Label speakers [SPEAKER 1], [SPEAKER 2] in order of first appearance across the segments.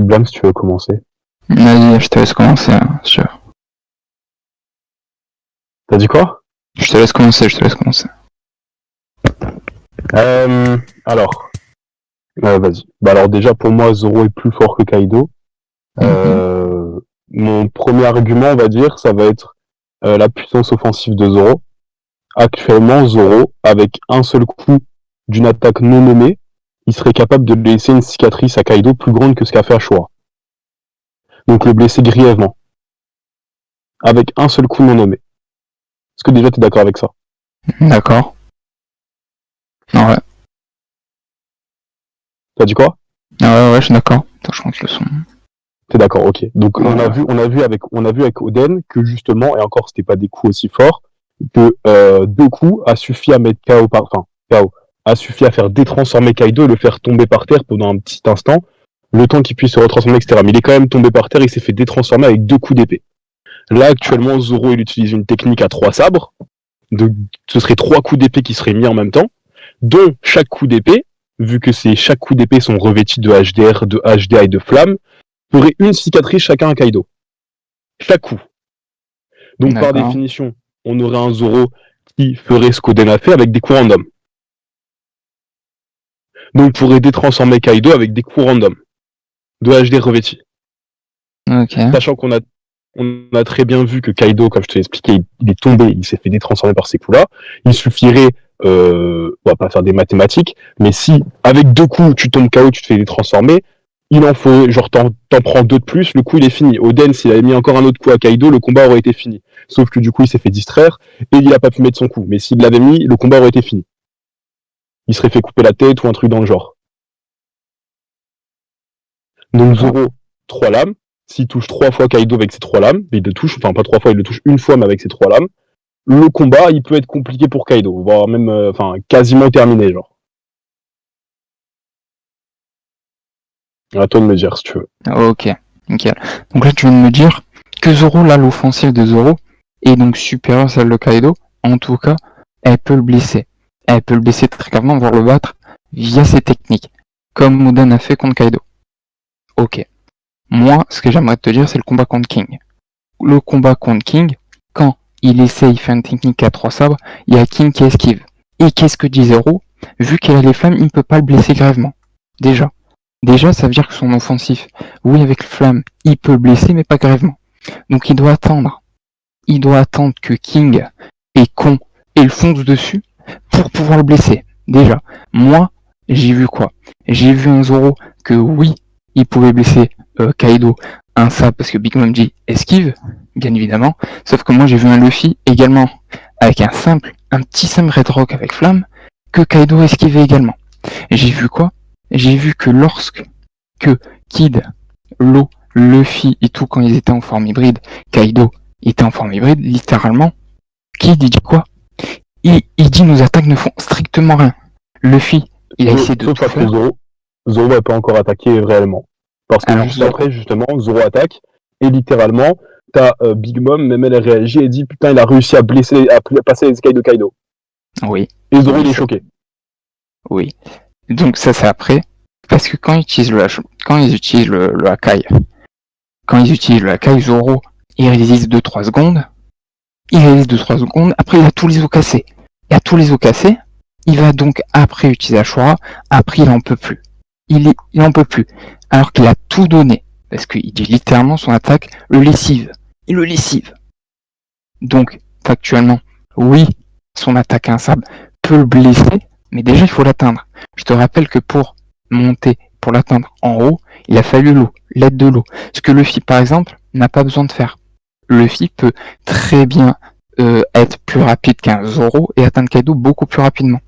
[SPEAKER 1] Blam, si tu veux commencer.
[SPEAKER 2] Vas-y, je te laisse commencer, hein, si tu veux.
[SPEAKER 1] T'as dit quoi?
[SPEAKER 2] Je te laisse commencer.
[SPEAKER 1] Alors, vas-y. Bah alors déjà, pour moi, Zoro est plus fort que Kaido. Mon premier argument, on va dire, ça va être la puissance offensive de Zoro. Actuellement, Zoro, avec un seul coup d'une attaque non nommée, il serait capable de laisser une cicatrice à Kaido plus grande que ce qu'a fait Ashura. Donc le blesser grièvement. Avec un seul coup non nommé. Est-ce que déjà t'es d'accord avec ça?
[SPEAKER 2] D'accord. Ouais.
[SPEAKER 1] T'as dit quoi?
[SPEAKER 2] Ouais, je suis d'accord. Attends, je monte le son.
[SPEAKER 1] T'es d'accord, ok. Donc
[SPEAKER 2] Ouais.
[SPEAKER 1] on a vu avec Oden que justement, et encore c'était pas des coups aussi forts, que 2 coups a suffi à mettre KO, a suffi à faire détransformer Kaido et le faire tomber par terre pendant un petit instant, le temps qu'il puisse se retransformer, etc. Mais il est quand même tombé par terre, il s'est fait détransformer avec 2 coups d'épée. Là actuellement, Zoro il utilise une technique à 3 sabres, ce serait 3 coups d'épée qui seraient mis en même temps, dont chaque coup d'épée, vu que chaque coup d'épée sont revêtis de HDR, de HDA et de flammes, ferait une cicatrice chacun à Kaido. Chaque coup. Donc par définition, on aurait un Zoro qui ferait ce qu'Oden a fait avec des coups random. Donc pourrait détransformer Kaido avec des coups random. De HD revêtis.
[SPEAKER 2] Okay.
[SPEAKER 1] Sachant qu'on a très bien vu que Kaido, comme je te l'ai expliqué, il est tombé, il s'est fait détransformer par ces coups-là. Il suffirait, on va pas faire des mathématiques, mais si avec 2 coups tu tombes KO, tu te fais détransformer, il en faut, genre t'en prends 2 de plus, le coup il est fini. Oden, s'il avait mis encore un autre coup à Kaido, le combat aurait été fini. Sauf que du coup il s'est fait distraire et il a pas pu mettre son coup. Mais s'il l'avait mis, le combat aurait été fini. Il serait fait couper la tête ou un truc dans le genre. Donc Zoro, 3 lames. S'il touche 3 fois Kaido avec ses 3 lames, il le touche, enfin pas 3 fois, il le touche une fois mais avec ses 3 lames, le combat il peut être compliqué pour Kaido, voire même quasiment terminé genre. À toi de me dire si tu veux.
[SPEAKER 2] Ok, nickel. Donc là tu viens de me dire que Zoro, là l'offensive de Zoro est donc supérieure à celle de Kaido. En tout cas, elle peut le blesser. Elle peut le blesser très gravement, voire le battre via ses techniques. Comme Oden a fait contre Kaido. Ok. Moi, ce que j'aimerais te dire, c'est le combat contre King. Le combat contre King, quand il essaye de faire une technique à 3 sabres, il y a King qui esquive. Et qu'est-ce que dit Zoro? Vu qu'il a les flammes, il ne peut pas le blesser gravement. Déjà, ça veut dire que son offensif, oui, avec les flammes, il peut le blesser, mais pas gravement. Donc il doit attendre. Il doit attendre que King est con et le fonce dessus pour pouvoir le blesser. Déjà, moi, j'ai vu quoi? J'ai vu un Zoro que oui, il pouvait blesser Kaido, un sabre parce que Big Mom dit esquive, bien évidemment. Sauf que moi j'ai vu un Luffy également avec un petit simple Red Rock avec flamme que Kaido esquivait également. Et j'ai vu quoi? J'ai vu que lorsque Kid, Law, Luffy et tout quand ils étaient en forme hybride, Kaido était en forme hybride, littéralement, Kid il dit quoi? Il dit nos attaques ne font strictement rien. Luffy, il a essayé de
[SPEAKER 1] tout
[SPEAKER 2] faire.
[SPEAKER 1] Zoro n'a pas encore attaqué réellement. Parce que juste après, justement, Zoro attaque, et littéralement, t'as Big Mom, même elle réagit et dit putain, il a réussi à passer les escaliers de Kaido.
[SPEAKER 2] Oui.
[SPEAKER 1] Et Zoro, il est choqué.
[SPEAKER 2] Oui. Donc ça c'est après, parce que quand ils utilisent le Hakai, Zoro, il résiste 2-3 secondes, après il a tous les os cassés. Il va donc après utiliser Ashura, après il en peut plus. Il en peut plus. Alors qu'il a tout donné. Parce qu'il dit littéralement son attaque le lessive. Il le lessive. Donc, factuellement, oui, son attaque à un sabre peut le blesser, mais déjà il faut l'atteindre. Je te rappelle que pour l'atteindre en haut, il a fallu l'aide de l'eau. Ce que Luffy, par exemple, n'a pas besoin de faire. Luffy peut très bien être plus rapide qu'un Zoro et atteindre Kaido beaucoup plus rapidement.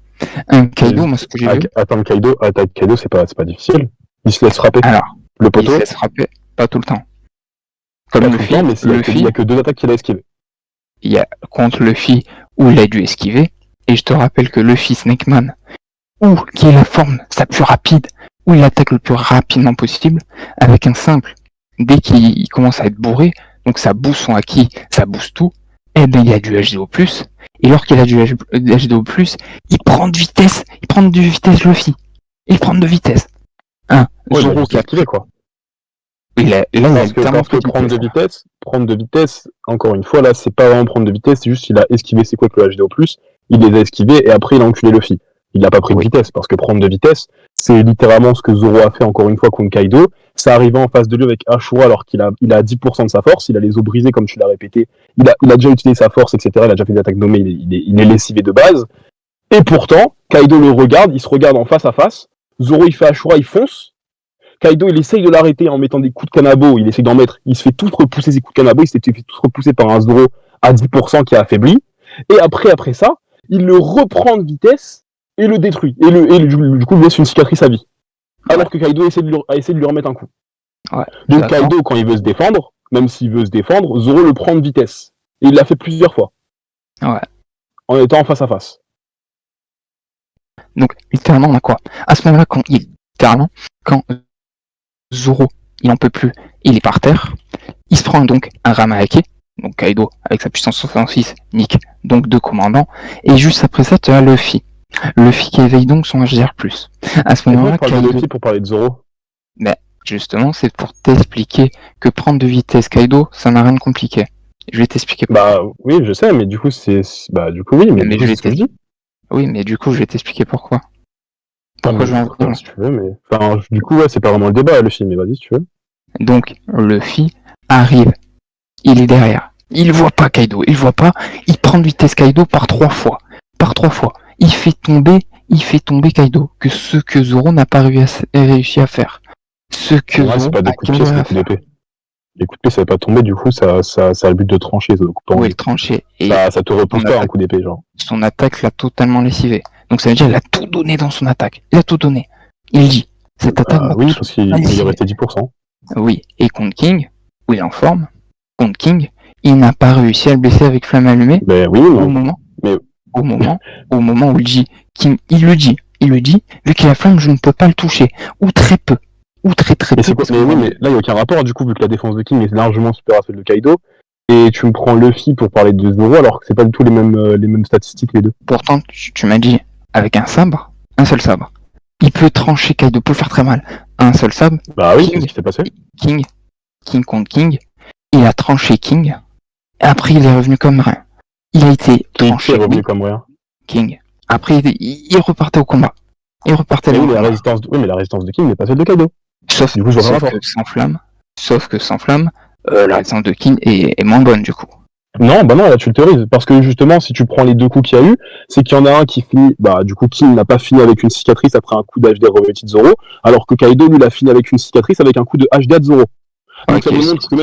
[SPEAKER 2] Un Kaido, moi ce que j'ai vu...
[SPEAKER 1] Atteindre Kaido, c'est pas difficile. Il se laisse frapper.
[SPEAKER 2] Alors,
[SPEAKER 1] le poteau.
[SPEAKER 2] Il se laisse frapper, pas tout le temps.
[SPEAKER 1] Comme Luffy, mais il y a que 2 attaques qu'il a esquivées.
[SPEAKER 2] Il y a contre Luffy où il a dû esquiver, et je te rappelle que Luffy Snakeman, qui est la forme sa plus rapide, où il attaque le plus rapidement possible, avec un simple, dès qu'il commence à être bourré, donc ça booste son haki, ça booste tout, et ben il a du HDO+, et lorsqu'il a du HDO+, il prend de vitesse Luffy. Il prend de vitesse.
[SPEAKER 1] Zoro qui a esquivé quoi.
[SPEAKER 2] Là, il a
[SPEAKER 1] Parce que
[SPEAKER 2] littéralement plus de vitesse.
[SPEAKER 1] prendre de vitesse, encore une fois, là, c'est pas vraiment prendre de vitesse, c'est juste qu'il a esquivé ses coups avec le HDO+, il les a esquivés, et après, il a enculé Luffy. Il n'a pas pris de
[SPEAKER 2] Oui.
[SPEAKER 1] vitesse, parce que prendre de vitesse, c'est littéralement ce que Zoro a fait encore une fois contre Kaido. Ça arrivait en face de lui avec Ashura, alors qu'il a 10% de sa force, il a les os brisés, comme tu l'as répété, il a déjà utilisé sa force, etc., il a déjà fait des attaques nommées, il est lessivé de base. Et pourtant, Kaido le regarde, il se regarde en face à face, Zoro, il fait Ashura, il fonce, Kaido, il essaye de l'arrêter en mettant des coups de kanabo, il essaye d'en mettre, il se fait tous repousser ses coups de kanabo, il s'est fait tous repousser par un Zoro à 10% qui a affaibli, et après ça, il le reprend de vitesse et le détruit, et du coup, il laisse une cicatrice à vie. Alors que Kaido a essayé de lui remettre un coup.
[SPEAKER 2] Ouais,
[SPEAKER 1] Donc Kaido, quand il veut se défendre, même s'il veut se défendre, Zoro le prend de vitesse. Et il l'a fait plusieurs fois.
[SPEAKER 2] Ouais.
[SPEAKER 1] En étant en face à face.
[SPEAKER 2] Donc, littéralement, on a quoi? À ce moment-là, quand Zoro, il en peut plus, il est par terre, il se prend donc un Ramahake, donc Kaido, avec sa puissance 66, nique, donc 2 commandants, et juste après ça, tu as Luffy. Luffy qui éveille donc son HDR+. À ce moment-là,
[SPEAKER 1] Kaido... de Luffy pour parler de Zoro.
[SPEAKER 2] Mais justement, c'est pour t'expliquer que prendre de vitesse Kaido, ça n'a rien de compliqué. Je vais t'expliquer pourquoi.
[SPEAKER 1] Bah oui, je sais, mais du coup, oui, mais
[SPEAKER 2] je vais
[SPEAKER 1] ce que je dis.
[SPEAKER 2] Oui, mais du coup, je vais t'expliquer pourquoi. Pourquoi je vais en venir.
[SPEAKER 1] Si tu veux, mais... Enfin, du coup, ouais, c'est pas vraiment le débat, le film, mais vas-y, si tu veux.
[SPEAKER 2] Donc, Luffy arrive, il est derrière. Il voit pas Kaido, il prend de vitesse Kaido par 3 fois. Il fait tomber Kaido, que ce que Zoro n'a pas réussi à faire. Ce que
[SPEAKER 1] Zoro c'est pas des coups de pied, c'est des coups d'épée. Les coups de pied, ça va pas tomber, du coup, ça a le but de trancher.
[SPEAKER 2] Oui, le trancher.
[SPEAKER 1] Et ça te repousse pas un coup d'épée, genre.
[SPEAKER 2] Son attaque l'a totalement lessivé. Donc ça veut dire qu'il a tout donné dans son attaque. Il a tout donné. Il dit, cette attaque...
[SPEAKER 1] oui, parce qu'il est resté 10%.
[SPEAKER 2] Oui, et contre King, où il est en forme, contre King, il n'a pas réussi à le blesser avec flamme allumée.
[SPEAKER 1] Ben oui,
[SPEAKER 2] au moment où il dit, il le dit, vu qu'il a flamme, je ne peux pas le toucher, ou très peu, ou très peu.
[SPEAKER 1] Mais là, il n'y a aucun rapport, du coup, vu que la défense de King est largement supérieure à celle de Kaido, et tu me prends Luffy pour parler de Zoro, alors que c'est pas du tout les mêmes statistiques, les deux.
[SPEAKER 2] Pourtant, tu m'as dit, avec un seul sabre, il peut trancher Kaido, peut faire très mal. Un seul sabre.
[SPEAKER 1] Bah oui, c'est ce qui s'est passé.
[SPEAKER 2] King contre King, il a tranché King, et après il est revenu comme rien. Il a été tranché.
[SPEAKER 1] Il est revenu comme rien.
[SPEAKER 2] King. Après, il repartait au combat. Mais
[SPEAKER 1] la résistance de King n'est pas celle de Kaido.
[SPEAKER 2] Sauf que sans flamme, la résistance de King est moins bonne du coup.
[SPEAKER 1] Non, bah non, là tu le théorises. Parce que justement, si tu prends les deux coups qu'il y a eu, c'est qu'il y en a un qui finit, du coup, King n'a pas fini avec une cicatrice après un coup d'HD revêti de Zoro, alors que Kaido, lui, l'a fini avec une cicatrice avec un coup de HD de Zoro. Donc ça démontre que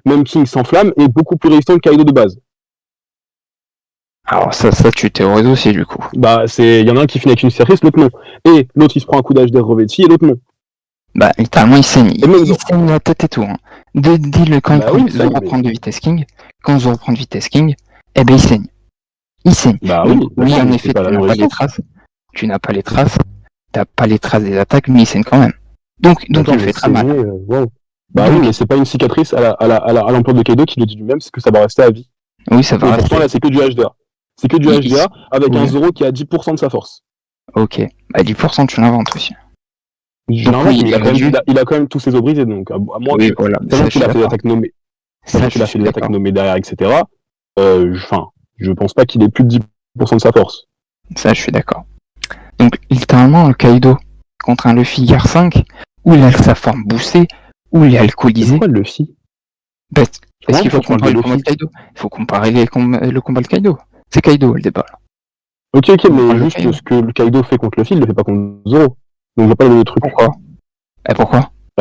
[SPEAKER 1] même King sans flamme est beaucoup plus résistant que Kaido de base.
[SPEAKER 2] Alors ça tu théorises aussi du coup.
[SPEAKER 1] Il y en a un qui finit avec une cicatrice, l'autre non. Et l'autre il se prend un coup d'HD revêti et l'autre non.
[SPEAKER 2] Littéralement il saigne. Il saigne la tête et tout. Hein. Quand Zoro reprend de vitesse King, il saigne. Il saigne. Oui, en effet, tu n'as pas les traces. T'as pas les traces des attaques, mais il saigne quand même. Donc il fait très mal.
[SPEAKER 1] Oui, mais c'est pas une cicatrice à l'emploi de Kaido qui le dit lui-même, c'est que ça va rester à vie.
[SPEAKER 2] Oui, ça va rester.
[SPEAKER 1] Pourtant là c'est que du HDA. C'est que du HDA avec un Zoro qui a 10% de sa force.
[SPEAKER 2] Ok. 10% tu l'inventes aussi.
[SPEAKER 1] Il a quand même tous ses os brisés, donc à moins qu'il a fait des attaques nommées. Qu'il a fait des attaques nommées derrière, etc. Je pense pas qu'il ait plus de 10% de sa force.
[SPEAKER 2] Ça, je suis d'accord. Donc, littéralement, le Kaido contre un Luffy Gear 5, où il a sa forme boostée, où il est alcoolisé.
[SPEAKER 1] Pourquoi le Luffy?
[SPEAKER 2] Parce qu'il faut comparer le combat de Kaido. Il faut comparer le combat de Kaido. C'est Kaido le débat.
[SPEAKER 1] Ok, mais juste ce que le Kaido fait contre Luffy, il le fait pas contre Zoro. Donc je vois pas le truc.
[SPEAKER 2] Pourquoi?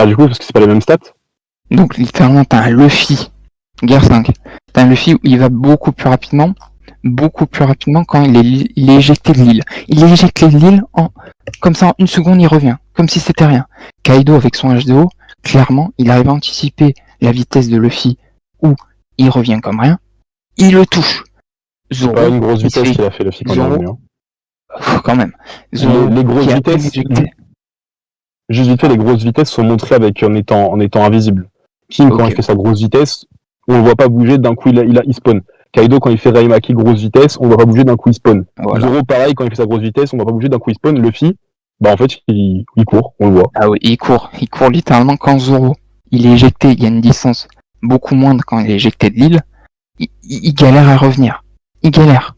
[SPEAKER 1] Du coup, parce que c'est pas les mêmes stats.
[SPEAKER 2] Donc littéralement, t'as un Luffy Gear 5. T'as un Luffy où il va beaucoup plus rapidement quand il est éjecté de l'île. Il est éjecté de l'île comme ça en une seconde, il revient. Comme si c'était rien. Kaido avec son HDO, clairement, il arrive à anticiper la vitesse de Luffy où il revient comme rien. Il le touche.
[SPEAKER 1] C'est pas une grosse vitesse qu'il a fait Luffy quand il est revenu.
[SPEAKER 2] Quand même.
[SPEAKER 1] Les grosses vitesses. Juste vite fait, les grosses vitesses sont montrées en étant invisible. King, quand il fait sa grosse vitesse, on le voit pas bouger, d'un coup il spawn. Kaido, quand il fait Raimaki grosse vitesse, on le voit pas bouger, d'un coup il spawn. Voilà. Zoro, pareil, quand il fait sa grosse vitesse, on le voit pas bouger, d'un coup il spawn. Luffy, en fait, il court, on le voit.
[SPEAKER 2] Ah oui, il court littéralement quand Zoro il est éjecté, il y a une distance beaucoup moindre quand il est éjecté de l'île, il galère à revenir. Il galère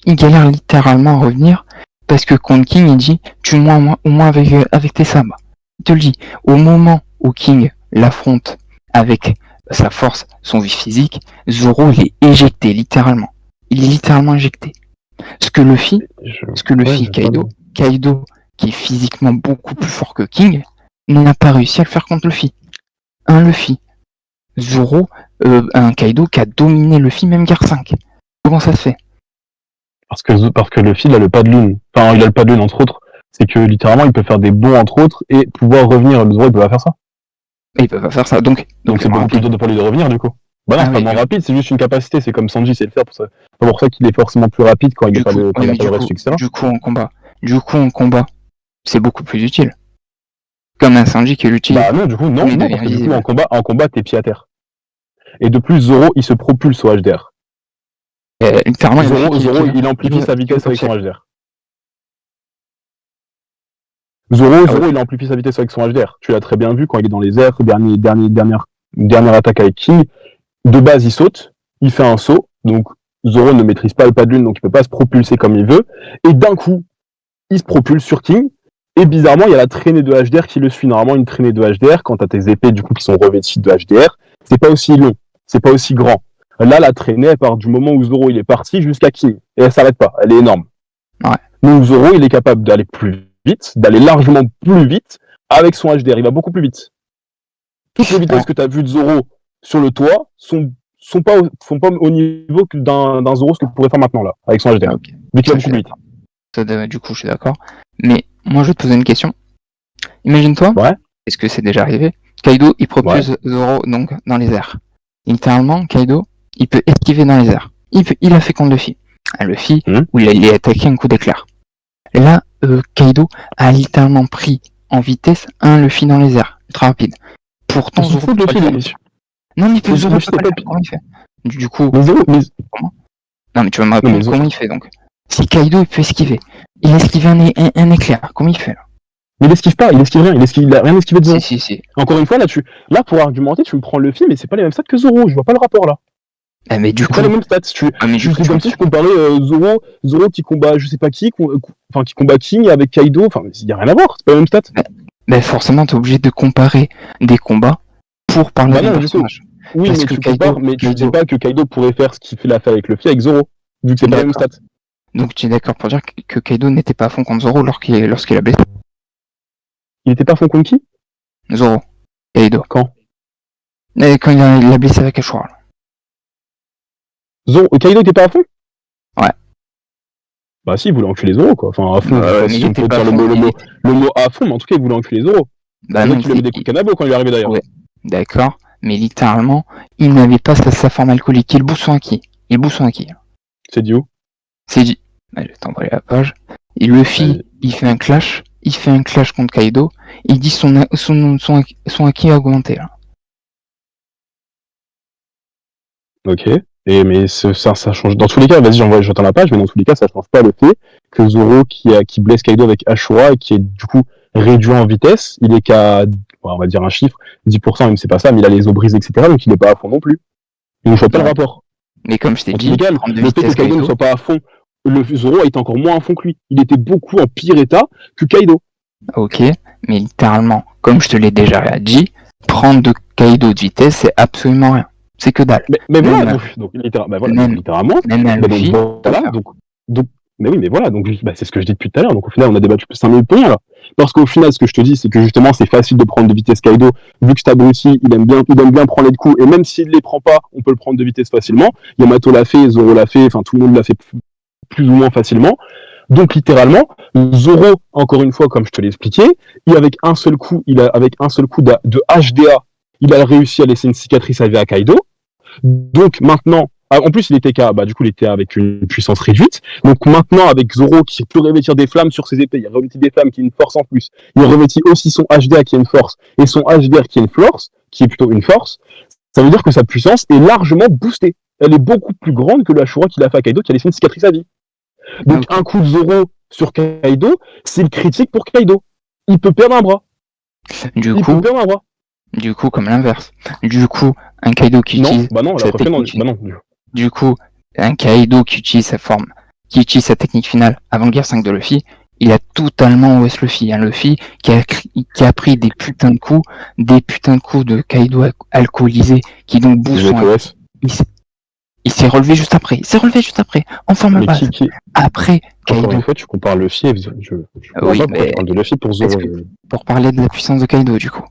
[SPEAKER 2] littéralement à revenir parce que contre King, il dit tue-moi au moins avec tes sabres. Il te le dit. Au moment où King l'affronte avec sa force, son vie physique, Zoro il est éjecté littéralement. Il est littéralement éjecté. Ce que le fit Kaido, qui est physiquement beaucoup plus fort que King, n'a pas réussi à le faire contre Luffy. Un Luffy. Zoro, un Kaido qui a dominé Luffy même guerre 5. Comment ça se fait?
[SPEAKER 1] Parce que Luffy, il a le pas de lune. Enfin, il a le pas de lune, entre autres. C'est que, littéralement, il peut faire des bonds, entre autres, et pouvoir revenir. Le Zoro, il peut pas faire ça.
[SPEAKER 2] Et il peut pas faire ça. Donc
[SPEAKER 1] c'est beaucoup plus dur de pas lui de revenir, du coup. Bah non, c'est pas moins rapide, c'est juste une capacité. C'est comme Sanji, c'est le faire. C'est pas pour ça qu'il est forcément plus rapide quand il n'a pas de reste, etc.
[SPEAKER 2] Du coup, en combat, c'est beaucoup plus utile. Comme un Sanji qui l'utilise.
[SPEAKER 1] Bah non, du coup, non, parce que du coup, en combat, t'es pied à terre. Et de plus, Zoro, il se propulse au HDR. Zoro, il amplifie sa vitesse avec son HDR. Zoro, il amplifie sa vitesse avec son HDR. Tu l'as très bien vu quand il est dans les airs, dernière attaque avec King. De base, il saute, il fait un saut, donc Zoro ne maîtrise pas le pas de lune, donc il peut pas se propulser comme il veut. Et d'un coup, il se propulse sur King. Et bizarrement, il y a la traînée de HDR qui le suit. Normalement, une traînée de HDR, quand t'as tes épées du coup qui sont revêtues de HDR, c'est pas aussi long, c'est pas aussi grand. Là, la traînée, elle part du moment où Zoro il est parti jusqu'à King. Et elle s'arrête pas, elle est énorme.
[SPEAKER 2] Ouais.
[SPEAKER 1] Donc Zoro, il est capable d'aller plus vite, d'aller largement plus vite avec son HDR. Il va beaucoup plus vite. Toutes les vitesses que tu as vues de Zoro sur le toit sont pas au niveau d'un Zoro ce que tu pourrais faire maintenant là, avec son HDR.
[SPEAKER 2] Okay.
[SPEAKER 1] Mais qui va beaucoup plus vite.
[SPEAKER 2] Du coup, je suis d'accord. Mais moi, je vais te poser une question. Imagine-toi, est-ce que c'est déjà arrivé? Kaido, il propulse Zoro donc dans les airs. Littéralement, Kaido, il peut esquiver dans les airs. Il a fait contre Luffy. Un Luffy où il a attaqué un coup d'éclair. Là, Kaido a littéralement pris en vitesse un Luffy dans les airs, ultra rapide. Pourtant, Zoro peut pas le faire. Non, mais Zoro peut pas le faire. Comment il fait? Du coup, comment? Non, mais tu vas me répondre comment il fait donc. Si Kaido il peut esquiver, il esquive un éclair, comment il fait là?
[SPEAKER 1] Il esquive pas, il esquive rien, il a rien esquivé de Zoro.
[SPEAKER 2] Si.
[SPEAKER 1] Encore une fois, là, pour argumenter, tu me prends le film, mais c'est pas les mêmes stats que Zoro, je vois pas le rapport là.
[SPEAKER 2] Ah, mais du coup.
[SPEAKER 1] C'est pas les mêmes stats. C'est comme si je comparais Zoro qui combat je sais pas qui combat King avec Kaido, enfin, il y a rien à voir, c'est pas les mêmes stats.
[SPEAKER 2] Mais forcément, t'es obligé de comparer des combats pour parler d'un personnage.
[SPEAKER 1] Oui, parce mais tu compares, mais tu dis pas que Kaido pourrait faire ce qu'il fait l'affaire avec Luffy avec Zoro, vu que c'est pas les mêmes stats.
[SPEAKER 2] Donc tu es d'accord pour dire que Kaido n'était pas à fond contre Zoro lorsqu'il a blessé?
[SPEAKER 1] Il était pas à fond contre qui?
[SPEAKER 2] Zoro. Kaido.
[SPEAKER 1] Quand
[SPEAKER 2] il a blessé avec Ashura.
[SPEAKER 1] Kaido était pas à fond?
[SPEAKER 2] Ouais.
[SPEAKER 1] Bah si, il voulait enculer Zoro quoi. Enfin, à fond, si on peut dire le mot à fond, mais en tout cas, il voulait enculer Zoro.
[SPEAKER 2] Bah non,
[SPEAKER 1] il lui avait des coups de canabo quand il est arrivé d'ailleurs.
[SPEAKER 2] Ouais. D'accord. Mais littéralement, il n'avait pas sa forme alcoolique. Il bout son acquis.
[SPEAKER 1] C'est dit où?
[SPEAKER 2] C'est dit. Je vais t'envoyer la page. Et Luffy, il fait un clash contre Kaido. Il dit son acquis a augmenté là.
[SPEAKER 1] Ok. Mais ça change. Dans tous les cas, vas-y, j'entends la page, mais dans tous les cas, ça change pas le fait que Zoro qui blesse Kaido avec Ashura et qui est du coup réduit en vitesse, il est qu'à, on va dire un chiffre, 10%, même c'est pas ça, mais il a les os brisés, etc. Donc il est pas à fond non plus. Donc je vois pas le rapport.
[SPEAKER 2] Mais comme je t'ai dit,
[SPEAKER 1] le fait que Kaido ne soit pas à fond, Zoro était encore moins à fond que lui. Il était beaucoup en pire état que Kaido.
[SPEAKER 2] Ok, mais littéralement, comme je te l'ai déjà dit, prendre de Kaido de vitesse, c'est absolument rien. C'est que dalle.
[SPEAKER 1] Mais voilà, donc littéralement. Mais oui, mais voilà, donc c'est ce que je dis depuis tout à l'heure. Donc au final, on a débattu plus 5 minutes pour rien là. Parce qu'au final, ce que je te dis, c'est que justement, c'est facile de prendre de vitesse Kaido, vu que cet abruti, il aime bien prendre les coups, et même s'il les prend pas, on peut le prendre de vitesse facilement. Yamato l'a fait, Zoro l'a fait, enfin tout le monde l'a fait plus ou moins facilement. Donc littéralement, Zoro, encore une fois, comme je te l'ai expliqué, avec un seul coup de HDA, il a réussi à laisser une cicatrice à vie à Kaido. Donc maintenant, en plus il était il était avec une puissance réduite. Donc maintenant avec Zoro qui peut revêtir des flammes sur ses épées, il revêtit des flammes qui est une force en plus. Il revêtit aussi son HDA qui est une force et son HDR qui est une force, qui est plutôt une force. Ça veut dire que sa puissance est largement boostée. Elle est beaucoup plus grande que la Ashura qu'il a fait à Kaido qui a laissé une cicatrice à vie. Donc un coup de Zoro sur Kaido, c'est le critique pour Kaido. Il peut perdre un bras.
[SPEAKER 2] Du coup, comme l'inverse. Du coup, un Kaido qui
[SPEAKER 1] Non,
[SPEAKER 2] utilise
[SPEAKER 1] bah non, la
[SPEAKER 2] sa
[SPEAKER 1] preuve que non,
[SPEAKER 2] technique
[SPEAKER 1] bah non.
[SPEAKER 2] Du coup, un Kaido qui utilise sa technique finale avant le Gear 5 de Luffy, il a totalement OS Luffy. Un Luffy qui a pris des putains de coups de Kaido alcoolisé, qui donc bouffe
[SPEAKER 1] Je vais
[SPEAKER 2] son
[SPEAKER 1] être OS.
[SPEAKER 2] il s'est relevé juste après. En forme
[SPEAKER 1] Mais
[SPEAKER 2] base.
[SPEAKER 1] qui...
[SPEAKER 2] Après,
[SPEAKER 1] Encore une
[SPEAKER 2] Kaido.
[SPEAKER 1] fois, tu compares Luffy et je comprends
[SPEAKER 2] Oui,
[SPEAKER 1] pas pourquoi
[SPEAKER 2] mais
[SPEAKER 1] tu parles de Luffy pour
[SPEAKER 2] est-ce
[SPEAKER 1] Zoro.
[SPEAKER 2] que pour parler de la puissance de Kaido, du coup.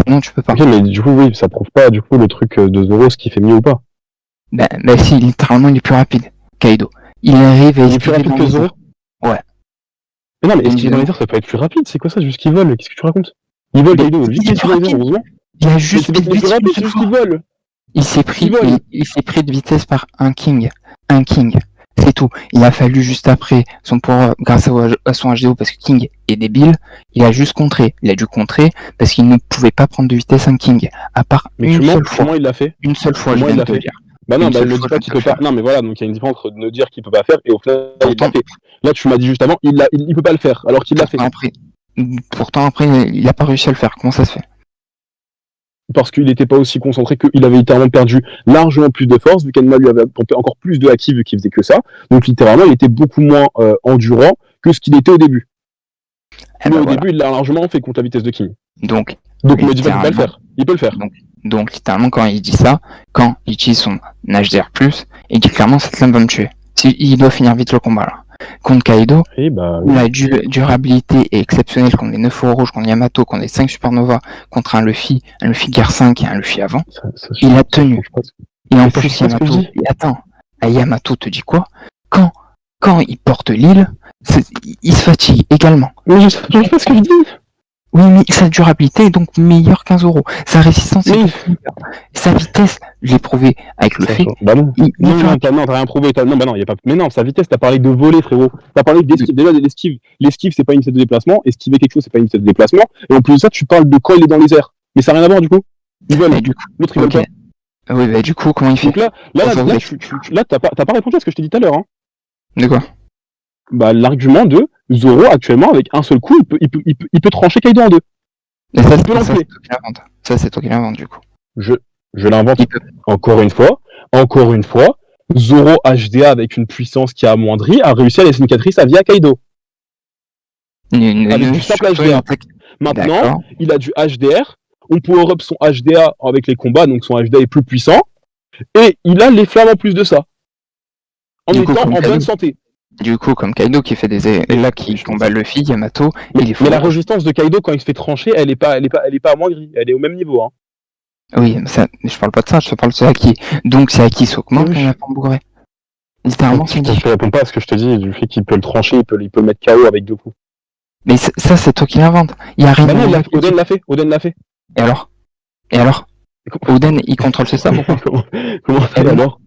[SPEAKER 2] Non, tu peux pas.
[SPEAKER 1] Ok, mais du coup, oui, ça prouve pas, du coup, le truc de Zoro, ce qui fait mieux ou pas.
[SPEAKER 2] Ben si, littéralement, il est plus rapide, Kaido. Il arrive à
[SPEAKER 1] Il est plus
[SPEAKER 2] esquiver
[SPEAKER 1] rapide
[SPEAKER 2] dans
[SPEAKER 1] que
[SPEAKER 2] les
[SPEAKER 1] Zoro?
[SPEAKER 2] airs. Ouais.
[SPEAKER 1] Mais non, mais
[SPEAKER 2] Bien
[SPEAKER 1] esquiver dans les
[SPEAKER 2] évidemment.
[SPEAKER 1] airs, ça peut être plus rapide, c'est quoi ça? Juste qu'il vole, qu'est-ce que tu racontes? Il vole,
[SPEAKER 2] Mais
[SPEAKER 1] Kaido, vite
[SPEAKER 2] il est
[SPEAKER 1] qu'il
[SPEAKER 2] plus
[SPEAKER 1] esquive dans les airs,
[SPEAKER 2] rapide.
[SPEAKER 1] heureusement.
[SPEAKER 2] Il a
[SPEAKER 1] Mais
[SPEAKER 2] juste
[SPEAKER 1] c'est pas
[SPEAKER 2] pris de
[SPEAKER 1] qu'il est plus
[SPEAKER 2] vitesse une
[SPEAKER 1] rapide, c'est
[SPEAKER 2] seule
[SPEAKER 1] juste
[SPEAKER 2] fois.
[SPEAKER 1] qu'il vole.
[SPEAKER 2] Il s'est
[SPEAKER 1] Il
[SPEAKER 2] pris,
[SPEAKER 1] vole.
[SPEAKER 2] il s'est pris de vitesse par un King. Un King. C'est tout. Il a fallu juste après son pouvoir, grâce à son HDO, parce que King est débile, il a juste contré. Il a dû contrer parce qu'il ne pouvait pas prendre de vitesse un King. À part
[SPEAKER 1] Mais
[SPEAKER 2] une seule fois.
[SPEAKER 1] comment il l'a fait?
[SPEAKER 2] Une seule fois, je
[SPEAKER 1] Comment il
[SPEAKER 2] viens de
[SPEAKER 1] l'a
[SPEAKER 2] te le
[SPEAKER 1] fait?
[SPEAKER 2] dire.
[SPEAKER 1] Bah non,
[SPEAKER 2] Une
[SPEAKER 1] bah
[SPEAKER 2] seule
[SPEAKER 1] ne dis
[SPEAKER 2] fois, je
[SPEAKER 1] pas
[SPEAKER 2] viens de
[SPEAKER 1] qu'il
[SPEAKER 2] te le
[SPEAKER 1] peut pas.
[SPEAKER 2] faire.
[SPEAKER 1] Non, mais voilà, donc il y a une différence entre ne dire qu'il peut pas faire et au final, il
[SPEAKER 2] Pourtant,
[SPEAKER 1] l'a fait. Là, tu m'as dit juste avant, il peut pas le faire, alors qu'il l'a fait.
[SPEAKER 2] pourtant après, il a pas réussi à le faire. Comment ça se fait?
[SPEAKER 1] Parce qu'il n'était pas aussi concentré qu'il avait littéralement perdu largement plus de force, vu qu'Enma lui avait pompé encore plus de haki, vu qu'il faisait que ça. Donc littéralement, il était beaucoup moins endurant que ce qu'il était au début.
[SPEAKER 2] Eh
[SPEAKER 1] Mais
[SPEAKER 2] ben
[SPEAKER 1] au
[SPEAKER 2] voilà.
[SPEAKER 1] début, il l'a largement fait contre la vitesse de King.
[SPEAKER 2] Donc,
[SPEAKER 1] Donc me dis pas qu'il peut pas le
[SPEAKER 2] littéralement,
[SPEAKER 1] faire. Il peut le faire.
[SPEAKER 2] donc littéralement, quand il dit ça, quand il utilise son HDR+, il dit clairement cette lame va me tuer. Il doit finir vite le combat là. Contre Kaido,
[SPEAKER 1] Et bah
[SPEAKER 2] où
[SPEAKER 1] oui.
[SPEAKER 2] la durabilité est exceptionnelle contre les 9 feux rouges, contre Yamato, contre les 5 Supernova, contre un Luffy Gear 5 et un Luffy avant, il a tenu. Et en plus, Yamato te dit quoi? Quand il porte l'île, il se fatigue également.
[SPEAKER 1] Mais je sais pas ce que je dis.
[SPEAKER 2] Oui, mais sa durabilité est donc meilleure qu'un Zoro. Sa résistance est beaucoup meilleure. Sa vitesse, je l'ai prouvé avec le fait.
[SPEAKER 1] Bah non. Non, t'as rien prouvé. Non, bah non, y a pas. Mais non, sa vitesse, t'as parlé de voler, frérot. T'as parlé d'esquive. Déjà, l'esquive. L'esquive, c'est pas une vitesse de déplacement. Esquiver quelque chose, c'est pas une vitesse de déplacement. Et en plus de ça, tu parles de quand il est dans les airs. Mais ça n'a rien à voir, du coup. Il vole. L'autre, il vole pas.
[SPEAKER 2] Oui, bah du coup, comment il fait?
[SPEAKER 1] Donc là, t'as pas répondu à ce que je t'ai dit tout à l'heure. Hein.
[SPEAKER 2] De quoi?
[SPEAKER 1] Bah, l'argument de Zoro, actuellement, avec un seul coup, il peut trancher Kaido en deux.
[SPEAKER 2] Mais ça,
[SPEAKER 1] il peut l'enfler.
[SPEAKER 2] Ça, c'est toi qui l'invente, du coup.
[SPEAKER 1] Je l'invente. Encore une fois, Zoro HDA avec une puissance qui a amoindri a réussi à laisser une cicatrice à via Kaido. Avec du simple HDA. Maintenant, il a du HDR. On power up son HDA avec les combats, donc son HDA est plus puissant. Et il a les flammes en plus de ça. En étant en bonne santé.
[SPEAKER 2] Du coup, comme Kaido qui fait là qui combat Luffy, Yamato,
[SPEAKER 1] mais la résistance de Kaido quand il se fait trancher, elle est pas amoindrie, elle est au même niveau. Hein.
[SPEAKER 2] Oui, je parle pas de ça, je te parle de ce haki. Donc c'est haki s'augmente quand il a pas bourré. Littéralement, c'est dit.
[SPEAKER 1] Je réponds pas à ce que je te dis, du fait qu'il peut le trancher, il peut le mettre KO avec deux coups.
[SPEAKER 2] Mais ça, c'est toi qui l'invente. Il y a rien.
[SPEAKER 1] Bah non, Oden l'a fait.
[SPEAKER 2] Et alors Oden, il contrôle ses sabres ou pas?
[SPEAKER 1] Comment fait alors?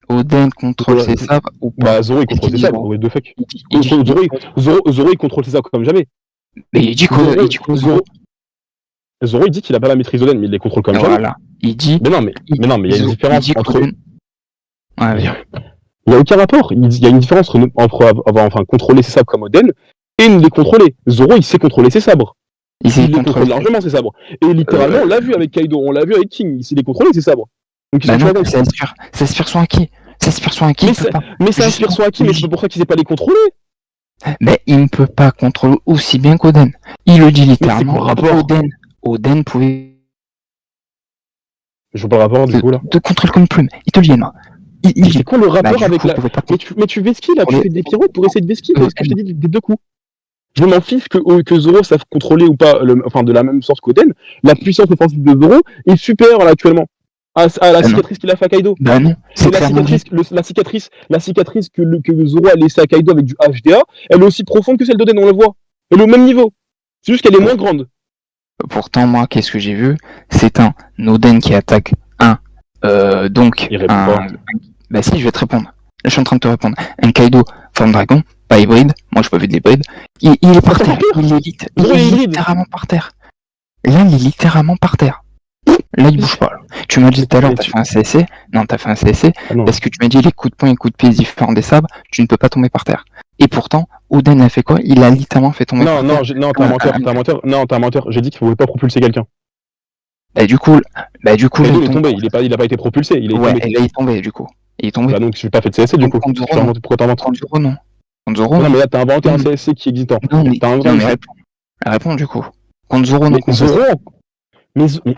[SPEAKER 2] Oden contrôle ses sabres ou pas?
[SPEAKER 1] Bah Zoro il contrôle ses sabres, ouais, de fuck. Zoro il contrôle ses sabres comme jamais.
[SPEAKER 2] Mais il dit que
[SPEAKER 1] Zoro il dit qu'il a pas la maîtrise d'Oden, mais il les contrôle comme jamais.
[SPEAKER 2] Voilà. Il dit.
[SPEAKER 1] Mais non, mais il y a une différence entre.
[SPEAKER 2] Ouais.
[SPEAKER 1] Il y a aucun rapport. Il y a une différence entre avoir contrôler ses sabres comme Oden et ne les contrôler. Zoro il sait contrôler ses sabres. Il les contrôle largement ses sabres. Et littéralement on l'a vu avec Kaido, on l'a vu avec King, il sait les contrôler ses sabres.
[SPEAKER 2] Donc bah non, ça aspire son haki.
[SPEAKER 1] Mais ça aspire son haki, mais c'est pour ça qu'il sait pas les contrôler.
[SPEAKER 2] Mais il ne peut pas contrôler aussi bien qu'Oden. Il le dit littéralement. Oden pouvait.
[SPEAKER 1] Je vois pas le rapport du coup là.
[SPEAKER 2] De contrôle comme plume. Il te le dit, non.
[SPEAKER 1] C'est quoi le rapport avec la. Mais tu vesquis là, tu fais des pirouettes pour essayer de vesquis, parce que je t'ai dit des deux coups. Je m'en fiche que Zoro sache contrôler ou pas, de la même sorte qu'Oden. La puissance offensive de Zoro est supérieure là actuellement. À la cicatrice qu'il a fait à Kaido.
[SPEAKER 2] Bah non.
[SPEAKER 1] C'est la cicatrice que Zoro a laissée à Kaido avec du HDA, elle est aussi profonde que celle d'Oden, on le voit. Elle est au même niveau. C'est juste qu'elle est moins grande.
[SPEAKER 2] Pourtant, moi, qu'est-ce que j'ai vu? C'est un Oden qui attaque donc
[SPEAKER 1] il répond pas.
[SPEAKER 2] Bah si, je vais te répondre. Je suis en train de te répondre. Un Kaido forme dragon, pas hybride. Moi, je peux faire de l'hybride. Il est par terre. Il est littéralement par terre. Là, il est littéralement par terre. Là, il bouge pas. Tu m'as dit tout à l'heure, t'as fait un CSC. Non, t'as fait un CSC parce que tu m'as dit les coups de poing et coups de pied différents des sabres, tu ne peux pas tomber par terre. Et pourtant, Oden a fait quoi? Il a littéralement fait tomber par terre.
[SPEAKER 1] Non, t'es un menteur. Non, t'es un menteur. J'ai dit qu'il ne pouvait pas propulser quelqu'un.
[SPEAKER 2] Du coup, là,
[SPEAKER 1] Kaido,
[SPEAKER 2] il
[SPEAKER 1] il est
[SPEAKER 2] tombe.
[SPEAKER 1] tombé, il a pas été propulsé, il est
[SPEAKER 2] Ouais,
[SPEAKER 1] tombé.
[SPEAKER 2] et là, il est tombé, du coup. Il est tombé.
[SPEAKER 1] Bah donc, tu t'as fait de CSC, du
[SPEAKER 2] Donc,
[SPEAKER 1] coup.
[SPEAKER 2] contre Zoro, non.
[SPEAKER 1] Pourquoi t'inventes?
[SPEAKER 2] Contre Zoro, non. Contre Zoro,
[SPEAKER 1] Non,
[SPEAKER 2] non.
[SPEAKER 1] mais là, t'as inventé un
[SPEAKER 2] Non,
[SPEAKER 1] CSC qui est existant.
[SPEAKER 2] non, mais,
[SPEAKER 1] T'as inventé
[SPEAKER 2] non,
[SPEAKER 1] un
[SPEAKER 2] mais réponds, du coup. Contre Zoro, non.
[SPEAKER 1] Mais Zoro,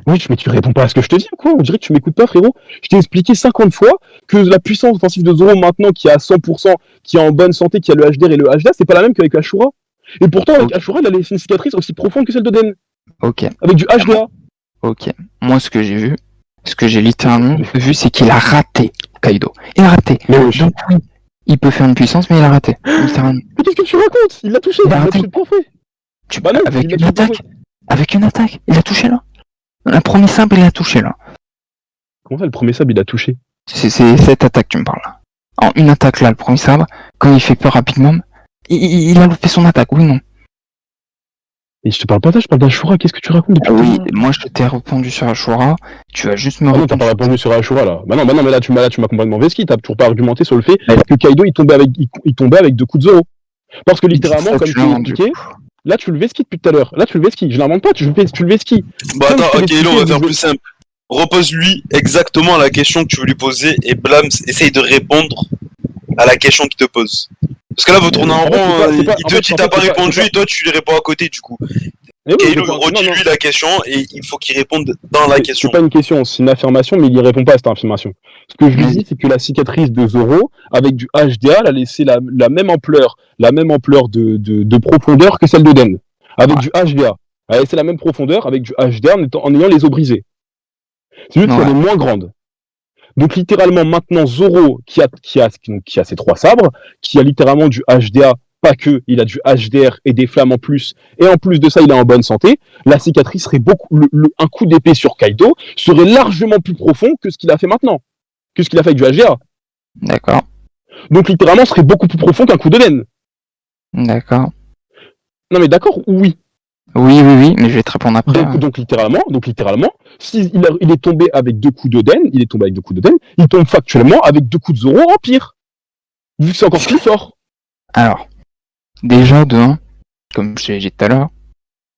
[SPEAKER 1] oui, mais tu réponds pas à ce que je te dis, quoi. On dirait que tu m'écoutes pas, frérot. Je t'ai expliqué 50 fois que la puissance offensive de Zoro maintenant, qui est à 100%, qui est en bonne santé, qui a le HDR et le HDA, c'est pas la même qu'avec Ashura. Et pourtant, avec Ashura, il a laissé une cicatrice aussi profonde que celle de Den.
[SPEAKER 2] Ok.
[SPEAKER 1] Avec du HDA.
[SPEAKER 2] Ok. Moi, ce que j'ai vu, ce que j'ai littéralement vu, c'est qu'il a raté Kaido. Il a raté.
[SPEAKER 1] Mais oui.
[SPEAKER 2] Donc, oui, il peut faire une puissance, mais il a raté. Littéralement.
[SPEAKER 1] Mais qu'est-ce que tu racontes? Il l'a touché, il l'a touché de plein fouet. Bah non,
[SPEAKER 2] avec
[SPEAKER 1] il l'a
[SPEAKER 2] une
[SPEAKER 1] touché de plein
[SPEAKER 2] attaque.
[SPEAKER 1] fouet.
[SPEAKER 2] Avec une attaque. Il a touché là. La première simple, il a touché là.
[SPEAKER 1] Comment ça, le premier sable, il a touché?
[SPEAKER 2] C'est cette attaque, tu me parles là. En une attaque là, le premier sabre, quand il fait peur rapidement, il a loupé son attaque, oui, non.
[SPEAKER 1] Et je te parle pas de ça, je parle d'Ashura, qu'est-ce que tu racontes depuis
[SPEAKER 2] Oui, moi je t'ai répondu sur Ashura, tu vas juste me
[SPEAKER 1] Ah non,
[SPEAKER 2] répondre.
[SPEAKER 1] t'as pas répondu sur Ashura là. Bah non, mais là tu m'as complètement vesquille, t'as toujours pas argumenté sur le fait que Kaido il tombait avec deux coups de Zoro. Parce que littéralement, comme je t'ai expliqué, là tu le vesquilles depuis tout à l'heure. Là tu le vesquilles, je l'invente pas, tu le vesquilles.
[SPEAKER 3] Bah attends, ok, là on va faire plus simple. Repose-lui exactement la question que tu veux lui poser et Blams essaye de répondre à la question qu'il te pose. Parce que là vous tournez en rond, il te dit t'as pas répondu et toi tu lui réponds à côté du coup. Kaido, redis-lui la question et il faut qu'il réponde dans la question.
[SPEAKER 1] C'est pas une question, c'est une affirmation, mais il y répond pas à cette affirmation. Ce que je lui dis, c'est que la cicatrice de Zoro, avec du HDA, elle a laissé la même ampleur de profondeur que celle de Den. Avec du HDA. Elle a laissé la même profondeur avec du HDA en ayant les os brisés. C'est juste qu'elle est moins grande. Donc littéralement maintenant Zoro qui a ses trois sabres, qui a littéralement du HDA, pas que, il a du HDR et des flammes en plus, et en plus de ça il est en bonne santé, la cicatrice serait un coup d'épée sur Kaido serait largement plus profond que ce qu'il a fait maintenant, que ce qu'il a fait avec du HDA.
[SPEAKER 2] D'accord.
[SPEAKER 1] Donc littéralement ce serait beaucoup plus profond qu'un coup de Den.
[SPEAKER 2] D'accord.
[SPEAKER 1] Non mais d'accord, oui.
[SPEAKER 2] Oui, mais je vais te répondre après.
[SPEAKER 1] Donc littéralement, si il est tombé avec deux coups de Den, il tombe factuellement avec deux coups de Zoro en pire. Vu que c'est encore plus fort.
[SPEAKER 2] Alors, déjà de 1, comme je l'ai dit tout à l'heure,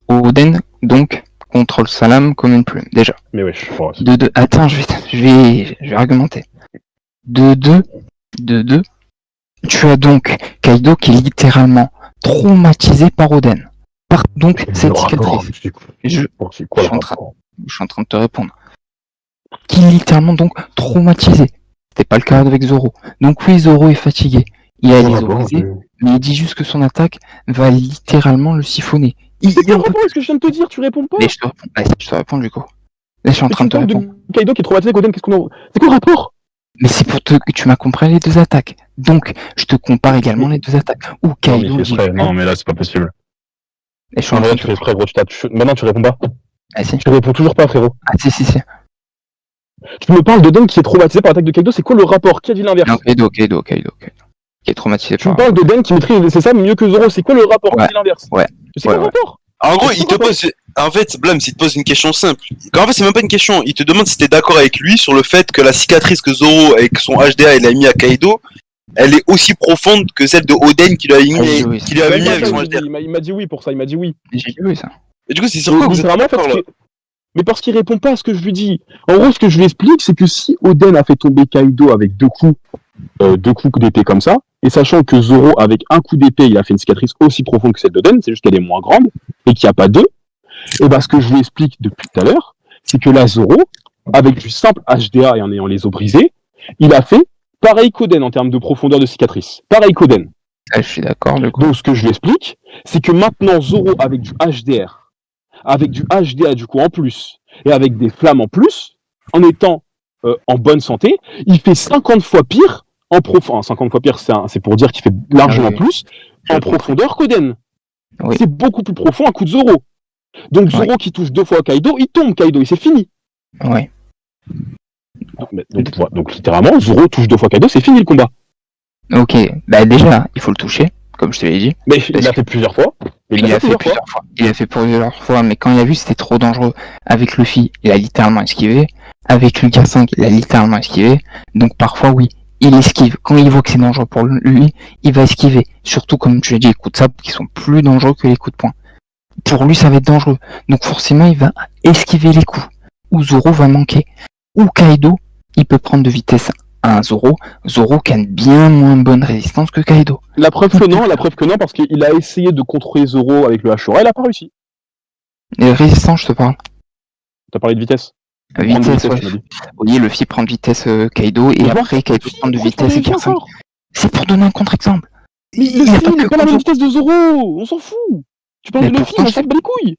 [SPEAKER 2] Oden, donc, contrôle sa lame comme une plume, déjà.
[SPEAKER 1] Mais ouais, je crois.
[SPEAKER 2] De 2, attends, je vais argumenter. De 2, tu as donc Kaido qui est littéralement traumatisé par Oden. Donc, cette cicatrice. Je suis en train de te répondre. Qui est littéralement donc traumatisé. C'était pas le cas avec Zoro. Donc oui, Zoro est fatigué. Il a les os brisés, mais il dit juste que son attaque va littéralement le siphonner.
[SPEAKER 1] C'est quoi le rapport avec ce que je viens de te dire? Tu réponds pas?
[SPEAKER 2] Mais je te réponds. Je te réponds du coup. Là, je suis en train de te répondre.
[SPEAKER 1] Kaido qui est traumatisé, Oden, qu'est-ce qu'on en... C'est quoi le rapport?
[SPEAKER 2] Mais c'est pour que tu m'as compris les deux attaques. Donc, je te compare également les deux attaques. Ou Kaido.
[SPEAKER 1] Non, mais là, c'est pas possible.
[SPEAKER 2] Et je suis en train de
[SPEAKER 1] tu fais exprès, gros. Maintenant, tu réponds pas.
[SPEAKER 2] Ah si.
[SPEAKER 1] Tu réponds toujours pas, frérot.
[SPEAKER 2] Ah si.
[SPEAKER 1] Tu me parles de Den qui est traumatisé par l'attaque de Kaido, c'est quoi le rapport? Qui a dit l'inverse?
[SPEAKER 2] Non, Kaido. Qui est traumatisé par...
[SPEAKER 1] Tu me parles de Den qui maîtrise, c'est ça, mieux que Zoro, c'est quoi le rapport? Qui a dit l'inverse?
[SPEAKER 2] Ouais.
[SPEAKER 1] C'est quoi le rapport?
[SPEAKER 3] En gros, il te pose... En fait, Blams, il te pose une question simple. En fait, c'est même pas une question. Il te demande si t'es d'accord avec lui sur le fait que la cicatrice que Zoro, avec son HDA, il a mis à Kaido, elle est aussi profonde que celle de Oden qu'il lui avait mis avec son HDA.
[SPEAKER 1] Il m'a dit oui pour ça, il m'a dit oui.
[SPEAKER 2] J'ai vu ça.
[SPEAKER 3] Et du coup, c'est sur quoi vous êtes d'accord là?
[SPEAKER 1] Mais parce qu'il répond pas à ce que je lui dis. En gros, ce que je lui explique, c'est que si Oden a fait tomber Kaido avec deux coups d'épée comme ça, et sachant que Zoro, avec un coup d'épée, il a fait une cicatrice aussi profonde que celle d'Oden, c'est juste qu'elle est moins grande, et qu'il n'y a pas deux, et ben ce que je lui explique depuis tout à l'heure, c'est que là, Zoro, avec du simple HDA et en ayant les os brisés, il a fait pareil qu'Oden en termes de profondeur de cicatrice. Pareil qu'Oden.
[SPEAKER 2] Ah, je suis d'accord, du coup.
[SPEAKER 1] Donc, ce que je lui explique, c'est que maintenant, Zoro, avec du HDR, avec du HDA du coup en plus, et avec des flammes en plus, en étant en bonne santé, il fait 50 fois pire en profondeur. 50 fois pire, c'est pour dire qu'il fait largement plus en profondeur qu'Oden. Oui. C'est beaucoup plus profond un coup de Zoro. Donc Zoro qui touche deux fois Kaido, il tombe Kaido, et c'est fini.
[SPEAKER 2] Ouais.
[SPEAKER 1] Donc littéralement, Zoro touche deux fois Kaido, c'est fini le combat.
[SPEAKER 2] Ok, bah déjà, il faut le toucher, comme je te l'ai dit.
[SPEAKER 1] Mais il l'a fait plusieurs fois.
[SPEAKER 2] Il l'a fait plusieurs fois. Il a fait plusieurs fois, mais quand il a vu c'était trop dangereux. Avec Luffy, il a littéralement esquivé. Avec Lucas 5, il a littéralement esquivé. Donc parfois, oui, il esquive. Quand il voit que c'est dangereux pour lui, il va esquiver. Surtout, comme tu l'as dit, les coups de sabre qui sont plus dangereux que les coups de poing. Pour lui, ça va être dangereux. Donc forcément, il va esquiver les coups. où Zoro va manquer. Ou Kaido, il peut prendre de vitesse à un Zoro qui a une bien moins bonne résistance que Kaido.
[SPEAKER 1] La preuve que non, parce qu'il a essayé de contrôler Zoro avec le Hashura, il a pas réussi.
[SPEAKER 2] Et résistance, je te parle.
[SPEAKER 1] T'as parlé de vitesse.
[SPEAKER 2] Vitesse, ouais. Oui, Luffy prend de vitesse Kaido, et après Kaido prend de vitesse et Gear 5. C'est pour donner un contre-exemple.
[SPEAKER 1] Mais il a pas la même vitesse de Zoro, on s'en fout. Tu parles de Luffy, on s'en bat les couilles.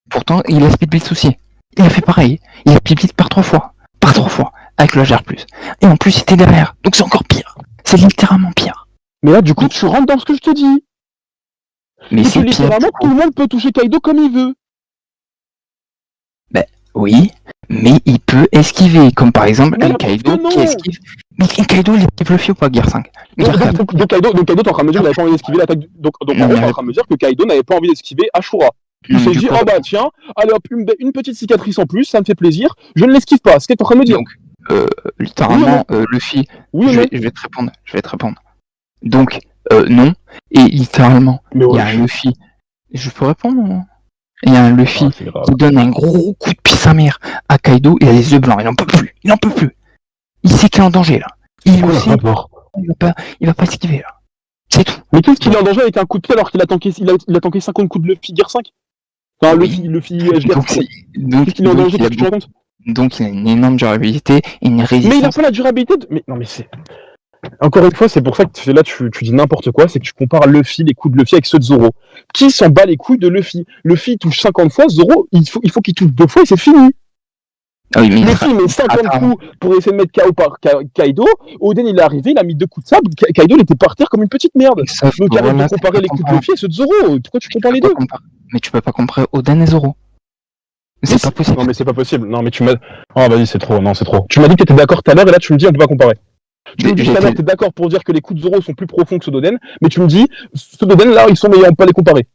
[SPEAKER 2] Pourtant, il a Speed Blitz aussi. Il a fait pareil. Il a Speed Blitz par 3 fois, avec le HR+. Et en plus, il était derrière. Donc c'est encore pire. C'est littéralement pire.
[SPEAKER 1] Mais là, du coup, tu rentres dans ce que je te dis.
[SPEAKER 2] Mais c'est
[SPEAKER 1] littéralement, tout le monde peut toucher Kaido comme il veut.
[SPEAKER 2] Ben, oui, mais il peut esquiver. Comme par exemple, un Kaido qui esquive. Mais Kaido, il esquive Luffy ou pas, Gear 5
[SPEAKER 1] donc Kaido, t'es en train de me dire qu'il n'avait pas envie d'esquiver l'attaque. Donc en gros, t'es en train de me dire que Kaido n'avait pas envie d'esquiver Ashura. Il s'est dit, oh bah tiens, allez hop, une petite cicatrice en plus, ça me fait plaisir, je ne l'esquive pas, c'est ce que t'es en train de me dire.
[SPEAKER 2] Donc, littéralement, Luffy, je vais te répondre. Donc, non, et littéralement, il y a un Luffy, je peux répondre. Il y a un Luffy qui donne un gros coup de pied sa mère à Kaido, il a les yeux blancs, il n'en peut plus. Il sait qu'il est en danger là. Il va pas esquiver là. C'est tout.
[SPEAKER 1] Mais qu'est-ce qu'il est en danger avec un coup de pied alors qu'il a tanké 50 coups de Luffy Gear 5 ? Enfin, Luffy HDR.
[SPEAKER 2] Donc,
[SPEAKER 1] qu'est-ce qu'il est en danger, qu'est-ce que tu racontes ?
[SPEAKER 2] Donc il a une énorme durabilité et une résistance.
[SPEAKER 1] Mais il a pas la durabilité de... Mais non, mais c'est... Encore une fois, c'est pour ça que là tu dis n'importe quoi, c'est que tu compares Luffy, les coups de Luffy avec ceux de Zoro. Qui s'en bat les couilles de Luffy ? Luffy touche 50 fois, Zoro, il faut qu'il touche 2 fois et c'est fini.
[SPEAKER 2] Ah oui, mais
[SPEAKER 1] Luffy met 50 coups pour essayer de mettre KO par Kaido. Oden il est arrivé, il a mis 2 coups de sable, Kaido il était par terre comme une petite merde. Donc arrête de comparer les coups de Luffy et ceux de Zoro. Pourquoi tu compares les deux ?
[SPEAKER 2] Mais tu peux pas comparer Oden et Zoro. C'est pas possible.
[SPEAKER 1] Non mais c'est pas possible. Non mais tu m'as... Oh vas-y c'est trop, non c'est trop. Tu m'as dit que t'étais d'accord tout à l'heure et là tu me dis on peut pas comparer. Tu me dis tout à l'heure t'es d'accord pour dire que les coups de Zoro sont plus profonds que ceux d'Oden, mais tu me dis ceux d'Oden là ils sont meilleurs, on peut pas les comparer.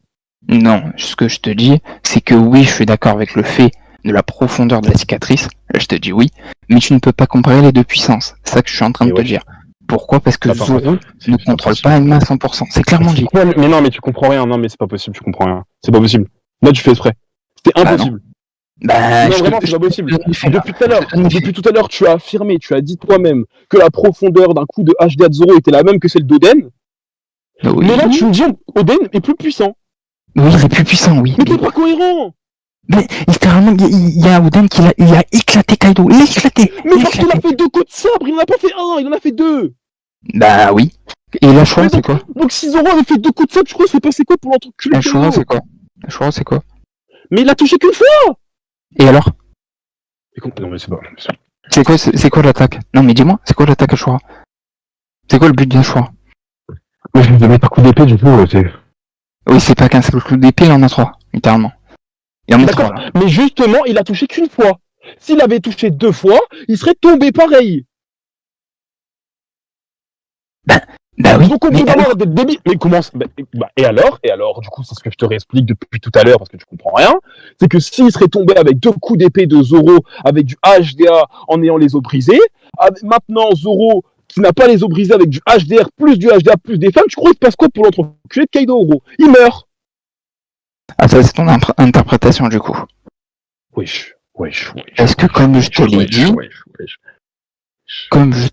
[SPEAKER 2] Non, ce que je te dis c'est que oui je suis d'accord avec le fait de la profondeur de la cicatrice, là je te dis oui, mais tu ne peux pas comparer les deux puissances, c'est ça que je suis en train de te dire. Pourquoi ? Parce que Zoro ne contrôle pas Enma à 100%, c'est clairement dit.
[SPEAKER 1] Mais non mais tu comprends rien, non mais c'est pas possible, tu comprends rien. C'est pas possible. Là tu fais exprès. C'est impossible.
[SPEAKER 2] Non,
[SPEAKER 1] vraiment, c'est pas possible. Depuis tout à l'heure, tu as affirmé, tu as dit toi-même que la profondeur d'un coup de HDA de Zoro était la même que celle d'Oden.
[SPEAKER 2] Oui.
[SPEAKER 1] Mais là, tu me dis Oden est plus puissant.
[SPEAKER 2] Oui, il est plus puissant, oui.
[SPEAKER 1] Mais t'es pas cohérent.
[SPEAKER 2] Mais littéralement, il y a Oden qui a éclaté Kaido. Il a éclaté.
[SPEAKER 1] Mais parce qu'il a fait 2 coups de sabre, il en a pas fait 1, il en a fait 2.
[SPEAKER 2] Bah oui. Et la Shura, c'est quoi ?
[SPEAKER 1] Donc si Zoro avait fait 2 coups de sabre, tu crois que c'est passé quoi pour l'entreculer ?
[SPEAKER 2] La Shura, c'est quoi ?
[SPEAKER 1] Mais il a touché qu'une fois.
[SPEAKER 2] Et alors ?
[SPEAKER 1] Non mais c'est pas...
[SPEAKER 2] C'est quoi l'attaque ? Non mais dis-moi, c'est quoi l'attaque à Shura ? C'est quoi le but de la Shura ?
[SPEAKER 1] Mais je vais te mettre un coup d'épée du coup, c'est...
[SPEAKER 2] Oui, c'est pas qu'un seul coup d'épée, il en a 3, littéralement. Il en a 3 là.
[SPEAKER 1] Mais justement, il a touché qu'une fois. S'il avait touché 2 fois, il serait tombé pareil.
[SPEAKER 2] Bah oui.
[SPEAKER 1] Donc au bout d'un moment d'être débile. Mais comment et alors, du coup, c'est ce que je te réexplique depuis tout à l'heure parce que tu comprends rien. C'est que s'il serait tombé avec 2 coups d'épée de Zoro, avec du HDA en ayant les os brisés, maintenant Zoro qui n'a pas les os brisés avec du HDR plus du HDA plus des femmes, tu crois qu'il se passe quoi pour l'entreculer de Kaido, gros ? Il meurt.
[SPEAKER 2] Ah ça c'est ton interprétation du coup.
[SPEAKER 1] Wesh.
[SPEAKER 2] Est-ce que comme je te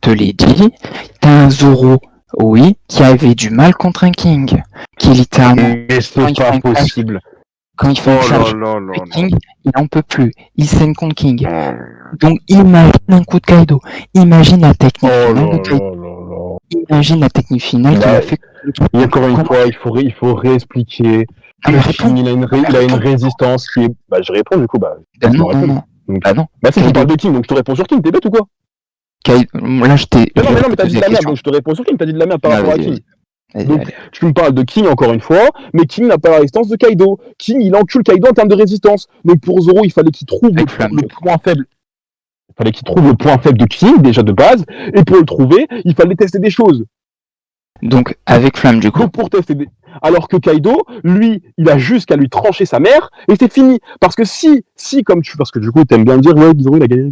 [SPEAKER 2] l'ai dit, t'as un Zoro, oui, qui avait du mal contre un King, qui littéralement...
[SPEAKER 1] Mais c'est pas possible.
[SPEAKER 2] Quand il fait un charge contre King, il n'en peut plus. Il saigne contre King. Donc imagine un coup de Kaido. Imagine la technique finale de Kaido. Imagine la technique finale qu'il a fait.
[SPEAKER 1] Et encore une fois, il faut réexpliquer. King, il a une résistance qui est... Bah je réponds du coup,
[SPEAKER 2] non.
[SPEAKER 1] Bah si je parle de King, donc je te réponds sur King, t'es bête ou quoi ?
[SPEAKER 2] Là je t'ai...
[SPEAKER 1] Non mais t'as dit de la merde, donc je te réponds sur King, t'as dit de la merde par rapport à King. Donc, tu me parles de King encore une fois, mais King n'a pas la résistance de Kaido. King, il encule Kaido en termes de résistance. Donc pour Zoro, il fallait qu'il trouve le point faible. Il fallait qu'il trouve le point faible de King, déjà de base, et pour le trouver, il fallait tester des choses.
[SPEAKER 2] Donc avec Flamme du coup.
[SPEAKER 1] Donc pour tester des... Alors que Kaido, lui, il a juste qu'à lui trancher sa mère, et c'est fini. Parce que parce que du coup, t'aimes bien dire, ouais, Zoro, il a gagné.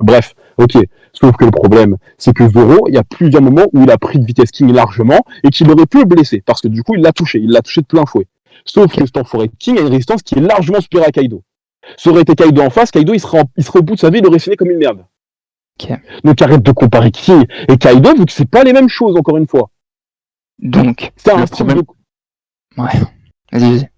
[SPEAKER 1] Bref, ok. Sauf que le problème, c'est que Zoro, il y a plusieurs moments où il a pris de vitesse King largement, et qu'il aurait pu le blesser. Parce que du coup, il l'a touché de plein fouet. Sauf que cet enfoiré King a une résistance qui est largement supérieure à Kaido. Ça aurait été Kaido en face, Kaido il serait au bout de sa vie, il aurait fini comme une merde.
[SPEAKER 2] Ok.
[SPEAKER 1] Donc arrête de comparer King et Kaido, vu que c'est pas les mêmes choses, encore une fois.
[SPEAKER 2] Donc,
[SPEAKER 1] C'est
[SPEAKER 2] le
[SPEAKER 1] un style
[SPEAKER 2] problème... Ouais. Vas-y.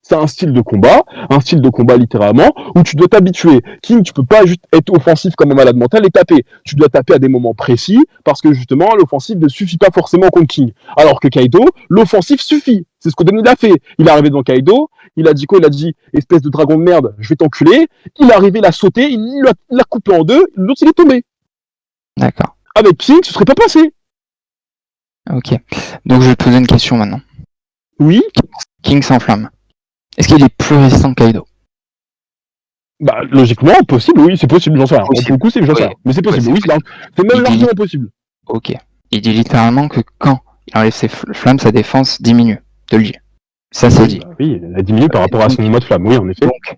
[SPEAKER 1] C'est un style de combat littéralement, où tu dois t'habituer. King, tu peux pas juste être offensif comme un malade mental et taper. Tu dois taper à des moments précis, parce que justement, l'offensif ne suffit pas forcément contre King. Alors que Kaido, l'offensif suffit. C'est ce qu'Oden il a fait. Il est arrivé devant Kaido, il a dit quoi? Il a dit, espèce de dragon de merde, je vais t'enculer. Il est arrivé, il a sauté, il l'a coupé en deux, l'autre il est tombé.
[SPEAKER 2] D'accord.
[SPEAKER 1] Avec King, ce serait pas passé.
[SPEAKER 2] Ok. Donc je vais te poser une question maintenant.
[SPEAKER 1] Oui.
[SPEAKER 2] King s'enflamme. Est-ce qu'il est plus résistant que Kaido?
[SPEAKER 1] Bah, logiquement, possible, oui, c'est possible, j'en sais rien. Pour le coup, j'en sais rien. Mais c'est possible, oui, c'est même largement possible.
[SPEAKER 2] Ok. Il dit littéralement que quand il enlève ses flammes, sa défense diminue. De lui. Ça, c'est dit.
[SPEAKER 1] Oui, elle a diminué par rapport à son mode flamme, oui, en effet.
[SPEAKER 2] Donc,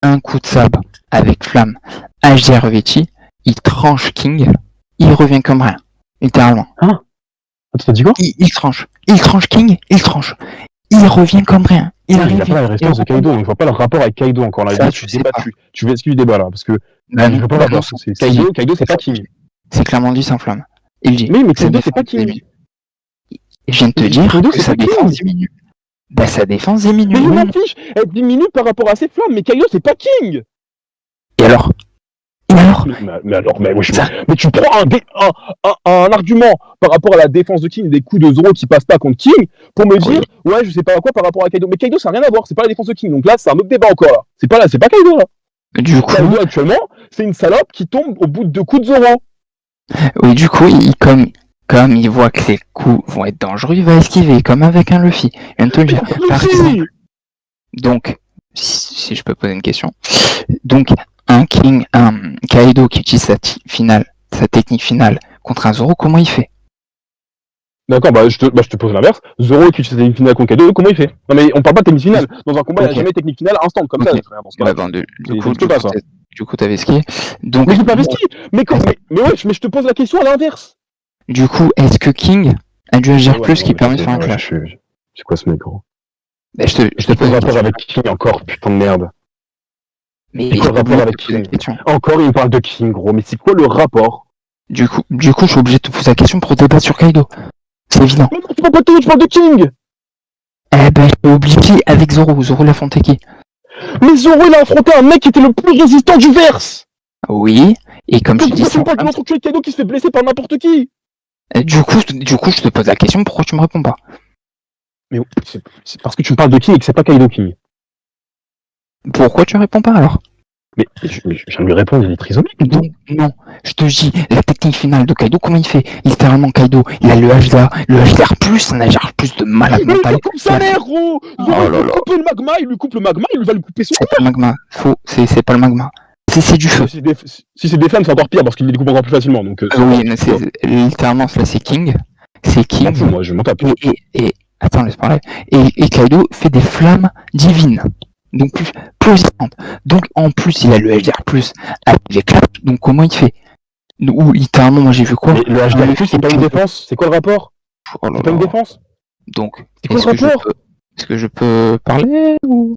[SPEAKER 2] un coup de sabre avec flamme HDR revêti, il tranche King, il revient comme rien. Littéralement.
[SPEAKER 1] Hein? T'as dit quoi?
[SPEAKER 2] Il tranche. Il tranche King, il tranche. Il revient comme rien. Il
[SPEAKER 1] n'a pas la résistance de Kaido, donc je vois pas le rapport avec Kaido encore là.
[SPEAKER 2] Ça,
[SPEAKER 1] tu veux excuser le débat là, parce que
[SPEAKER 2] bah,
[SPEAKER 1] je veux pas l'avoir. Kaido, c'est pas King.
[SPEAKER 2] C'est clairement dit sans flamme. Il dit.
[SPEAKER 1] Mais Kaido, c'est pas King.
[SPEAKER 2] Je viens de te dire que sa défense diminue. Bah, sa défense diminue.
[SPEAKER 1] Mais je m'en fiche, elle diminue par rapport à ses flammes, mais Kaido, c'est pas King.
[SPEAKER 2] Et alors?
[SPEAKER 1] Mais tu prends un argument par rapport à la défense de King, des coups de Zoro qui passent pas contre King, pour me dire, ouais, je sais pas quoi par rapport à Kaido. Mais Kaido, ça n'a rien à voir, c'est pas la défense de King. Donc là, c'est un autre débat encore là. C'est pas Kaido là.
[SPEAKER 2] Du coup,
[SPEAKER 1] Kaido actuellement, c'est une salope qui tombe au bout de 2 coups de Zoro.
[SPEAKER 2] Oui, du coup, comme il voit que les coups vont être dangereux, il va esquiver, comme avec un Luffy. Je viens de te le dire. Par exemple. Donc, si je peux poser une question. Donc, un Kaido qui utilise sa technique finale contre un Zoro, comment il fait?
[SPEAKER 1] D'accord, je te pose l'inverse. Zoro qui utilise sa technique finale contre Kaido, comment il fait? Non mais on parle pas de technique finale. Dans un combat, il n'y a jamais technique finale instant comme ça.
[SPEAKER 2] Du coup, t'avais skié. Donc,
[SPEAKER 1] mais j'ai pas ski. Mais je te pose la question à l'inverse.
[SPEAKER 2] Du coup, est-ce que King a du agir plus qui permet de faire un clash?
[SPEAKER 1] C'est quoi ce mec, gros?
[SPEAKER 2] Je te
[SPEAKER 1] pose un rapport avec King encore, putain de merde.
[SPEAKER 2] Mais
[SPEAKER 1] c'est quoi le rapport avec King? Encore, il me parle de King, gros. Mais c'est quoi le rapport?
[SPEAKER 2] Du coup, je suis obligé de te poser la question pour débattre sur Kaido. C'est évident.
[SPEAKER 1] Mais non, tu parles pas de King, tu parles de King!
[SPEAKER 2] Eh ben, je suis obligé avec Zoro. Zoro l'a affronté qui?
[SPEAKER 1] Mais Zoro, il a affronté un mec qui était le plus résistant du verse!
[SPEAKER 2] Oui, et comme
[SPEAKER 1] donc,
[SPEAKER 2] tu dis...
[SPEAKER 1] tu me parles d'une autre tuer Kaido qui se fait blesser par n'importe qui!
[SPEAKER 2] Du coup, je te pose la question, pourquoi tu me réponds pas? Mais
[SPEAKER 1] c'est parce que tu me parles de King et que c'est pas Kaido King.
[SPEAKER 2] Pourquoi tu réponds pas alors?
[SPEAKER 1] Mais je viens de lui répondre, il est trisomique.
[SPEAKER 2] Non, je te dis, la technique finale de Kaido, comment il fait? Littéralement, Kaido, il a le HDR, un HDR plus de malade mental.
[SPEAKER 1] Il lui coupe sa mère, gros! Zoro, il lui coupe le magma, il lui coupe le magma, il va lui couper son...
[SPEAKER 2] C'est pas le magma, c'est pas le magma. C'est du feu.
[SPEAKER 1] Si c'est des flammes, c'est encore pire, parce qu'il les découpe encore plus facilement, donc...
[SPEAKER 2] oui, mais littéralement, là, c'est King. C'est King.
[SPEAKER 1] Moi, je m'en tape.
[SPEAKER 2] Et attends, laisse parler. Et Kaido fait des flammes divines. Donc plus résistantes. Donc en plus, il a le HDR+, avec les claps. Donc comment il fait? Ou littéralement, moi j'ai vu quoi?
[SPEAKER 1] Mais le HDR+, c'est pas une défense? C'est quoi le rapport? C'est pas une défense?
[SPEAKER 2] Donc,
[SPEAKER 1] c'est quoi le rapport?
[SPEAKER 2] Est-ce que je peux parler ou...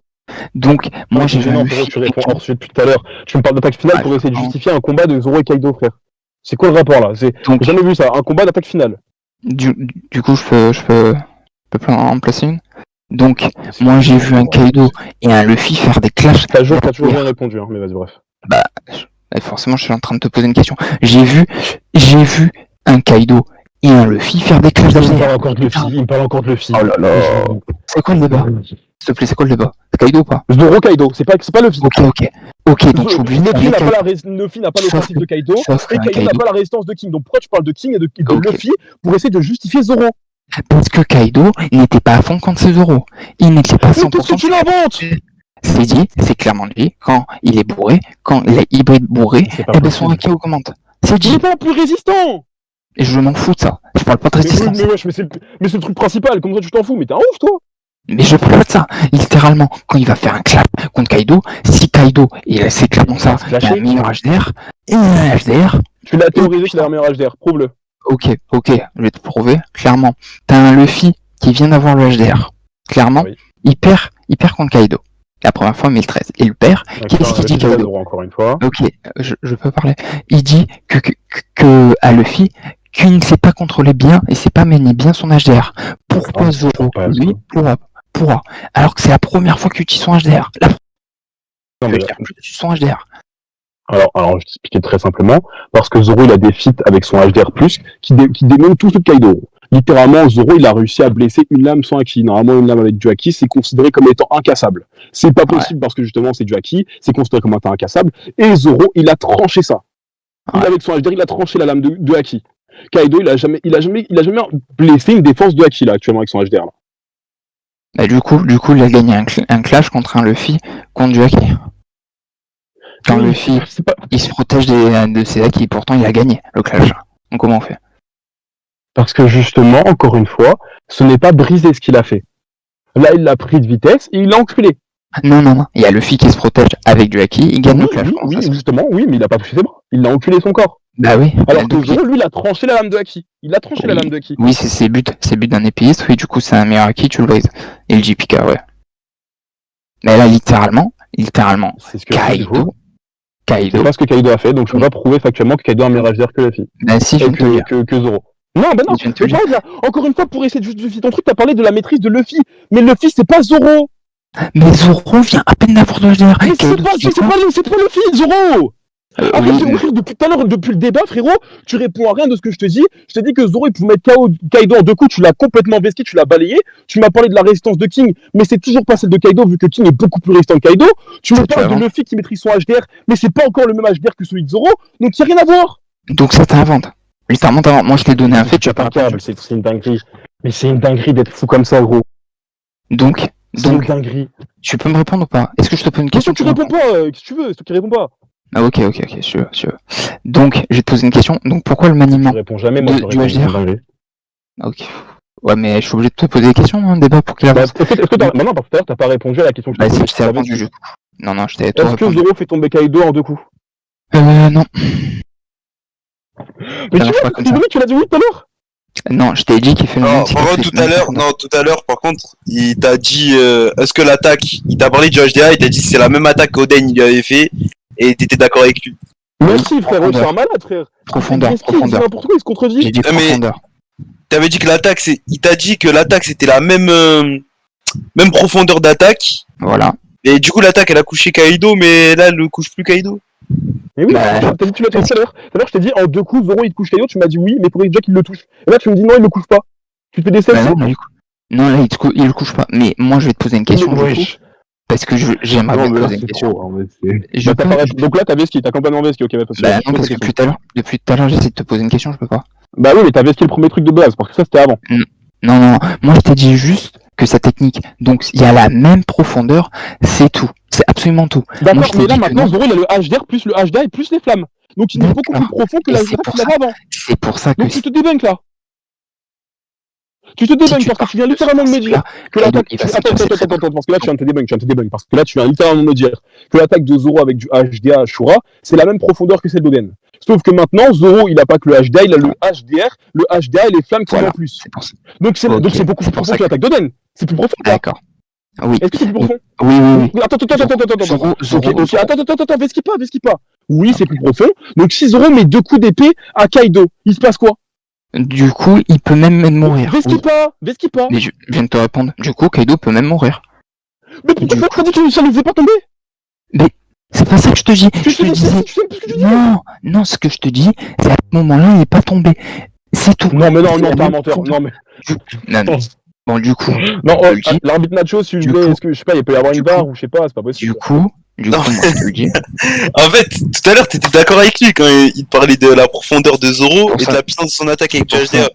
[SPEAKER 2] Donc, moi j'ai vu...
[SPEAKER 1] tu réponds hors sujet depuis tout à l'heure. Tu me parles d'attaque finale pour essayer de justifier un combat de Zoro et Kaido, frère. C'est quoi le rapport là? J'ai jamais vu ça, un combat d'attaque finale. Du
[SPEAKER 2] coup, je peux en placer une. Donc, moi j'ai vu un Kaido et un Luffy faire des clashs.
[SPEAKER 1] T'as toujours bien répondu, hein, mais vas-y, bref.
[SPEAKER 2] Bah, forcément, je suis en train de te poser une question. J'ai vu un Kaido et un Luffy faire des clashs
[SPEAKER 1] d'HDR. Il me parle encore de Luffy.
[SPEAKER 2] Oh là là. C'est quoi le débat? S'il te plaît, c'est quoi le débat? C'est Kaido ou pas?
[SPEAKER 1] Zoro Kaido, c'est pas Luffy.
[SPEAKER 2] Ok, donc je suis obligé de...
[SPEAKER 1] Luffy n'a pas l'offensive de Kaido, et Kaido n'a pas la résistance de King. Donc pourquoi tu parles de King et de Luffy pour essayer de justifier Zoro?
[SPEAKER 2] Parce que Kaido n'était pas à fond contre ses Zoro. Il n'était pas 100%...
[SPEAKER 1] Qu'est-ce que tu l'inventes?
[SPEAKER 2] C'est clairement dit, quand il est bourré, quand il est hybride bourré, eh ben son Haki augmente. C'est dit.
[SPEAKER 1] Il est pas plus résistant!
[SPEAKER 2] Et je m'en fous de ça. Je parle pas de résistance.
[SPEAKER 1] Mais c'est le truc principal, comment ça tu t'en fous? Mais t'es un ouf, toi!
[SPEAKER 2] Mais je parle pas de ça. Littéralement, quand il va faire un clap contre Kaido, si Kaido, c'est clairement ça, il a un meilleur HDR, et un HDR...
[SPEAKER 1] Tu l'as théorisé qu'il a un meilleur HDR, prouve-le.
[SPEAKER 2] Ok, je vais te prouver, clairement. T'as un Luffy qui vient d'avoir le HDR. Clairement, oui. il perd contre Kaido. La première fois, 1013. Et le père, qu'est-ce qu'il dit Kaido?
[SPEAKER 1] Zoro, encore une fois.
[SPEAKER 2] Ok, je peux parler. Il dit que à Luffy, qu'il ne sait pas contrôler bien et sait pas mener bien son HDR. Pourquoi Zoro, lui, pourra, alors que c'est la première fois qu'il utilise son HDR.
[SPEAKER 1] Non, mais
[SPEAKER 2] Son HDR.
[SPEAKER 1] Alors, je t'expliquais très simplement, parce que Zoro, il a des feats avec son HDR+, qui démontent tout le Kaido. Littéralement, Zoro, il a réussi à blesser une lame sans haki. Normalement, une lame avec du haki, c'est considéré comme étant incassable. C'est pas possible parce que justement, c'est du haki, c'est considéré comme étant incassable. Et Zoro, il a tranché ça. Il, avec son HDR, il a tranché la lame de haki. Kaido, il a jamais blessé une défense de haki, là, actuellement, avec son HDR, là.
[SPEAKER 2] Bah, du coup, il a gagné un clash contre un Luffy contre du haki. Quand Luffy, il se protège de ses haki, pourtant il a gagné le clash. Donc comment on fait?
[SPEAKER 1] Parce que justement, encore une fois, ce n'est pas brisé ce qu'il a fait. Là, il l'a pris de vitesse et il l'a enculé.
[SPEAKER 2] Non. Il y a Luffy qui se protège avec du haki, il gagne le clash.
[SPEAKER 1] Oui, justement, oui, mais il a pas touché ses bras. Il l'a enculé son corps.
[SPEAKER 2] Bah oui.
[SPEAKER 1] Alors que Zoro, lui, il a tranché la lame de haki. Il a tranché la lame de haki.
[SPEAKER 2] Oui, c'est but d'un épéiste, oui, du coup c'est un meilleur haki, tu le brises. Et le JPK, ouais. Mais là, littéralement,
[SPEAKER 1] c'est ce que
[SPEAKER 2] Kaido.
[SPEAKER 1] C'est pas ce que Kaido a fait, donc je peux pas prouver factuellement que Kaido a un meilleur HDR que Luffy.
[SPEAKER 2] Bah si,
[SPEAKER 1] que Zoro. Non, bah non, encore une fois, pour essayer de justifier ton truc, t'as parlé de la maîtrise de Luffy. Mais Luffy, c'est pas Zoro.
[SPEAKER 2] Mais Zoro vient à peine d'avoir le HDR.
[SPEAKER 1] Mais c'est pas Luffy, Zoro. Depuis tout à l'heure, depuis le débat, frérot, tu réponds à rien de ce que je te dis. Je t'ai dit que Zoro, il pouvait mettre KO Kaido en 2 coups, tu l'as complètement vesqué, tu l'as balayé. Tu m'as parlé de la résistance de King, mais c'est toujours pas celle de Kaido, vu que King est beaucoup plus résistant que Kaido. Tu me parles de Luffy qui maîtrise son HDR, mais c'est pas encore le même HDR que celui de Zoro, donc y a rien à voir.
[SPEAKER 2] Donc ça t'invente. Littéralement, moi je t'ai donné un fait, tu as pas
[SPEAKER 1] capable, c'est une dinguerie. Mais c'est une dinguerie d'être fou comme ça, gros.
[SPEAKER 2] Donc,
[SPEAKER 1] une dinguerie.
[SPEAKER 2] Tu peux me répondre ou pas? Est-ce que je te pose une question?
[SPEAKER 1] Tu réponds pas, si tu veux, c'est toi qui réponds pas.
[SPEAKER 2] Ah ok, je veux. Donc, je vais te poser une question. Donc, pourquoi le maniement
[SPEAKER 1] Je réponds jamais, moi,
[SPEAKER 2] du HDR? Ok. Ouais, mais je suis obligé de te poser des questions, un débat pour qu'il avance.
[SPEAKER 1] Est-ce que maintenant, parce que t'as pas répondu à la question que
[SPEAKER 2] je t'ai posée. Je t'ai répondu, du coup. Non, je t'ai
[SPEAKER 1] Est-ce que Zoro fait tomber Kaido en 2 coups?
[SPEAKER 2] Non.
[SPEAKER 1] Mais tu l'as dit oui tout à l'heure?
[SPEAKER 2] Non, je t'ai dit qu'il fait le
[SPEAKER 3] même. Tout à l'heure, par contre, il t'a dit est-ce que l'attaque, il t'a parlé du HDA, il t'a dit c'est la même attaque qu'Oden il lui avait fait, et t'étais d'accord avec lui.
[SPEAKER 1] Merci frère, c'est un malade frère.
[SPEAKER 2] Profondeur.
[SPEAKER 1] N'importe quoi, il se contredit.
[SPEAKER 2] J'ai dit profondeur.
[SPEAKER 3] T'avais dit que l'attaque, il t'a dit que l'attaque c'était la même profondeur d'attaque.
[SPEAKER 2] Voilà.
[SPEAKER 3] Et du coup l'attaque elle a couché Kaido, mais là elle ne couche plus Kaido.
[SPEAKER 1] Mais oui, tu l'as dit tout à l'heure. Tout à l'heure, je t'ai dit en 2 coups, Zoro il te couche Kaido, tu m'as dit oui, mais il faudrait déjà qu'il le touche. Et là, tu me dis non, il le couche pas. Tu te fais des scènes.
[SPEAKER 2] Non, là, il le couche pas. Mais moi, je vais te poser une question. Parce que j'aimerais bien te poser une question.
[SPEAKER 1] Donc là, t'as vesqué, t'as complètement vesqué, ok,
[SPEAKER 2] non, parce que depuis tout à l'heure, j'essaie de te poser une question, je peux pas.
[SPEAKER 1] Bah oui, mais t'as vesqué le premier truc de base, parce que ça, c'était avant.
[SPEAKER 2] Non, moi, je t'ai dit juste que sa technique, donc il y a la même profondeur, c'est tout. C'est absolument tout.
[SPEAKER 1] D'accord, mais là maintenant, Zoro il a le HDR plus le HDA et plus les flammes. Donc il est beaucoup plus profond que la HDR qu'il avait avant.
[SPEAKER 2] C'est pour ça que.
[SPEAKER 1] Donc tu te débunk là. Tu te débunk parce que tu viens littéralement de me dire que l'attaque. Attends, parce que là tu viens de te débunk, parce que là tu viens littéralement de me dire que l'attaque de Zoro avec du HDA Shura, c'est la même profondeur que celle d'Oden. Sauf que maintenant, Zoro il a pas que le HDA, il a le HDA et les flammes qui vont en plus. Donc c'est beaucoup plus profond que l'attaque d'Oden. C'est plus profond.
[SPEAKER 2] D'accord. Oui.
[SPEAKER 1] Est-ce que c'est plus profond?
[SPEAKER 2] Oui.
[SPEAKER 1] Attends, vesquis pas. Oui, c'est plus profond. Donc si Zoro met 2 coups d'épée à Kaido, il se passe quoi?
[SPEAKER 2] Du coup, il peut même mourir.
[SPEAKER 1] Vesquis pas.
[SPEAKER 2] Mais je viens de te répondre. Du coup, Kaido peut même mourir.
[SPEAKER 1] Mais pourquoi t'as dit que ça ne faisait pas tomber?
[SPEAKER 2] Mais c'est pas ça que je te dis. Non, ce que je te dis, c'est à ce moment-là, il n'est pas tombé. C'est tout.
[SPEAKER 1] Non, t'es un menteur. Non, mais.
[SPEAKER 2] Bon, du coup.
[SPEAKER 1] Non, l'arbitre Nacho, si je voulais, est-ce que je sais pas, il peut y avoir une barre ou je sais pas, c'est pas possible.
[SPEAKER 2] Du coup, moi, je te le dis.
[SPEAKER 3] En fait, tout à l'heure, t'étais d'accord avec lui quand il parlait de la profondeur de Zoro et de la puissance de son attaque avec du HDA.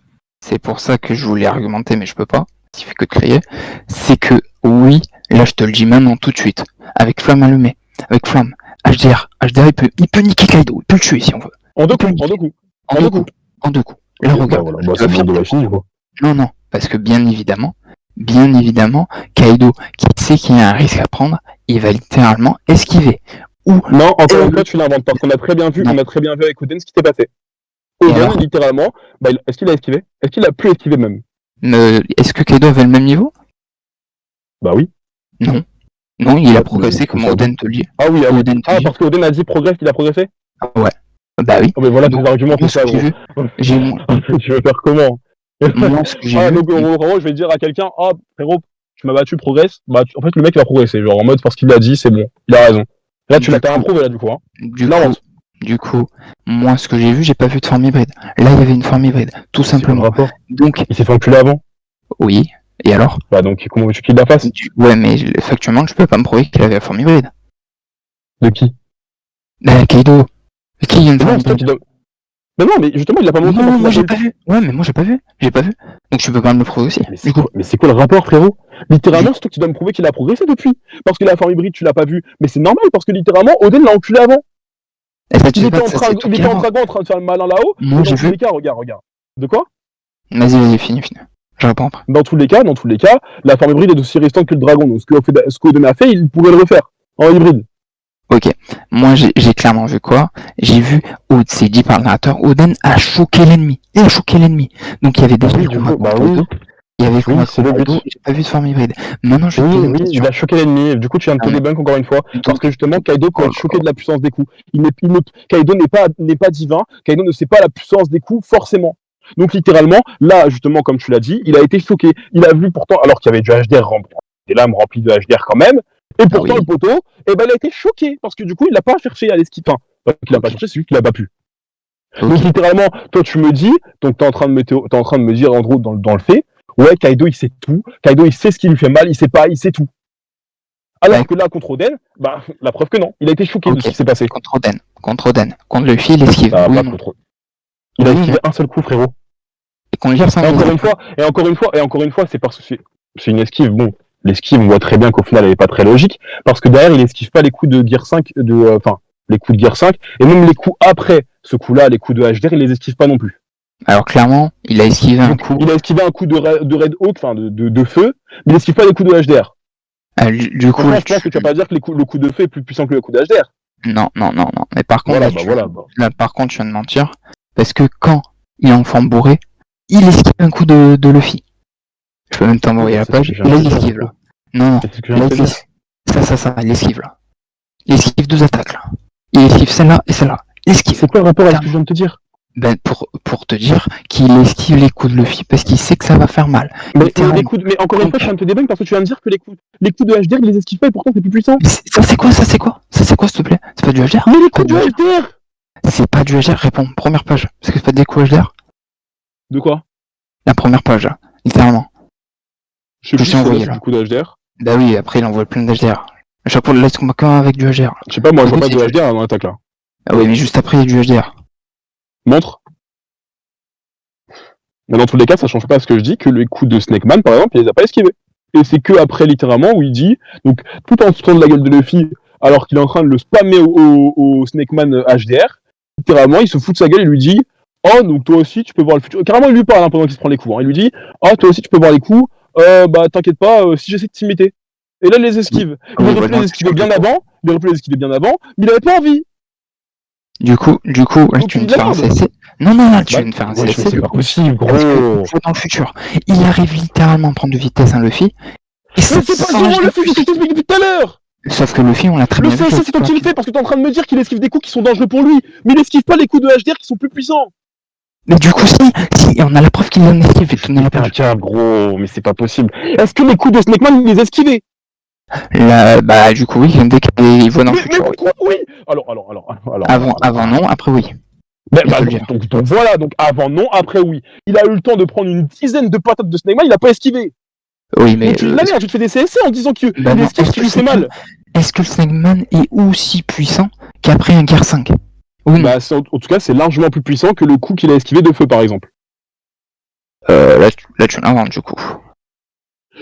[SPEAKER 2] C'est pour ça que je voulais argumenter, mais je peux pas. Il fait que de crier. C'est que, oui, là, je te le dis maintenant tout de suite. Avec flamme allumée. Avec flamme. HDR, il peut niquer Kaido. Il peut le tuer si on veut.
[SPEAKER 1] En deux coups.
[SPEAKER 2] Là, regarde.
[SPEAKER 1] Voilà, c'est bon de la fini, quoi.
[SPEAKER 2] Non, parce que bien évidemment, Kaido, qui sait qu'il y a un risque à prendre, il va littéralement esquiver.
[SPEAKER 1] Non, encore une fois, tu l'inventes, parce qu'on a très bien vu avec Oden ce qui s'est passé. Oden, littéralement, est-ce qu'il a esquivé? Est-ce qu'il a pu esquiver même?
[SPEAKER 2] Est-ce que Kaido avait le même niveau?
[SPEAKER 1] Bah oui.
[SPEAKER 2] Non. Non, il a
[SPEAKER 1] Ouais,
[SPEAKER 2] progressé
[SPEAKER 1] mais
[SPEAKER 2] comme
[SPEAKER 1] ça-
[SPEAKER 2] Oden te le dit.
[SPEAKER 1] Ah oui,
[SPEAKER 2] Oden te le dit.
[SPEAKER 1] parce qu'Oden a dit progresse, il a progressé.
[SPEAKER 2] Ouais. Bah oui.
[SPEAKER 1] Oh, mais voilà, tes
[SPEAKER 2] Donc,
[SPEAKER 1] arguments,
[SPEAKER 2] moi,
[SPEAKER 1] c'est
[SPEAKER 2] ce
[SPEAKER 1] ça,
[SPEAKER 2] que j'ai
[SPEAKER 1] gros.
[SPEAKER 2] vu, j'ai
[SPEAKER 1] Tu veux faire comment?
[SPEAKER 2] moi, ce que j'ai
[SPEAKER 1] Ah,
[SPEAKER 2] vu,
[SPEAKER 1] donc, en gros, je vais dire à quelqu'un, ah, frérot, tu m'as battu, progresse. Bah, en fait, le mec, il va progresser. Genre, en mode, parce qu'il l'a dit, c'est bon. Il a raison. Là, tu l'as
[SPEAKER 2] du
[SPEAKER 1] t'as
[SPEAKER 2] coup,
[SPEAKER 1] improuvé, là, du coup, hein.
[SPEAKER 2] du
[SPEAKER 1] Tu
[SPEAKER 2] coup,
[SPEAKER 1] l'inventes.
[SPEAKER 2] du coup, moi, ce que j'ai vu, j'ai pas vu de forme hybride. Là, il y avait une forme hybride, tout
[SPEAKER 1] C'est quoi le
[SPEAKER 2] simplement.
[SPEAKER 1] rapport?
[SPEAKER 2] Donc,
[SPEAKER 1] Il s'est fait enculer avant.
[SPEAKER 2] oui. Et alors?
[SPEAKER 1] Bah, donc, comment veux-tu qu'il la fasse?
[SPEAKER 2] Ouais, mais factuellement, tu peux pas me prouver qu'il avait la forme hybride.
[SPEAKER 1] De qui?
[SPEAKER 2] Bah, Kaido. Qui a une
[SPEAKER 1] Mais
[SPEAKER 2] forme
[SPEAKER 1] non, c'est toi
[SPEAKER 2] hybride?
[SPEAKER 1] qui dois. Mais non, mais justement, il l'a pas montré
[SPEAKER 2] Non,
[SPEAKER 1] parce qu'il
[SPEAKER 2] moi
[SPEAKER 1] a pas
[SPEAKER 2] j'ai
[SPEAKER 1] eu.
[SPEAKER 2] pas vu. Ouais, mais moi j'ai pas vu. J'ai pas vu. Donc tu peux pas me le prouver aussi. Du coup.
[SPEAKER 1] Mais c'est quoi le rapport, frérot? Littéralement,
[SPEAKER 2] Du-
[SPEAKER 1] c'est toi qui dois me prouver qu'il a progressé depuis. Parce que la forme hybride, tu l'as pas vu. Mais c'est normal, parce que littéralement, Oden l'a enculé avant.
[SPEAKER 2] Et ça, tu
[SPEAKER 1] Il
[SPEAKER 2] sais
[SPEAKER 1] était
[SPEAKER 2] pas
[SPEAKER 1] en
[SPEAKER 2] que ça
[SPEAKER 1] train,
[SPEAKER 2] c'est toi
[SPEAKER 1] il
[SPEAKER 2] qui
[SPEAKER 1] était en
[SPEAKER 2] l'invente.
[SPEAKER 1] train en train de faire le malin là-haut.
[SPEAKER 2] Moi
[SPEAKER 1] Et
[SPEAKER 2] j'ai
[SPEAKER 1] dans tous
[SPEAKER 2] vu.
[SPEAKER 1] les cas, regarde. De quoi?
[SPEAKER 2] Vas-y, fini. Je réponds après.
[SPEAKER 1] Dans tous les cas, la forme hybride est aussi restante que le dragon. Donc ce qu'Oden a fait, il pourrait le refaire en hybride.
[SPEAKER 2] Ok. Moi j'ai clairement vu quoi? J'ai vu, c'est dit par le narrateur, Oden a choqué l'ennemi. Il a choqué l'ennemi. Donc il y avait déjà le combat contre
[SPEAKER 1] oui.
[SPEAKER 2] Kaido. Il y avait le
[SPEAKER 1] Oui,
[SPEAKER 2] combat
[SPEAKER 1] c'est
[SPEAKER 2] contre
[SPEAKER 1] le but.
[SPEAKER 2] Kaido. J'ai pas vu de forme hybride. Maintenant je vais te
[SPEAKER 1] Oui,
[SPEAKER 2] poser une
[SPEAKER 1] oui,
[SPEAKER 2] question.
[SPEAKER 1] il a choqué l'ennemi. Du coup, tu viens de te
[SPEAKER 2] Ah, mais-
[SPEAKER 1] débunk encore une fois. Parce
[SPEAKER 2] Donc,
[SPEAKER 1] que justement, Kaido peut
[SPEAKER 2] oh
[SPEAKER 1] être
[SPEAKER 2] là
[SPEAKER 1] choqué
[SPEAKER 2] là.
[SPEAKER 1] de la puissance des coups. Kaido n'est pas divin. Kaido ne sait pas la puissance des coups, forcément. Donc, littéralement, là, justement, comme tu l'as dit, il a été choqué. Il a vu pourtant, alors qu'il y avait du HDR rempli, des lames remplies de HDR quand même. Et
[SPEAKER 2] Ah
[SPEAKER 1] pourtant,
[SPEAKER 2] oui.
[SPEAKER 1] le poteau, eh ben, il a été choqué. Parce que du coup, il n'a pas cherché à l'esquiver. Enfin, il n'a pas
[SPEAKER 2] Ok.
[SPEAKER 1] cherché, c'est lui qui l'a pas pu.
[SPEAKER 2] Ok.
[SPEAKER 1] Donc, littéralement, toi, tu me dis, donc, t'es en train de me dire, en gros, dans le fait, ouais, Kaido, il sait tout. Kaido, il sait ce qui lui fait mal, il sait pas, il sait tout. Alors
[SPEAKER 2] Bah,
[SPEAKER 1] que là, contre Oden, bah, la preuve que non. Il a été choqué de ce
[SPEAKER 2] ok.
[SPEAKER 1] qui s'est passé.
[SPEAKER 2] Contre Oden. Contre Oden. Contre Luffy, il esquive.
[SPEAKER 1] Ah,
[SPEAKER 2] Oui
[SPEAKER 1] pas
[SPEAKER 2] ou non?
[SPEAKER 1] contre. Il a
[SPEAKER 2] Oui ou
[SPEAKER 1] esquivé
[SPEAKER 2] non?
[SPEAKER 1] un seul coup, frérot.
[SPEAKER 2] Et contre Gear 5,
[SPEAKER 1] Et
[SPEAKER 2] il
[SPEAKER 1] encore
[SPEAKER 2] esquive.
[SPEAKER 1] une fois, c'est parce que c'est une esquive. Bon, l'esquive, on voit très bien qu'au final, elle est pas très logique. Parce que derrière, il esquive pas les coups de Gear 5, enfin, les coups de Gear 5. Et même les coups après ce coup-là, les coups de HDR, il les esquive pas non plus.
[SPEAKER 2] Alors clairement, il a esquivé un
[SPEAKER 1] Donc,
[SPEAKER 2] coup.
[SPEAKER 1] il a esquivé un coup de Red Hawk, enfin, de feu, mais il esquive pas les coups de HDR.
[SPEAKER 2] Du coup,
[SPEAKER 1] Franchement, je pense que tu vas pas dire que le coup de feu est plus puissant que le coup de HDR.
[SPEAKER 2] non. Mais par contre,
[SPEAKER 1] Voilà, bah voilà.
[SPEAKER 2] là, par contre, je viens de mentir. Parce que quand il est en forme bourrée, il esquive un coup de Luffy. Je peux même t'envoyer la
[SPEAKER 1] C'est ce
[SPEAKER 2] page.
[SPEAKER 1] que je
[SPEAKER 2] Et
[SPEAKER 1] viens
[SPEAKER 2] là,
[SPEAKER 1] de
[SPEAKER 2] il
[SPEAKER 1] te dire,
[SPEAKER 2] esquive,
[SPEAKER 1] du
[SPEAKER 2] là.
[SPEAKER 1] coup.
[SPEAKER 2] Non.
[SPEAKER 1] C'est ce que je viens
[SPEAKER 2] Là,
[SPEAKER 1] de te dire.
[SPEAKER 2] il esquive, là. Il esquive 2 attaques, là. Il esquive celle-là et celle-là. Il esquive.
[SPEAKER 1] C'est quoi le rapport avec ce que je viens de te dire?
[SPEAKER 2] Ben, pour te dire qu'il esquive les coups de Luffy parce qu'il sait que ça va faire mal.
[SPEAKER 1] Mais
[SPEAKER 2] Littéralement.
[SPEAKER 1] mais encore une fois, tu viens de te débunk parce que tu viens de dire que les coups de HDR, il les esquive pas et pourtant c'est plus puissant.
[SPEAKER 2] Mais ça, c'est quoi, s'il te plaît? C'est pas du HDR?
[SPEAKER 1] Mais les
[SPEAKER 2] Pas
[SPEAKER 1] coups de HDR!
[SPEAKER 2] C'est pas du HDR, réponds. Première page. Parce que c'est pas des coups HDR?
[SPEAKER 1] De quoi?
[SPEAKER 2] La première page, là. Littéralement.
[SPEAKER 1] Je sais
[SPEAKER 2] Je
[SPEAKER 1] plus
[SPEAKER 2] t'ai
[SPEAKER 1] si
[SPEAKER 2] envoyé,
[SPEAKER 1] c'est
[SPEAKER 2] là.
[SPEAKER 1] du coup de HDR.
[SPEAKER 2] Bah oui, après il envoie plein d'HDR. À chaque fois, là, il combat quand avec du HDR.
[SPEAKER 1] Je sais pas, moi je vois
[SPEAKER 2] Oui,
[SPEAKER 1] pas
[SPEAKER 2] c'est
[SPEAKER 1] de
[SPEAKER 2] du-
[SPEAKER 1] HDR dans l'attaque là.
[SPEAKER 2] Ah oui, mais juste après, il y a du HDR.
[SPEAKER 1] Montre. Mais dans tous les cas, ça change pas à ce que je dis, que les coups de Snake Man, par exemple, il les a pas esquivés. Et c'est que après, littéralement, où il dit, donc, tout en se foutant de la gueule de Luffy, alors qu'il est en train de le spammer au Snake Man HDR, littéralement, il se fout de sa gueule et lui dit, oh, donc toi aussi, tu peux voir le futur. Carrément, il lui parle hein, pendant qu'il se prend les coups. Hein. Il lui dit, oh, toi aussi, tu peux voir les coups, bah, t'inquiète pas, si j'essaie de t'imiter. Et là, il les esquive. Il aurait pu les esquiver bien avant, mais il avait pas envie.
[SPEAKER 2] Du coup, là,
[SPEAKER 1] Donc,
[SPEAKER 2] tu
[SPEAKER 1] il
[SPEAKER 2] viens de faire un
[SPEAKER 1] merde.
[SPEAKER 2] CSC. Non, là, tu
[SPEAKER 1] Bah,
[SPEAKER 2] viens de faire un
[SPEAKER 1] ouais, mais
[SPEAKER 2] CSC.
[SPEAKER 1] c'est pas possible,
[SPEAKER 2] Parce que,
[SPEAKER 1] gros.
[SPEAKER 2] une fois dans le futur, il arrive littéralement à prendre de vitesse un Luffy. Et
[SPEAKER 1] Mais
[SPEAKER 2] ça
[SPEAKER 1] c'est pas
[SPEAKER 2] sans
[SPEAKER 1] Zoro
[SPEAKER 2] HDR+.
[SPEAKER 1] Luffy, c'est ce que je t'explique depuis tout à l'heure.
[SPEAKER 2] Sauf que Luffy, on l'a très
[SPEAKER 1] Le
[SPEAKER 2] bien vu.
[SPEAKER 1] CSC, c'est toi qui le fais parce que t'es en train de me dire qu'il esquive des coups qui sont dangereux pour lui, mais il esquive pas les coups de HDR qui sont plus puissants.
[SPEAKER 2] Mais du coup, si, et on a la preuve qu'il en esquive. Je vais te donner la page.
[SPEAKER 1] Tiens, gros, mais c'est pas possible. Est-ce que les coups de Snake Man, il les esquivait?
[SPEAKER 2] Là, bah, du coup, oui, dès qu'il voit dans le
[SPEAKER 1] Mais
[SPEAKER 2] futur. Oui.
[SPEAKER 1] quoi? Oui. Alors.
[SPEAKER 2] Avant, non, après, oui.
[SPEAKER 1] Bah,
[SPEAKER 2] Je peux le dire.
[SPEAKER 1] donc voilà, donc avant non, après oui. Il a eu le temps de prendre une dizaine de patates de Snake Man, il a pas esquivé.
[SPEAKER 2] Oui, mais.
[SPEAKER 1] Donc tu dis de la merde, tu te fais des CSC en disant qu'il
[SPEAKER 2] Bah non,
[SPEAKER 1] esquive ce qui lui fait mal.
[SPEAKER 2] Est-ce que le Snake Man est aussi puissant qu'après un Gear 5? Oui,
[SPEAKER 1] Bah, en tout cas, c'est largement plus puissant que le coup qu'il a esquivé de feu, par exemple.
[SPEAKER 2] là, tu l'inventes, du coup.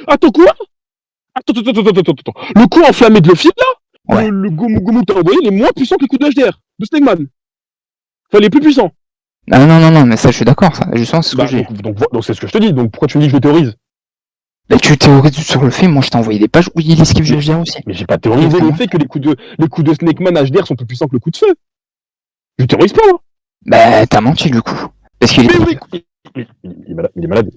[SPEAKER 1] Attends, quoi? Attends. Le coup enflammé de Luffy, là,
[SPEAKER 2] Ouais.
[SPEAKER 1] le Gomu que t'as envoyé, il est moins puissant que le coup de HDR de Snake Man. Enfin, il est plus puissant.
[SPEAKER 2] Ah non, mais ça, je suis d'accord, ça. Justement, c'est ce
[SPEAKER 1] Bah,
[SPEAKER 2] que j'ai.
[SPEAKER 1] donc c'est ce que je te dis. Donc pourquoi tu me dis que je le théorise?
[SPEAKER 2] Bah, tu théorises sur le fait, moi, je t'ai envoyé des pages où il esquive du HDR aussi.
[SPEAKER 1] Mais j'ai pas théorisé le
[SPEAKER 2] Exactement.
[SPEAKER 1] fait que les coups de Snake Man HDR sont plus puissants que le coup de feu. Je théorise pas. Hein.
[SPEAKER 2] Bah, t'as menti, du coup. Parce qu'il
[SPEAKER 1] Mais oui, il est malade.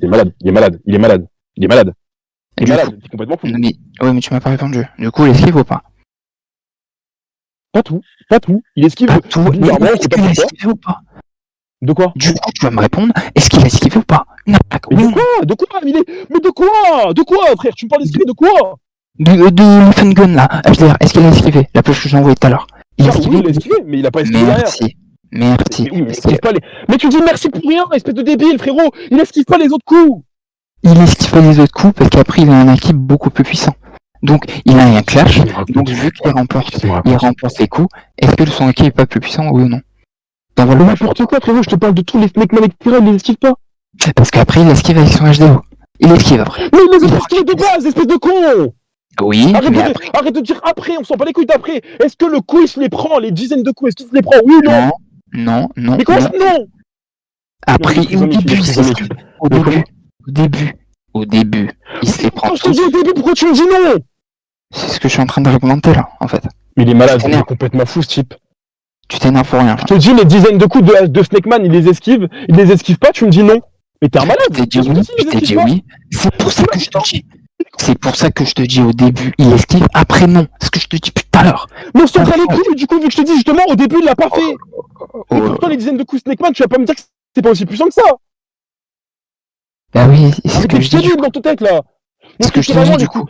[SPEAKER 1] T'es malade, t'es complètement fou.
[SPEAKER 2] Mais tu m'as pas répondu. Du coup, il esquive ou pas?
[SPEAKER 1] Pas tout. Il esquive.
[SPEAKER 2] Pas tout. Mais est-ce qu'il a esquivé ou pas?
[SPEAKER 1] De quoi?
[SPEAKER 2] Du coup, tu vas me répondre, est-ce qu'il a esquivé ou pas? Une attaque,
[SPEAKER 1] Mais
[SPEAKER 2] oui.
[SPEAKER 1] de quoi? Mais de quoi, frère? Tu me parles d'esquiver de quoi?
[SPEAKER 2] De Fun Gun là, HDR, est-ce qu'il a esquivé? La pêche que j'ai envoyée tout à l'heure.
[SPEAKER 1] Oui, il a esquivé, mais il a pas esquivé derrière.
[SPEAKER 2] Merci.
[SPEAKER 1] Mais esquive pas les... Mais tu dis merci pour rien, espèce de débile, frérot. Il esquive pas les autres coups.
[SPEAKER 2] Il esquive pas les autres coups parce qu'après il a un équipe beaucoup plus puissant. Donc il a un clash, donc vu qu'il remporte les coups, est-ce que son équipe est pas plus puissant, oui ou non?
[SPEAKER 1] N'importe quoi, frérot, je te parle de tous les mecs mal éclairés, il les esquive pas.
[SPEAKER 2] Parce qu'après il esquive avec son HDO. Il esquive après.
[SPEAKER 1] Mais il les a esquivés de base, espèce de con.
[SPEAKER 2] Oui,
[SPEAKER 1] arrête de dire après, on s'en bat les couilles d'après. Est-ce que le coup il se les prend, les dizaines de coups, est-ce qu'il se les prend, oui ou non?
[SPEAKER 2] Non.
[SPEAKER 1] Mais comment ça, non?
[SPEAKER 2] Après, au début, il se les prend.
[SPEAKER 1] Quand je te dis au début, pourquoi tu me dis non?
[SPEAKER 2] C'est ce que je suis en train de réglementer là, en fait.
[SPEAKER 1] Mais il est malade, il est complètement fou ce type.
[SPEAKER 2] Tu t'énerves pour rien.
[SPEAKER 1] Je te dis les dizaines de coups de Snakeman, il les esquive pas, tu me dis non. Mais t'es un malade.
[SPEAKER 2] Je t'ai dit oui. C'est pour ça que je te dis. C'est pour ça que je te dis au début, il esquive, après non. C'est ce que je te dis tout à l'heure.
[SPEAKER 1] Mais on s'en bat les couilles, du coup, vu que je te dis justement, au début, il l'a pas fait. Et pourtant, les dizaines de coups Snakeman, tu vas pas me dire que c'est pas aussi puissant que ça.
[SPEAKER 2] Bah oui, c'est ce que je dis.
[SPEAKER 1] Dans ta tête, là.
[SPEAKER 2] C'est ce que je te dis, du coup.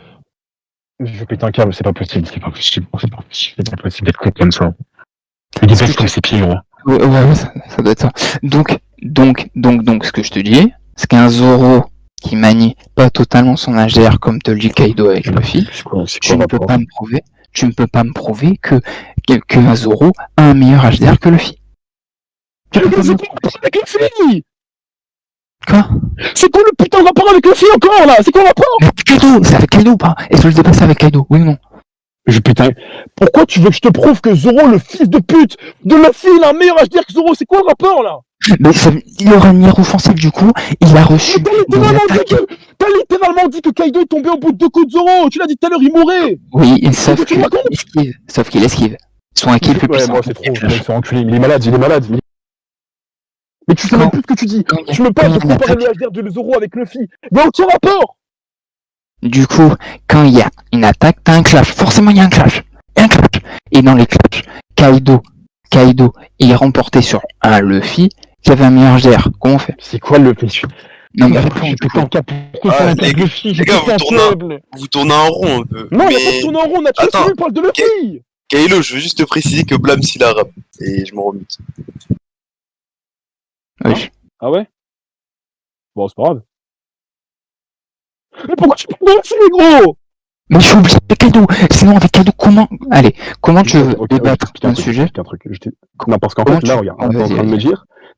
[SPEAKER 1] Je vais péter un câble, c'est pas possible d'être con comme ça. Il est comme ses pieds, moi.
[SPEAKER 2] Ouais, ça doit être ça. Donc, ce que je te dis, c'est qu'un Zoro qui manie pas totalement son HDR comme te le dit Kaido avec Luffy, tu ne peux pas me prouver que un Zoro a un meilleur HDR que Luffy.
[SPEAKER 1] Avec Luffy.
[SPEAKER 2] Quoi?
[SPEAKER 1] C'est quoi le putain de rapport avec Luffy encore là? C'est quoi le rapport?
[SPEAKER 2] Mais Kaido, c'est avec Kaido ou pas? Est-ce que je dépasse avec Kaido? Oui ou non?
[SPEAKER 1] Putain, pourquoi tu veux que je te prouve que Zoro, le fils de pute de Luffy, il a un meilleur HDR que Zoro? C'est quoi le rapport là?
[SPEAKER 2] Mais il aura une meilleure offensive du coup, il a reçu.
[SPEAKER 1] T'as littéralement dit que Kaido est tombé au bout de 2 coups de Zoro. Tu l'as dit tout à l'heure, il mourait.
[SPEAKER 2] Oui, sauf qu'il esquive. Son équipe est plus puissant.
[SPEAKER 1] Moi c'est trop, je vais me faire enculer. Il est malade. Mais tu sais même plus ce que tu dis. Tu me parles de comparer le HDR de Zoro avec Luffy. Il y a aucun rapport.
[SPEAKER 2] Du coup, quand il y a une attaque, t'as un clash. Forcément, il y a un clash. Et dans les clashs, Kaido, il est remporté sur un Luffy qui avait un meilleur HDR. Comment on fait?
[SPEAKER 1] C'est quoi le Luffy?
[SPEAKER 2] Non, mais
[SPEAKER 3] les gars, vous tournez en rond un peu.
[SPEAKER 1] Non, il n'y a pas de tourner en rond, on parle de Luffy.
[SPEAKER 3] Kaido, je veux juste te préciser que Blams il a rap. Et je me remute.
[SPEAKER 2] Oui.
[SPEAKER 1] Ah ouais? Bon, c'est pas grave. Mais pourquoi tu parles de Luffy, gros?
[SPEAKER 2] Mais je suis obligé de Kaido. Sinon, avec Kaido, comment tu veux débattre d'un sujet?
[SPEAKER 1] Non, parce qu'en fait, là, regarde,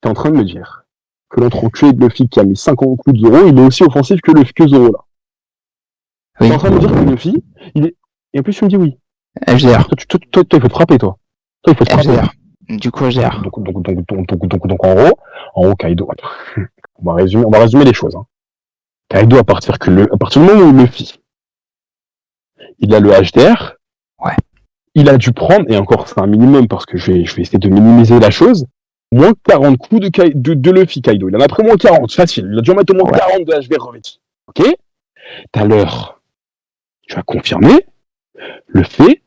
[SPEAKER 1] t'es en train de me dire que l'autre enculé de Luffy qui a mis 50 coups de Zoro, il est aussi offensif que Zoro, là. Oui. T'es en train de me dire que Luffy, il est... Et en plus, tu me dis oui.
[SPEAKER 2] HDR.
[SPEAKER 1] Toi, il faut te frapper, toi. Toi, il faut te frapper.
[SPEAKER 2] HDR. Du coup, HDR.
[SPEAKER 1] Donc en gros, Kaido... on va résumer les choses, hein. Kaido, à partir du moment où Luffy, il a le HDR,
[SPEAKER 2] ouais.
[SPEAKER 1] Il a dû prendre, et encore c'est un minimum parce que je vais essayer de minimiser la chose, moins 40 coups de Luffy Kaido. Il en a pris moins 40, facile. Il a dû en mettre au moins 40 de HDR revêtu. Ok? Tout à l'heure, tu as confirmé le fait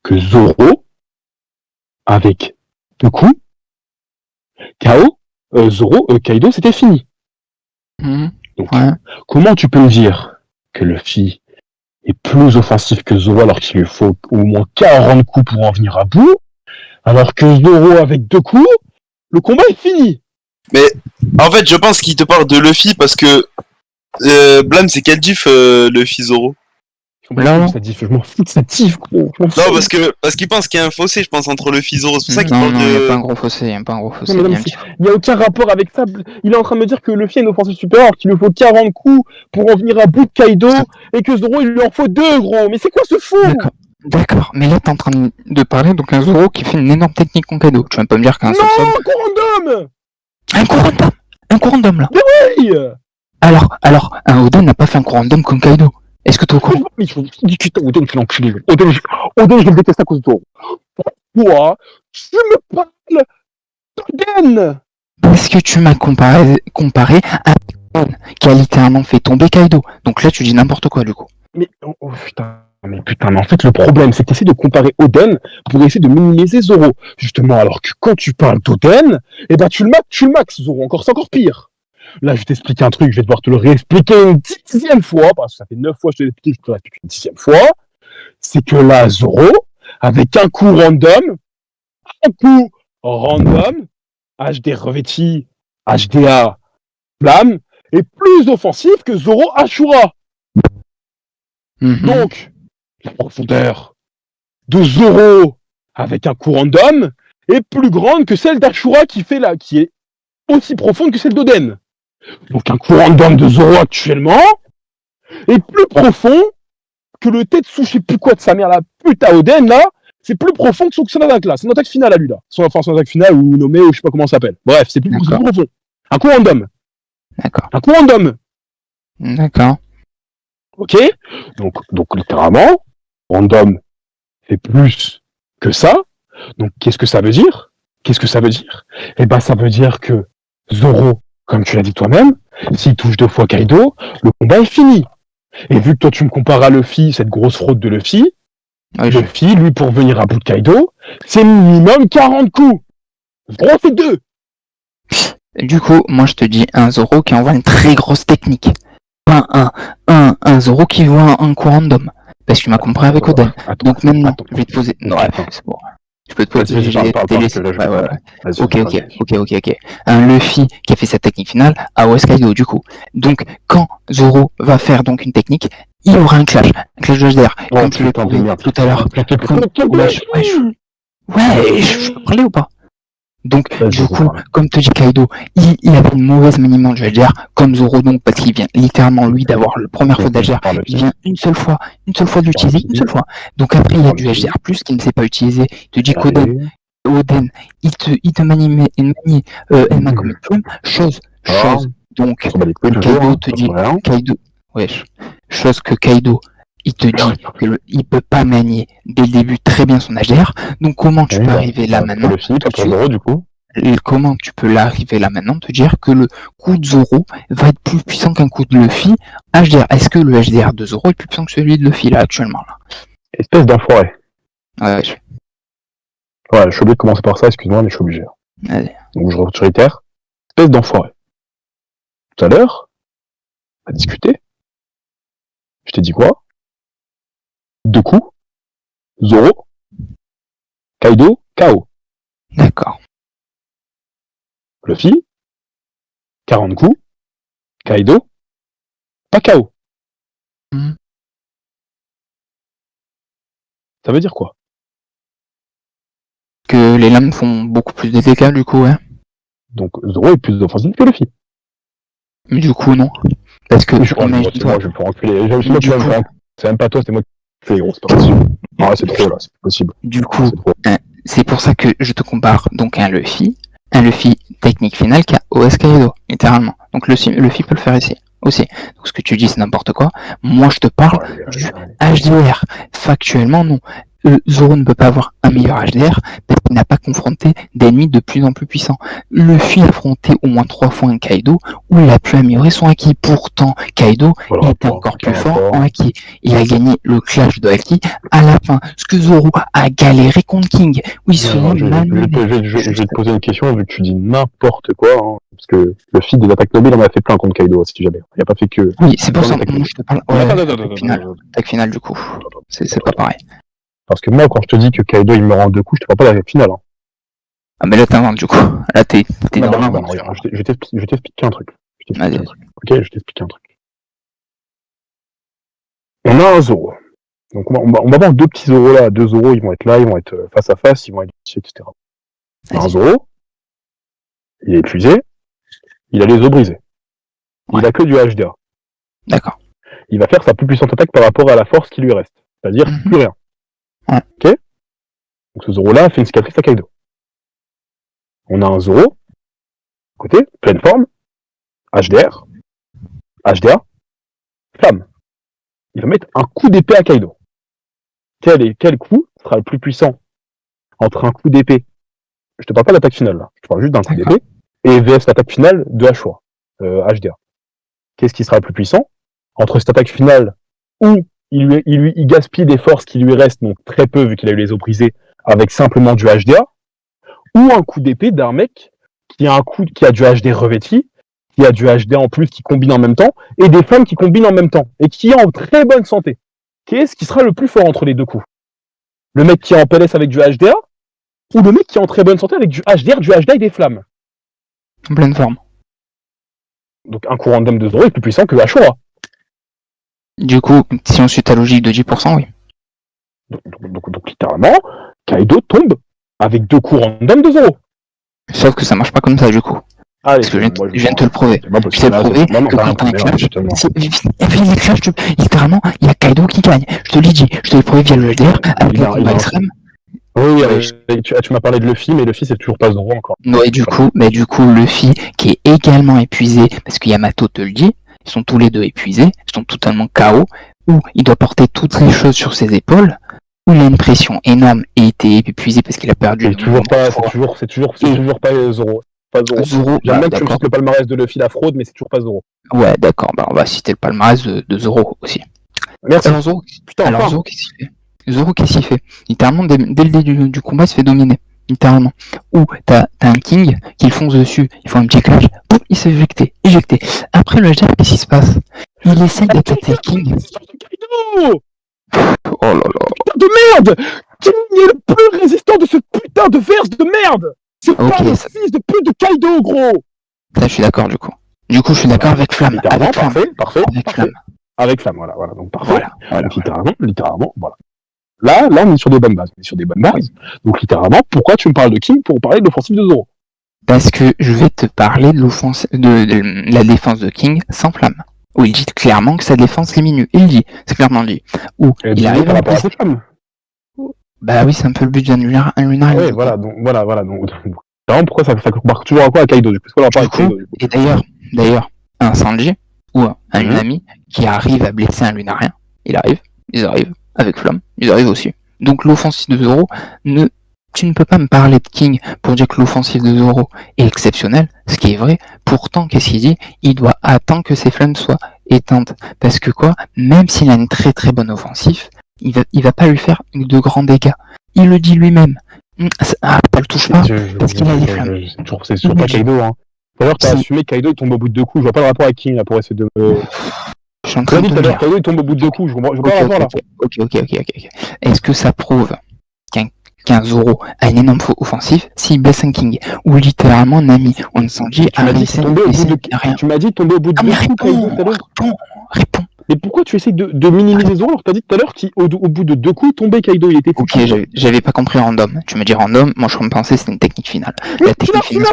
[SPEAKER 1] que Zoro, avec 2 coups, Kaido, c'était fini. Donc, comment tu peux me dire que Luffy est plus offensif que Zoro alors qu'il lui faut au moins 40 coups pour en venir à bout, alors que Zoro avec 2 coups, le combat est fini.
[SPEAKER 3] Mais en fait, je pense qu'il te parle de Luffy parce que Blam, c'est quel diff Luffy Zoro?
[SPEAKER 1] Je m'en fous de sa diff, gros.
[SPEAKER 3] Non, parce qu'il pense qu'il y a un fossé, je pense, entre Luffy et Zoro. C'est pour ça qu'il parle de...
[SPEAKER 2] Non, il n'y a pas un gros fossé,
[SPEAKER 1] il n'y a aucun rapport avec ça. Il est en train de me dire que Luffy a une offensive supérieure, qu'il lui faut 40 coups pour en venir à bout de Kaido, et que Zoro, il lui en faut 2, gros. Mais c'est quoi ce fou?
[SPEAKER 2] D'accord, mais là, t'es en train de parler donc un Zoro qui fait une énorme technique con Kaido. Tu vas pas me dire qu'un seul
[SPEAKER 1] Non, un courant d'homme.
[SPEAKER 2] Un courant d'homme, là.
[SPEAKER 1] Mais oui.
[SPEAKER 2] Alors, un Oden n'a pas fait un courant d'homme comme Kaido. Est-ce que t'es au courant?
[SPEAKER 1] Mais je dis putain, Oden, tu l'enculé. Oden, je le déteste à cause de toi. Pourquoi tu me parles d'Oden?
[SPEAKER 2] Parce que tu m'as comparé à qui a littéralement fait tomber Kaido. Donc là, tu dis n'importe quoi, du coup.
[SPEAKER 1] Mais, putain, mais en fait, le problème, c'est que tu essaies de comparer Oden pour essayer de minimiser Zoro. Justement, alors que quand tu parles d'Oden, eh ben, tu le maxes, Zoro. C'est encore pire. Là, je vais t'expliquer un truc, je vais devoir te le réexpliquer une 10e fois, parce que ça fait 9 fois que je te l'explique, je te l'explique une 10e fois. C'est que là, Zoro, avec un coup random, HD revêti, HDA, flamme, est plus offensif que Zoro Ashura. Donc, la profondeur de Zoro avec un coup random est plus grande que celle d'Ashura qui est aussi profonde que celle d'Oden. Donc un coup random de Zoro actuellement est plus profond que le Tetsu, je sais plus quoi de sa mère, la pute à Oden là, c'est plus profond que son attaque là, c'est une attaque finale à lui là. Son attaque finale ou nommé ou je sais pas comment ça s'appelle. Bref, c'est plus profond. Un coup random.
[SPEAKER 2] D'accord.
[SPEAKER 1] Un coup random.
[SPEAKER 2] D'accord.
[SPEAKER 1] Ok, donc littéralement, random fait plus que ça. Donc qu'est-ce que ça veut dire? Eh ben ça veut dire que Zoro, comme tu l'as dit toi-même, s'il touche 2 fois Kaido, le combat est fini. Et vu que toi tu me compares à Luffy, cette grosse fraude de Luffy, Luffy, lui, pour venir à bout de Kaido, c'est minimum 40 coups. Zoro fait 2.
[SPEAKER 2] Du coup, moi je te dis un Zoro qui envoie une très grosse technique. Pas un Zoro qui voit un coup random. Parce que tu m'as compris avec Oden. Donc maintenant, je vais te poser... Non, c'est bon. Je peux te poser... Ok. Un Luffy qui a fait sa technique finale à West Kaido, du coup. Donc, quand Zoro va faire donc une technique, il y aura un clash de HDR. Comme tu l'as prouvé tout à l'heure. Ouais, je peux parler ou pas? Donc, du coup, comme te dit Kaido, il avait une mauvaise maniement du HDR, comme Zoro, donc, parce qu'il vient littéralement, lui, d'avoir la première fois d'HDR. Il vient une seule fois de l'utiliser, une seule fois. Donc après, il y a du HDR+, qui ne sait pas utiliser. Il te dit qu'Oden, il te manie Emma comme une plume, chose. Donc, Kaido te dit, chose que Kaido, il te dit qu'il peut pas manier dès le début très bien son HDR. Donc comment tu peux arriver là maintenant Comment tu peux l'arriver là maintenant te dire que le coup de Zoro va être plus puissant qu'un coup de Luffy HDR? Est-ce que le HDR de Zoro est plus puissant que celui de Luffy là actuellement là?
[SPEAKER 1] Espèce d'enfoiré.
[SPEAKER 2] Ouais,
[SPEAKER 1] je suis obligé de commencer par ça, excuse-moi, mais je suis obligé.
[SPEAKER 2] Allez.
[SPEAKER 1] Donc je réitère. Espèce d'enfoiré. Tout à l'heure, on a discuté. Je t'ai dit quoi? 2 coups, Zoro, Kaido, KO.
[SPEAKER 2] D'accord.
[SPEAKER 1] Luffy, 40 coups, Kaido, pas KO. Ça veut dire quoi?
[SPEAKER 2] Que les lames font beaucoup plus de dégâts du coup, ouais.
[SPEAKER 1] Donc Zoro est plus offensif que Luffy.
[SPEAKER 2] Mais du coup, non. Parce que
[SPEAKER 1] moi, je vais me faire enculer. C'est même pas toi, c'est moi qui fais les grosses parties. Ah, c'est trop là, c'est possible.
[SPEAKER 2] Du coup, c'est pour ça que je te compare donc à un Luffy technique finale qui a OS Kaido, littéralement. Donc Luffy peut le faire ici aussi. Donc ce que tu dis c'est n'importe quoi. Moi je te parle du HDR. Factuellement non. Zoro ne peut pas avoir un meilleur HDR parce qu'il n'a pas confronté d'ennemis de plus en plus puissants. Luffy a affronté au moins 3 fois un Kaido où il a pu améliorer son Haki. Pourtant, Kaido était encore plus fort en Haki. Il a gagné le clash de Haki à la fin. Ce que Zoro a galéré contre King. Où il se faisait malmener.
[SPEAKER 1] Je vais te poser une question vu que tu dis n'importe quoi. Hein, parce que le feed des attaques mobiles en a fait plein contre Kaido, si jamais. Il n'a pas fait que...
[SPEAKER 2] Oui, c'est pour ça que je te parle. Attaque finale du coup. C'est pas pareil.
[SPEAKER 1] Parce que moi, quand je te dis que Kaido il meurt en 2 coups, je te parle pas de la finale. Hein.
[SPEAKER 2] Ah, mais là t'inventes du coup. Là t'es dans l'invente.
[SPEAKER 1] Je vais t'expliquer un truc. Ok, je t'explique un truc. On a un Zoro. Donc on va avoir 2 petits Zoro là. 2 Zoro, ils vont être là, ils vont être face à face, ils vont être etc. Un Zoro, il est épuisé, il a les os brisés. Il a que du HDA.
[SPEAKER 2] D'accord.
[SPEAKER 1] Il va faire sa plus puissante attaque par rapport à la force qui lui reste. C'est-à-dire plus rien. Ok. Donc ce Zoro là fait une cicatrice à Kaido. On a un Zoro, côté, pleine forme, HDR, HDA, flamme. Il va mettre un coup d'épée à Kaido. Quel coup sera le plus puissant entre un coup d'épée, je te parle pas d'attaque finale là, je te parle juste d'un coup d'épée, et VS l'attaque finale de Ashura, HDA. qu'est-ce qui sera le plus puissant entre cette attaque finale où il gaspille des forces qui lui restent, donc très peu vu qu'il a eu les os brisés, avec simplement du HDA, ou un coup d'épée d'un mec qui a du HD revêti, qui a du HD en plus, qui combine en même temps, et des flammes qui combinent en même temps, et qui est en très bonne santé. Qu'est-ce qui sera le plus fort entre les deux coups? Le mec qui est en PLS avec du HDA, ou le mec qui est en très bonne santé avec du HDR, du HDA et des flammes?
[SPEAKER 2] En pleine forme.
[SPEAKER 1] Donc un coup random de 0 est plus puissant que Ashura.
[SPEAKER 2] Du coup, si on suit ta logique de 10%, oui.
[SPEAKER 1] Donc littéralement, Kaido tombe avec 2 coups random de 0.
[SPEAKER 2] Sauf que ça marche pas comme ça, du coup.
[SPEAKER 1] Allez,
[SPEAKER 2] Parce que je viens de te le prouver. Je t'ai prouvé que quand t'as un clash, les clashs, littéralement, il y a Kaido qui gagne. Je te l'ai dit, je te l'ai prouvé via le HDR, avec le combat extrême.
[SPEAKER 1] Oui, tu m'as parlé de Luffy, mais Luffy c'est toujours pas Zoro encore.
[SPEAKER 2] Ouais, du coup, Luffy, qui est également épuisé, parce que Yamato te le dit, ils sont tous les deux épuisés, ils sont totalement KO, où il doit porter toutes les choses sur ses épaules, où il a une pression énorme et était épuisé parce qu'il a perdu.
[SPEAKER 1] C'est toujours pas Zoro. Pas Zoro. J'aime bien que tu me cites le palmarès de Luffy, la fraude, mais c'est toujours pas Zoro.
[SPEAKER 2] Ouais, d'accord, on va citer le palmarès de Zoro aussi.
[SPEAKER 1] Merci.
[SPEAKER 2] Alors Zoro, qu'est-ce qu'il fait? Zoro, qu'est-ce qu'il fait? Littéralement, dès le début du combat, il se fait dominer. Littéralement. Ou t'as un King qui le fonce dessus, il fait un petit clash, boum, il s'est éjecté. Après le HDR, qu'est-ce qui se passe? Il essaie d'attaquer King. Oh là là.
[SPEAKER 1] Putain de merde! King est le plus résistant de ce putain de verse de merde! C'est pas le fils de pute de Kaido, gros!
[SPEAKER 2] Ça, je suis d'accord, du coup. Je suis d'accord avec Flamme.
[SPEAKER 1] Parfait. Avec Flamme, voilà. Donc parfait. Voilà. Littéralement, voilà. Là, on est sur des bonnes bases. Donc littéralement, pourquoi tu me parles de King pour parler de l'offensive de Zoro?
[SPEAKER 2] Parce que je vais te parler de la défense de King sans Flamme. Où il dit clairement que sa défense diminue. Il dit, c'est clairement dit. Où il arrive à
[SPEAKER 1] rapport à cette femme.
[SPEAKER 2] Bah oui, c'est un peu le but d'un lunar.
[SPEAKER 1] Oui, voilà. Donc, pourquoi ça marque toujours à quoi à Kaido?
[SPEAKER 2] Et d'ailleurs, un Sanji ou un Unami qui arrive à blesser un lunarien, ils arrivent avec Flamme, ils arrivent aussi. Donc l'offensive de Zoro, tu ne peux pas me parler de King pour dire que l'offensive de Zoro est exceptionnelle, ce qui est vrai. Pourtant, qu'est-ce qu'il dit? Il doit attendre que ses flammes soient éteintes. Parce que même s'il a une très très bonne offensive, il va pas lui faire de grands dégâts. Il le dit lui-même. Pas le touche pas, parce qu'il a les flammes.
[SPEAKER 1] C'est toujours pas Kaido, hein. D'ailleurs, t'as assumé que Kaido il tombe au bout de 2 coups. Je vois pas le rapport avec King là pour essayer de me...
[SPEAKER 2] Je suis en train de te dire.
[SPEAKER 1] Kaido il tombe au bout de 2 coups. Je vois pas le rapport là.
[SPEAKER 2] Ok. Est-ce que ça prouve qu'un Zoro a une énorme offensive s'il blesse un King? Ou littéralement Nami, on Sanji a blessé rien.
[SPEAKER 1] Tu m'as dit tomber au bout de 2 coups Kaido tout à l'heure.
[SPEAKER 2] Réponds.
[SPEAKER 1] Mais pourquoi tu essayes de minimiser Zoro alors que t'as dit tout à l'heure qu'au bout de 2 coups tombé Kaido il était fou.
[SPEAKER 2] Ok, j'avais pas compris random. Tu me dis random, moi je pensais que c'était une technique finale. La technique finale.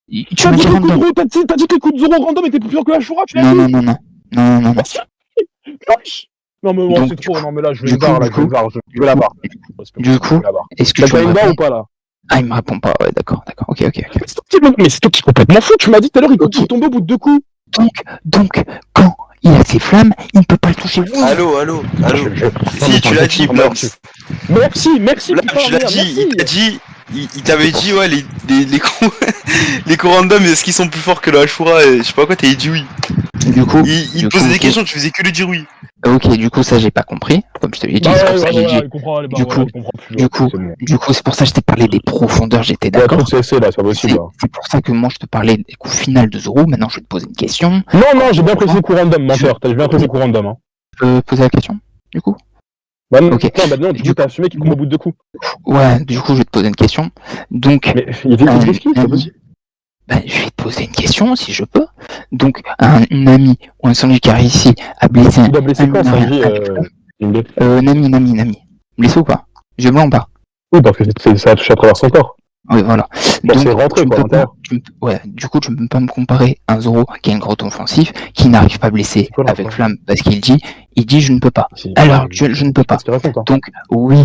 [SPEAKER 2] Tu m'as dit random.
[SPEAKER 1] T'as dit que les coups de Zoro random étaient plus puissants que la Ashura, tu l'as dit?
[SPEAKER 2] Non.
[SPEAKER 1] Non mais moi c'est trop, non mais là je vais la barre.
[SPEAKER 2] Du coup, est-ce que
[SPEAKER 1] tu as une barre ou pas là?
[SPEAKER 2] Ah, il me répond pas, ouais d'accord, ok.
[SPEAKER 1] Mais c'est toi qui es complètement fou, tu m'as dit tout à l'heure il tombe au bout de 2 coups.
[SPEAKER 2] Donc, quand il a ses flammes, il ne peut pas le toucher.
[SPEAKER 3] Allô. Si, tu l'as dit, Blams.
[SPEAKER 1] Merci.
[SPEAKER 3] Tu l'as dit, il t'avait dit, ouais, les coups random, est-ce qu'ils sont plus forts que le Ashura et je sais pas quoi, t'avais dit oui.
[SPEAKER 2] Du coup,
[SPEAKER 3] il te posait des questions, tu faisais que lui dire oui.
[SPEAKER 2] Ok, du coup, ça j'ai pas compris. Comme je te l'ai dit, c'est pour ça que j'ai dit. Du coup, c'est pour ça que je t'ai parlé des profondeurs, j'étais d'accord.
[SPEAKER 1] C'est
[SPEAKER 2] pour ça que moi je te parlais des coups finales de Zoro. Maintenant, je vais te poser une question.
[SPEAKER 1] Non, j'ai bien précisé coup random, menteur. J'ai bien précisé coup random. Hein.
[SPEAKER 2] Je peux poser la question, du coup?
[SPEAKER 1] Bah non, du coup, t'as assumé qu'il tombe au bout de 2 coups.
[SPEAKER 2] Ouais, du coup, je vais te poser une question. Donc.
[SPEAKER 1] Mais il y avait des risques, c'est possible.
[SPEAKER 2] Ben, je vais te poser une question, si je peux. Donc, une amie ou un Sanji qui a réussi à blesser un...
[SPEAKER 1] Il doit blesser quoi, Sanji
[SPEAKER 2] Nami. Blessé ou pas? Yeux blancs ou pas?
[SPEAKER 1] Oui, parce que ça a touché à travers son corps.
[SPEAKER 2] Oui, voilà.
[SPEAKER 1] Donc, c'est rentré, quoi,
[SPEAKER 2] ouais, du coup, tu ne peux pas me comparer un Zoro qui a une grotte offensive, qui n'arrive pas à blesser avec Flamme, parce qu'il dit, je ne peux pas. À l'heure actuelle, je ne peux pas. Donc, oui,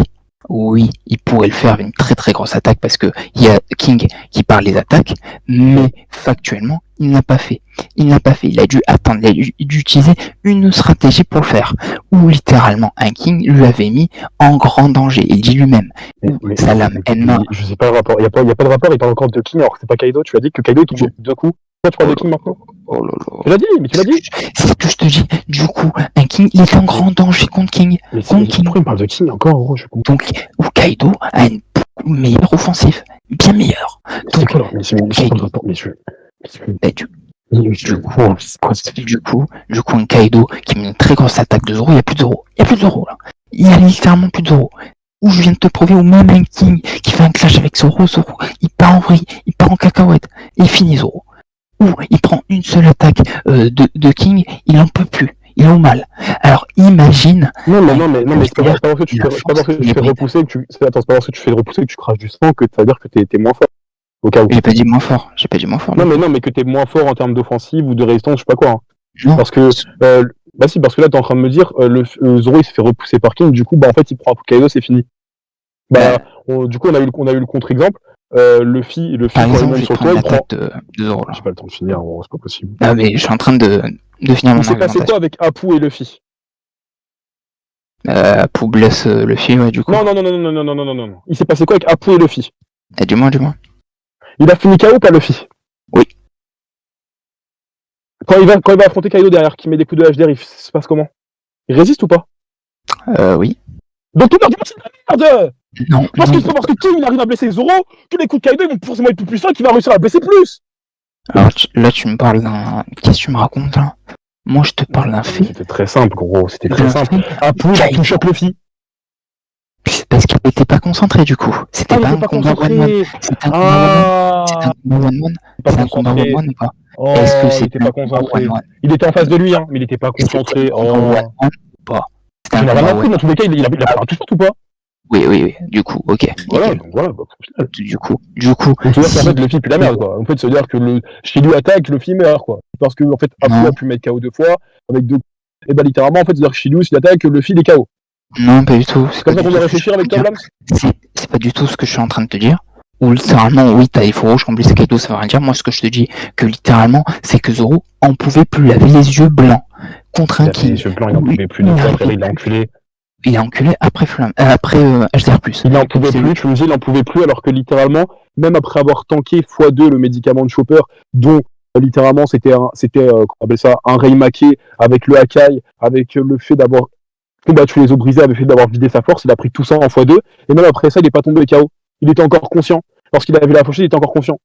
[SPEAKER 2] il pourrait le faire avec une très très grosse attaque parce que il y a King qui parle des attaques, mais factuellement, il n'a pas fait. Il a dû attendre, il a dû utiliser une stratégie pour le faire. Ou littéralement, un King lui avait mis en grand danger. Il dit lui-même. Sa lame Enma.
[SPEAKER 1] Je sais pas le rapport. Il y a pas de rapport. Il parle encore de King alors que c'est pas Kaido. Tu as dit que Kaido il tombe au bout de 2 coups. Toi, tu parles de king maintenant?
[SPEAKER 2] Oh là là.
[SPEAKER 1] Tu l'as dit, mais tu l'as dit.
[SPEAKER 2] C'est ce que je te dis. Du coup, un king, il est en grand danger contre king.
[SPEAKER 1] Mais pourquoi il me parle de king encore, gros? Je comprends.
[SPEAKER 2] Donc, Kaido a une beaucoup meilleure offensive. Bien meilleure.
[SPEAKER 1] C'est quoi, alors? Mais c'est quoi le rapport?
[SPEAKER 2] Du coup, un Kaido qui met une très grosse attaque de Zoro, il n'y a plus de Zoro. Il n'y a plus de Zoro, là. Il n'y a littéralement plus de Zoro. Où je viens de te prouver, ou même un king qui fait un clash avec Zoro, il part en vrille, il part en cacahuète, et il finit Zoro. Ou il prend une seule attaque de king, il en peut plus. Il est au mal. Alors imagine.
[SPEAKER 1] Non, mais c'est pas parce que tu fais repousser que c'est pas parce que tu fais repousser que tu craches du sang que ça veut dire que t'es moins fort. Au cas où.
[SPEAKER 2] J'ai pas dit moins fort.
[SPEAKER 1] Non, mais que t'es moins fort en termes d'offensive ou de résistance, je sais pas quoi. Hein.
[SPEAKER 2] Non.
[SPEAKER 1] Parce que parce que là t'es en train de me dire Zoro il s'est fait repousser par King, du coup en fait il prend Kaido, c'est fini. Du coup on a eu le contre-exemple. Luffy
[SPEAKER 2] par
[SPEAKER 1] quand
[SPEAKER 2] exemple,
[SPEAKER 1] il monte sur le toit, il prend.
[SPEAKER 2] De Zoro, là.
[SPEAKER 1] J'ai pas le temps de finir, c'est pas possible.
[SPEAKER 2] Ah mais je suis en train de finir mon
[SPEAKER 1] argumentation. Il s'est passé quoi avec Apu et Luffy?
[SPEAKER 2] Apu blesse Luffy, ouais, du coup.
[SPEAKER 1] Non. Il s'est passé quoi avec Apu et Luffy?
[SPEAKER 2] Dis-moi.
[SPEAKER 1] Il a fini KO pas Luffy?
[SPEAKER 2] Oui.
[SPEAKER 1] Quand il va affronter Kaido derrière, qui met des coups de HDR, il se passe comment? Il résiste ou pas?
[SPEAKER 2] Oui.
[SPEAKER 1] Donc tout le monde dit c'est de la merde!
[SPEAKER 2] Non.
[SPEAKER 1] Parce que King il arrive à blesser Zoro, tous les coups de Kaido ils vont forcément être plus puissants, qu'il va réussir à blesser plus!
[SPEAKER 2] Alors là tu me parles d'un... Qu'est-ce que tu me racontes là? Moi je te parle d'un fait.
[SPEAKER 1] C'était très simple gros, c'était très simple. Apu il a tout shot Luffy.
[SPEAKER 2] Parce qu'il était pas concentré du coup. C'était pas un combat one-one. C'était un combat one-one. C'est un combat one-one ou pas? Est-ce que
[SPEAKER 1] c'était pas concentré? Il était en face de lui, hein, mais il était pas concentré. Tu n'as rien appris dans tous les cas, il a pas un touche ou pas?
[SPEAKER 2] Oui. Du coup, ok.
[SPEAKER 1] Voilà, donc voilà.
[SPEAKER 2] Du coup.
[SPEAKER 1] Donc ça veut dire qu'en fait Luffy pue la merde quoi. En fait ça veut dire que chez lui attaque, Luffy meurt quoi. Parce que en fait Apu a pu mettre KO 2 fois avec 2. Et bah littéralement en fait c'est-à-dire que chez lui s'il attaque, Luffy il est KO.
[SPEAKER 2] Non, pas du tout.
[SPEAKER 1] C'est comme ça qu'on doit réfléchir avec toi, Blams?
[SPEAKER 2] C'est pas du tout ce que je suis en train de te dire. Ou littéralement, oui, t'as les faux rouges, en plus Kaido, ça veut rien dire. Moi, ce que je te dis, que littéralement, c'est que Zoro en pouvait plus. Il avait les yeux blancs. Contre un King.
[SPEAKER 1] Les yeux blancs, il en pouvait plus. Après, il a enculé.
[SPEAKER 2] Il a enculé après HDR+.
[SPEAKER 1] Il en pouvait plus, je me dis, il en pouvait plus, alors que littéralement, même après avoir tanké x2 le médicament de Chopper, dont littéralement c'était on appelle ça, un Reimake avec le Hakai, avec le fait d'avoir combattu les os brisés, avec le fait d'avoir vidé sa force, il a pris tout ça en x2, et même après ça, il n'est pas tombé KO. Il était encore conscient. Lorsqu'il avait la fauchée, il était encore conscient.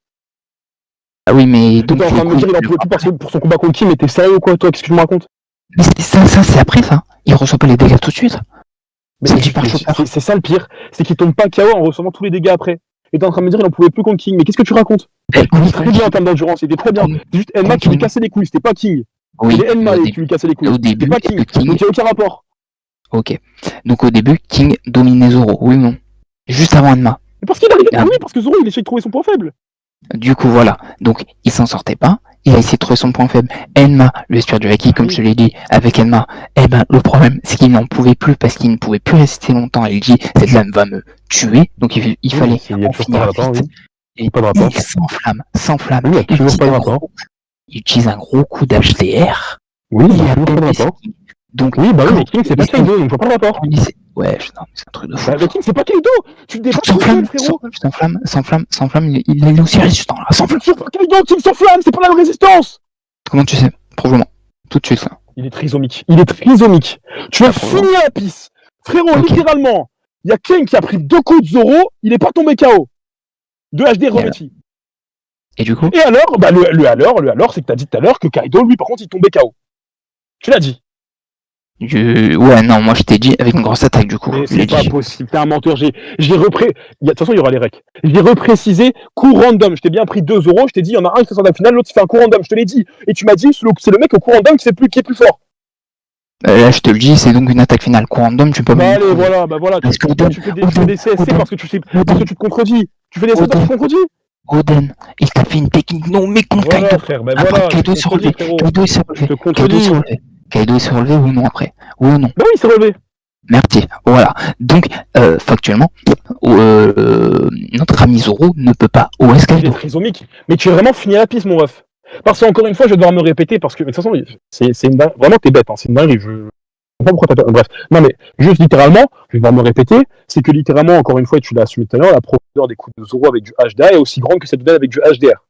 [SPEAKER 2] Ah oui, mais donc.
[SPEAKER 1] T'es en train de me dire, il en pouvait plus parce que pour son combat contre Kim, mais t'es sérieux quoi, toi? Qu'est-ce que tu me racontes?
[SPEAKER 2] Mais ça, c'est après ça. Il reçoit pas les dégâts tout de suite.
[SPEAKER 1] C'est ça le pire, c'est qu'il tombe pas KO en recevant tous les dégâts après. Et t'es en train de me dire il en pouvait plus contre King, mais qu'est-ce que tu racontes? Il était très bien en termes d'endurance, il était très bien. C'est juste Enma qui lui cassait les couilles, c'était pas King. C'était Enma qui lui cassait les couilles, c'était pas King. Donc il n'y a aucun rapport.
[SPEAKER 2] Ok. Donc au début, King dominait Zoro, oui ou non? Juste avant Enma.
[SPEAKER 1] Parce qu'il arrivait, oui, parce que Zoro il essayait de trouver son point faible.
[SPEAKER 2] Du coup voilà, donc il s'en sortait pas, il a essayé de trouver son point faible. Enma, le spire du Haki, comme je te l'ai dit, avec Enma, le problème c'est qu'il n'en pouvait plus parce qu'il ne pouvait plus rester longtemps. Il dit cette lame va me tuer, donc il fallait en finir vite. Et il s'enflamme.
[SPEAKER 1] Oui, il y a toujours pas de rapport.
[SPEAKER 2] Il utilise un gros coup d'HDR.
[SPEAKER 1] Oui, il y a toujours pas de rapport.
[SPEAKER 2] Donc,
[SPEAKER 1] oui, bah oui, mais King c'est pas Kaido, donc je vois pas le rapport.
[SPEAKER 2] Ouais, non, mais c'est un truc de fou.
[SPEAKER 1] Le King c'est pas Kaido, tu te dépasses tout seul, frérot.
[SPEAKER 2] S'enflamme, il est aussi résistant là.
[SPEAKER 1] S'enflamme. C'est pas Kaido, King s'enflamme, c'est pas la même résistance.
[SPEAKER 2] Comment tu sais? Prouve-moi. Tout de suite là.
[SPEAKER 1] Il est trisomique. Tu vas finir la pisse. Frérot, littéralement, il y a King qui a pris 2 coups de Zoro, il est pas tombé KO. De HD revêti.
[SPEAKER 2] Et du coup?
[SPEAKER 1] Et alors, bah le alors, c'est que t'as dit tout à l'heure que Kaido, lui, par contre, il tombait KO. Tu l'as dit.
[SPEAKER 2] Ouais, non, moi je t'ai dit avec une grosse attaque du coup.
[SPEAKER 1] Mais c'est pas possible, t'es un menteur. De toute façon, il y aura les recs. J'ai reprécisé coup random. Je t'ai bien pris 2 euros. Je t'ai dit, il y en a un qui fait son attaque finale, l'autre il fait un coup random. Je te l'ai dit. Et tu m'as dit, c'est le mec au coup random qui est plus fort.
[SPEAKER 2] Là, je te le dis, c'est donc une attaque finale. Coup random, tu peux pas.
[SPEAKER 1] Allez, voilà. Tu fais des CSC parce que tu te contredis. Tu fais des CSC parce que tu te contredis.
[SPEAKER 2] Oden, il t'a fait une technique non mais contre Kaido.
[SPEAKER 1] Frère, voilà,
[SPEAKER 2] Kaido s'est relevé. Kaido s'est relevé ou non après? Oui ou non?
[SPEAKER 1] Bah oui, il s'est relevé.
[SPEAKER 2] Merci. Voilà. Donc, factuellement, notre ami Zoro ne peut pas OS Kaido.
[SPEAKER 1] Il est trisomique. Mais tu es vraiment fini à la piste, mon ref. Parce qu'encore une fois, je vais devoir me répéter parce que, de toute façon, vraiment, t'es bête, hein, c'est une dinguerie. Je sais pas pourquoi t'as. Bref. Non, mais juste littéralement, je vais devoir me répéter, c'est que littéralement, encore une fois, et tu l'as assumé tout à l'heure, la profondeur des coups de Zoro avec du HDR est aussi grande que celle de avec du HDR.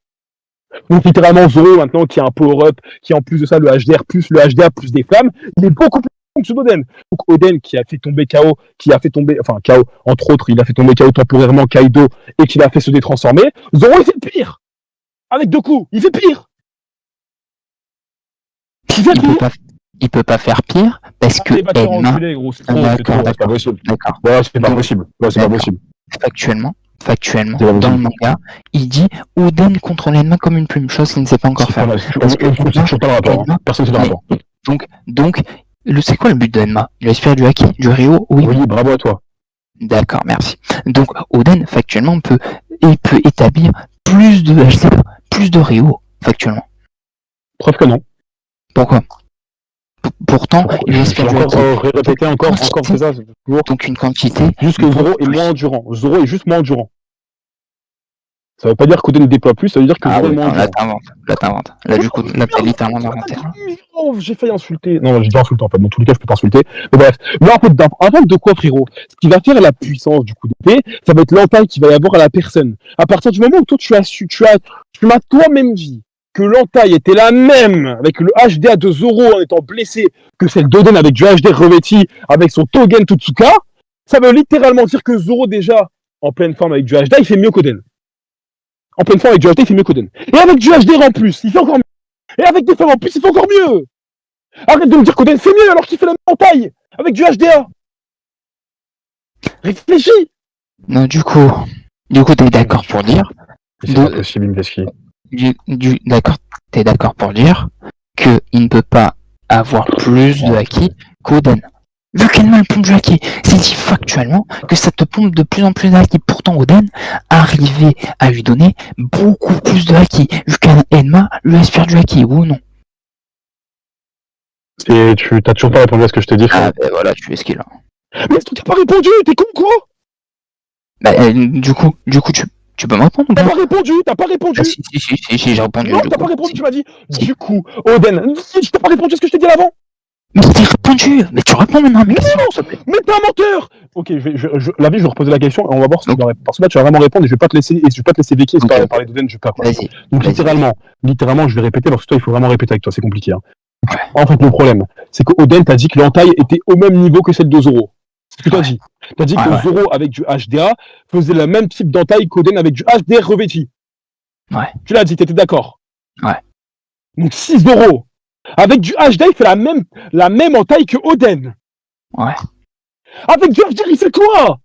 [SPEAKER 1] Donc littéralement Zoro maintenant qui a un power-up, qui en plus de ça le HDR plus le HDA plus des flammes, il est beaucoup plus fort que Oden. Donc Oden qui a fait tomber KO, KO, entre autres, il a fait tomber KO temporairement Kaido et qui l'a fait se détransformer, Zoro il fait pire. Avec 2 coups, il fait pire.
[SPEAKER 2] Il peut pas faire pire parce que Enma...
[SPEAKER 1] C'est pas possible.
[SPEAKER 2] D'accord.
[SPEAKER 1] Ouais, c'est pas possible. Ouais, c'est pas possible.
[SPEAKER 2] Factuellement, dans le manga, il dit Oden contrôle Enma comme une plume, chose qu'il ne sait pas encore faire.
[SPEAKER 1] Parce que c'est pas le rapport. Personne ne sait le rapport.
[SPEAKER 2] Donc, c'est quoi le but d'Enma? Il aspire du haki, du Ryo? Oui,
[SPEAKER 1] bravo à toi.
[SPEAKER 2] D'accord, merci. Donc, Oden, factuellement, peut établir plus de HDA, plus de Ryo, factuellement.
[SPEAKER 1] Preuve que non.
[SPEAKER 2] Pourquoi? Pourtant, il aspire du haki.
[SPEAKER 1] Répéter encore, c'est ça.
[SPEAKER 2] Donc, une quantité.
[SPEAKER 1] Juste que Zoro est moins endurant. Zoro est juste moins endurant. Ça veut pas dire qu'Oden déploie plus, ça veut dire que Zoro est moins endurant.
[SPEAKER 2] Là, t'inventes. Là, du coup, t'as littéralement inventé.
[SPEAKER 1] Oh, j'ai failli insulter. Non, j'ai déjà insulté en fait. Dans tous les cas, je peux t'insulter. Mais bref. Mais en fait, avant de quoi, frérot? Ce qui va faire la puissance du coup d'épée, ça va être l'entaille qu'il va y avoir à la personne. À partir du moment où toi, tu m'as toi-même dit que l'entaille était la même avec le HDA de Zoro en étant blessé que celle d'Oden avec du HD revêti avec son Togen Tutsuka, ça veut littéralement dire que Zoro déjà en pleine forme avec du HDA, il fait mieux qu'Oden. En pleine forme avec du HDA, il fait mieux qu'Oden. Et avec du HDR en plus, il fait encore mieux. Et avec des femmes en plus, il fait encore mieux. Arrête de me dire qu'Oden fait mieux alors qu'il fait la même en taille avec du HDA. Réfléchis.
[SPEAKER 2] Non, du coup, t'es d'accord pour dire.
[SPEAKER 1] C'est pas possible, Imbeski.
[SPEAKER 2] D'accord, t'es d'accord pour dire qu'il ne peut pas avoir plus de haki qu'Oden. Vu qu'Enma pompe du haki, c'est dit factuellement que ça te pompe de plus en plus de haki. Pourtant, Oden arrivait à lui donner beaucoup plus de haki, vu qu'Enma lui aspire du haki, oui ou non?
[SPEAKER 1] Et tu t'as toujours pas répondu à ce que je t'ai dit.
[SPEAKER 2] Ah, ben voilà, tu es ce qu'il a.
[SPEAKER 1] Mais t'as pas répondu, t'es con quoi?
[SPEAKER 2] Bah, du coup, tu peux me répondre ou pas?
[SPEAKER 1] T'as pas répondu.
[SPEAKER 2] Ah, si, j'ai répondu.
[SPEAKER 1] Non, t'as pas répondu, tu m'as dit. Du coup, Oden, t'as pas répondu à ce que je t'ai dit avant.
[SPEAKER 2] Mais j'ai répondu. Mais tu réponds maintenant, mais
[SPEAKER 1] mais t'es un menteur. Ok, je vais reposer la question et on va voir ce que tu vas répondre. Parce que là, tu vas vraiment répondre et je vais pas te laisser Vicky parler d'Oden, je vais pas. Donc littéralement, je vais répéter parce que toi, il faut vraiment répéter avec toi, c'est compliqué. Hein. Ouais. En fait, le problème, c'est que Oden t'a dit que l'entaille était au même niveau que celle de Zoro. C'est ce que t'as dit. T'as dit que Zoro avec du HDA faisait le même type d'entaille qu'Oden avec du HDR revêti.
[SPEAKER 2] Ouais.
[SPEAKER 1] Tu l'as dit, t'étais d'accord.
[SPEAKER 2] Ouais.
[SPEAKER 1] Donc si Zoro avec du HDA, il fait la même entaille que Oden.
[SPEAKER 2] Ouais.
[SPEAKER 1] Avec du HDR, il fait quoi?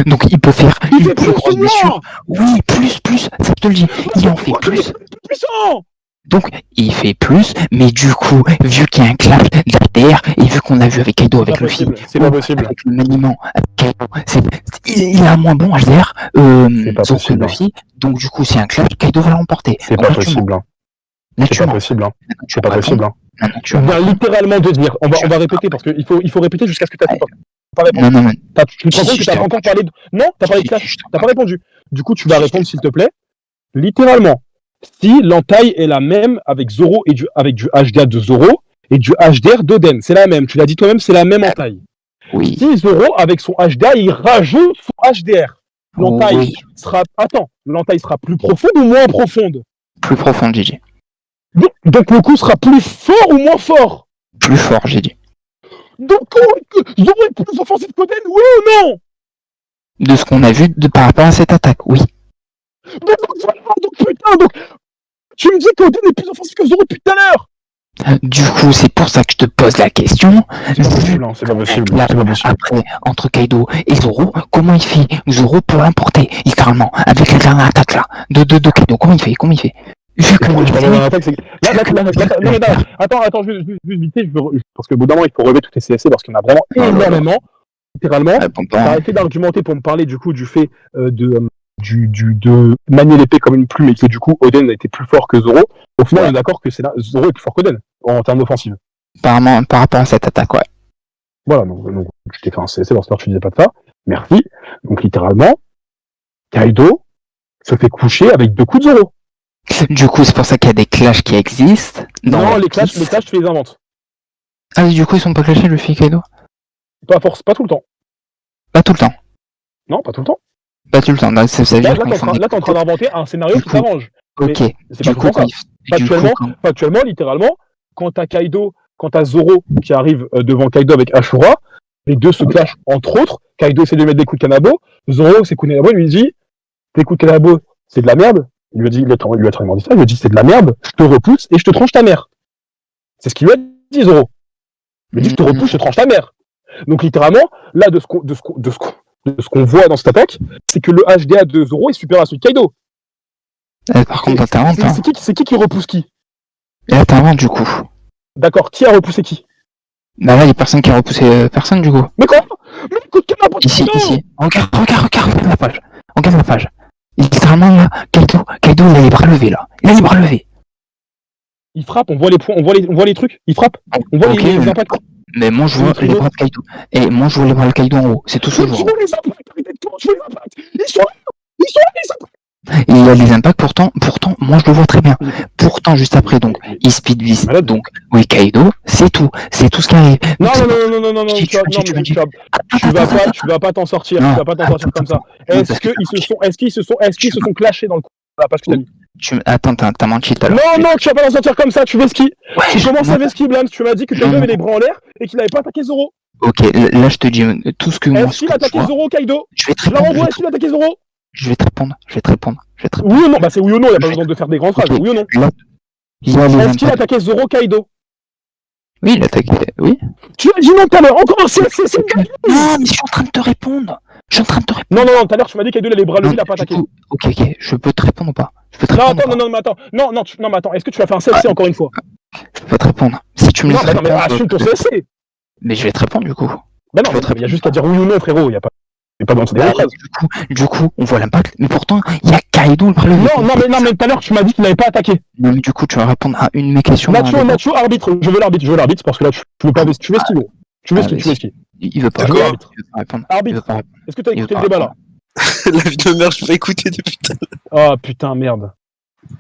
[SPEAKER 2] Donc il peut faire
[SPEAKER 1] une plus grosse blessure.
[SPEAKER 2] Oui, plus, ça te le dit. Il en fait plus.
[SPEAKER 1] Puissant.
[SPEAKER 2] Donc, il fait plus, mais du coup, vu qu'il y a un clash d'ADR, et vu qu'on a vu avec Kaido, avec Luffy,
[SPEAKER 1] c'est pas possible.
[SPEAKER 2] Avec le maniement, avec Kaido, il a un moins bon HDR, que Luffy, donc du coup, c'est un clash, Kaido va l'emporter.
[SPEAKER 1] C'est pas possible. C'est pas possible. C'est pas possible. Tu viens littéralement de dire, on va répéter, parce qu'il faut répéter jusqu'à ce que tu as fait.
[SPEAKER 2] Non.
[SPEAKER 1] Tu te rends compte que t'as encore parlé de... Non, t'as parlé de clash, t'as pas répondu. Du coup, tu vas répondre, s'il te plaît. Littéralement. Si l'entaille est la même avec Zoro et avec du HDR de Zoro et du HDR d'Oden, c'est la même. Tu l'as dit toi-même, c'est la même entaille.
[SPEAKER 2] Oui.
[SPEAKER 1] Si Zoro avec son HDR, il rajoute son HDR, l'entaille sera. Attends, l'entaille sera plus profonde ou moins profonde?
[SPEAKER 2] Plus profonde, j'ai dit.
[SPEAKER 1] Donc le coup sera plus fort ou moins fort?
[SPEAKER 2] Plus fort, j'ai dit.
[SPEAKER 1] Donc Zoro est plus offensif qu'Oden, oui ou non?
[SPEAKER 2] De ce qu'on a vu par rapport à cette attaque, oui.
[SPEAKER 1] Donc, tu me dis qu'Oden est plus offensif que Zoro depuis tout à l'heure.
[SPEAKER 2] Du coup, c'est pour ça que je te pose la question.
[SPEAKER 1] C'est pas possible.
[SPEAKER 2] Après, entre Kaido et Zoro, comment il fait? Zoro peut l'emporter, littéralement, avec la dernière attaque là, de Kaido. Comment il fait? Vu que Attends, je vais vite, parce que au bout d'un moment, il faut relever toutes les CSC parce qu'il y en a vraiment énormément. Littéralement, t'as arrêté d'argumenter pour me parler du coup du fait de manier l'épée comme une plume et que du coup Oden a été plus fort que Zoro. Au final, on est d'accord que Zoro est plus fort qu'Oden en termes d'offensive. Par rapport à cette attaque, ouais.
[SPEAKER 1] Voilà, donc je t'ai fait un CSC parce que tu disais pas de ça. Merci. Donc littéralement, Kaido se fait coucher avec 2 coups de Zoro.
[SPEAKER 2] Du coup, c'est pour ça qu'il y a des clashs qui existent.
[SPEAKER 1] Non, les clashs, tu les inventes.
[SPEAKER 2] Ah, du coup, ils sont pas clashés, Luffy et Kaido?
[SPEAKER 1] Pas tout le temps.
[SPEAKER 2] Pas tout le temps.
[SPEAKER 1] Non, pas tout le temps.
[SPEAKER 2] Pas tout le temps.
[SPEAKER 1] Là, t'es en train d'inventer un scénario qui t'arrange.
[SPEAKER 2] Ok.
[SPEAKER 1] C'est pas
[SPEAKER 2] Du coup,
[SPEAKER 1] ça. Factuellement, littéralement, quand t'as Zoro qui arrive devant Kaido avec Ashura, les deux se clashent entre autres. Kaido essaie de lui mettre des coups de kanabo. Zoro, ses coups de kanabo, lui dit tes coups de kanabo, c'est de la merde. Il lui a vraiment dit ça. Il lui a dit c'est de la merde, je te repousse et je te tranche ta mère. C'est ce qu'il lui a dit, Zoro. Il lui a dit je te repousse, je te tranche ta mère. Donc littéralement, là, de ce qu'on voit dans cette attaque, c'est que le HDA de Zoro est supérieur à celui de Kaido.
[SPEAKER 2] Par contre, t'inventes. Hein.
[SPEAKER 1] C'est qui repousse qui?
[SPEAKER 2] Et là, t'inventes du coup.
[SPEAKER 1] D'accord, qui a repoussé qui?
[SPEAKER 2] Bah là, il y a personne qui a repoussé personne du coup.
[SPEAKER 1] Mais quoi? Mais écoute,
[SPEAKER 2] Ici. Regarde la page. Regarde la page. Littéralement là, Kaido, il a les bras levés là. Il a les bras levés.
[SPEAKER 1] Il frappe, on voit les points, on voit les trucs. Il frappe. On voit les impacts.
[SPEAKER 2] Mais moi je vois les bras de Kaido. Et moi je vois les bras de Kaido en haut. C'est tout ce que je vois.
[SPEAKER 1] Je vois les impacts. Ils sont là.
[SPEAKER 2] Et il a les impacts, pourtant, moi je le vois très bien. Pourtant, juste après, donc, il speed vis. Donc, oui, Kaido, c'est tout ce qui arrive.
[SPEAKER 1] Non, tu vas pas t'en sortir. Tu vas pas t'en sortir comme ça. Est-ce qu'ils se sont clashés dans le coup? Parce que
[SPEAKER 2] Attends, t'as menti tout à l'heure.
[SPEAKER 1] Non, tu vas pas t'en sortir comme ça, tu vesquis. Tu commences à vesquis, Blams. Tu m'as dit que Kaido avait les bras en l'air et qu'il avait pas attaqué Zoro.
[SPEAKER 2] Ok, là je te dis tout ce que moi.
[SPEAKER 1] Est-ce qu'il a attaqué Zoro, Kaido?
[SPEAKER 2] Je vais te répondre.
[SPEAKER 1] Est-ce qu'il a attaqué Zoro?
[SPEAKER 2] Je vais te répondre.
[SPEAKER 1] Oui ou non? Bah c'est oui ou non, il n'y a pas besoin de faire des grandes phrases. Oui ou non? Est-ce qu'il a attaqué Zoro, Kaido?
[SPEAKER 2] Oui, il a attaqué. Oui.
[SPEAKER 1] Tu as dit non tout à l'heure, encore c'est
[SPEAKER 2] Non, mais je suis en train de te répondre.
[SPEAKER 1] Non, tout à l'heure tu m'as dit Kaido il a les bras levés, il a pas attaqué.
[SPEAKER 2] Ok, je peux te répondre ou pas?
[SPEAKER 1] Non, attends, est-ce que tu vas faire un CSC encore une fois?
[SPEAKER 2] Je peux te répondre. Si tu me laisses
[SPEAKER 1] répondre. Non, mais assume ton CSC.
[SPEAKER 2] Mais je vais te répondre du coup.
[SPEAKER 1] Bah non, il y a juste qu'à dire oui ou non, frérot, il y a pas. Pas dans cette phrase.
[SPEAKER 2] Du coup, on voit l'impact, mais pourtant, il y a Kaido le bras levé.
[SPEAKER 1] Non, mais tout à l'heure, tu m'as dit qu'il n'avait pas attaqué.
[SPEAKER 2] Non, mais du coup, tu vas répondre à une de mes questions.
[SPEAKER 1] Nacho, arbitre. Je veux l'arbitre parce que là, tu veux pas. Tu veux ce qu'il.
[SPEAKER 2] Il veut pas
[SPEAKER 1] répondre. Arbitre. Est-ce que tu as écouté le débat là?
[SPEAKER 3] La vie de merde, je vais écouter depuis tout à l'heure.
[SPEAKER 1] Ah putain, merde.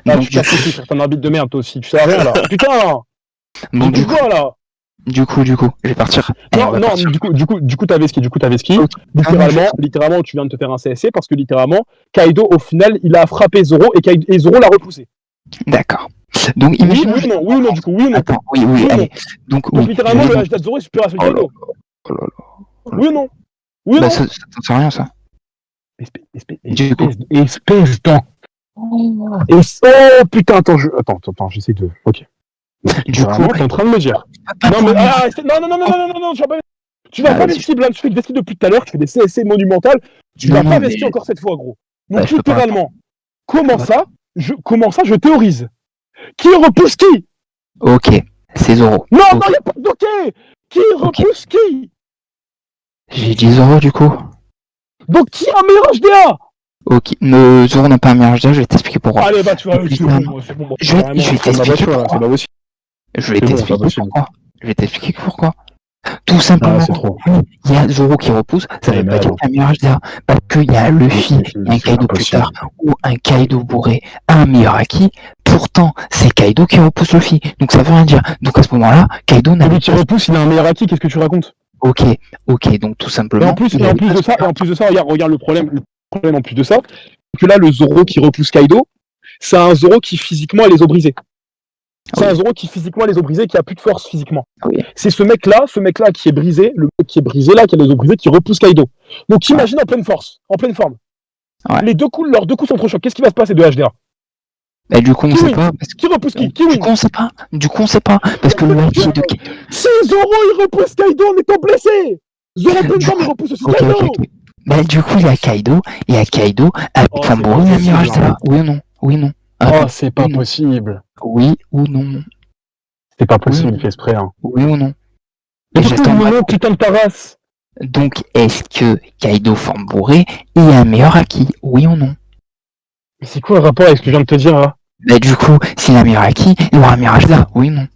[SPEAKER 1] Ah, tu t'as foutu sur ton arbitre de merde, toi aussi. Tu sais rien là. Putain.
[SPEAKER 2] Bon,
[SPEAKER 1] du coup, là.
[SPEAKER 2] Du coup, je vais partir.
[SPEAKER 1] Non, du coup, t'avais ski. Littéralement, tu viens de te faire un CSC parce que littéralement, Kaido, au final, il a frappé Zoro et Zoro l'a repoussé.
[SPEAKER 2] D'accord. Donc, imagine.
[SPEAKER 1] Oui ou non, du coup, oui ou non.
[SPEAKER 2] Attends, oui, allez. Donc,
[SPEAKER 1] littéralement, le HDA de Zoro est supérieur à celui de Kaido. Oui ou non?
[SPEAKER 2] Bah, ça sert à rien, ça.
[SPEAKER 1] Espèce d'en. Oh putain, attends, j'essaie de. Ok. Du coup, t'es en train de me dire. Non, tu vas pas vestir, Blam, tu fais que vestir depuis tout à l'heure, tu fais des CSC monumentales, tu vas pas vestir encore cette fois, gros. Donc, littéralement, comment ça, je théorise? Qui repousse qui?
[SPEAKER 2] Ok, c'est Zoro.
[SPEAKER 1] Non, y a pas de ok. Qui repousse qui?
[SPEAKER 2] J'ai dit Zoro, du coup.
[SPEAKER 1] Donc, qui a un meilleur HDA?
[SPEAKER 2] Ok, Zoro n'a pas un meilleur HDA, je vais t'expliquer pourquoi.
[SPEAKER 1] Allez, bah, tu vas.
[SPEAKER 2] Je vais t'expliquer pourquoi. Tout simplement, il y a Zoro qui repousse, ça veut pas dire qu'il y a un meilleur HDA. Parce qu'il y a Luffy, un Kaido plus tard, ou un Kaido bourré, un meilleur Haki. Pourtant, c'est Kaido qui repousse Luffy. Donc ça veut rien dire. Donc à ce moment-là, Kaido n'a pas.
[SPEAKER 1] Lui qui repousse, il a un meilleur Haki, qu'est-ce que tu racontes?
[SPEAKER 2] Ok, donc tout simplement.
[SPEAKER 1] Et en plus de ça, regarde le problème en plus de ça, c'est que là, le Zoro qui repousse Kaido, c'est un Zoro qui physiquement a les os brisés. C'est un Zoro qui physiquement a les os brisés, qui a plus de force physiquement.
[SPEAKER 2] Oui.
[SPEAKER 1] C'est ce mec-là qui est brisé, le mec qui est brisé là, qui a les os brisés, qui repousse Kaido. Donc imagine en pleine force, en pleine forme. Ouais. Leurs deux coups sont trop chocs. Qu'est-ce qui va se passer de HDA?
[SPEAKER 2] Bah, du coup, on sait pas.
[SPEAKER 1] Qui repousse qui?
[SPEAKER 2] Du coup, on sait pas. Parce que le Haki de Kaido.
[SPEAKER 1] Si Zoro il repousse Kaido en étant blessé! Zoro pleine forme, il repousse aussi Kaido!
[SPEAKER 2] Bah, du coup, il y a Kaido avec Fambourou, il a mis HDA. Oui ou non?
[SPEAKER 1] C'est pas possible.
[SPEAKER 2] Oui ou non?
[SPEAKER 1] C'est pas possible, il fait exprès. Hein.
[SPEAKER 2] Oui ou non?
[SPEAKER 1] Et j'attends non, putain de ta race.
[SPEAKER 2] Donc, est-ce que Kaido forme bourré et a un meilleur Haki? Oui ou non?
[SPEAKER 1] Mais c'est quoi le rapport avec ce que je viens de te dire là?
[SPEAKER 2] Bah, du coup, s'il a un meilleur Haki, il aura un meilleur HDA. Oui ou non?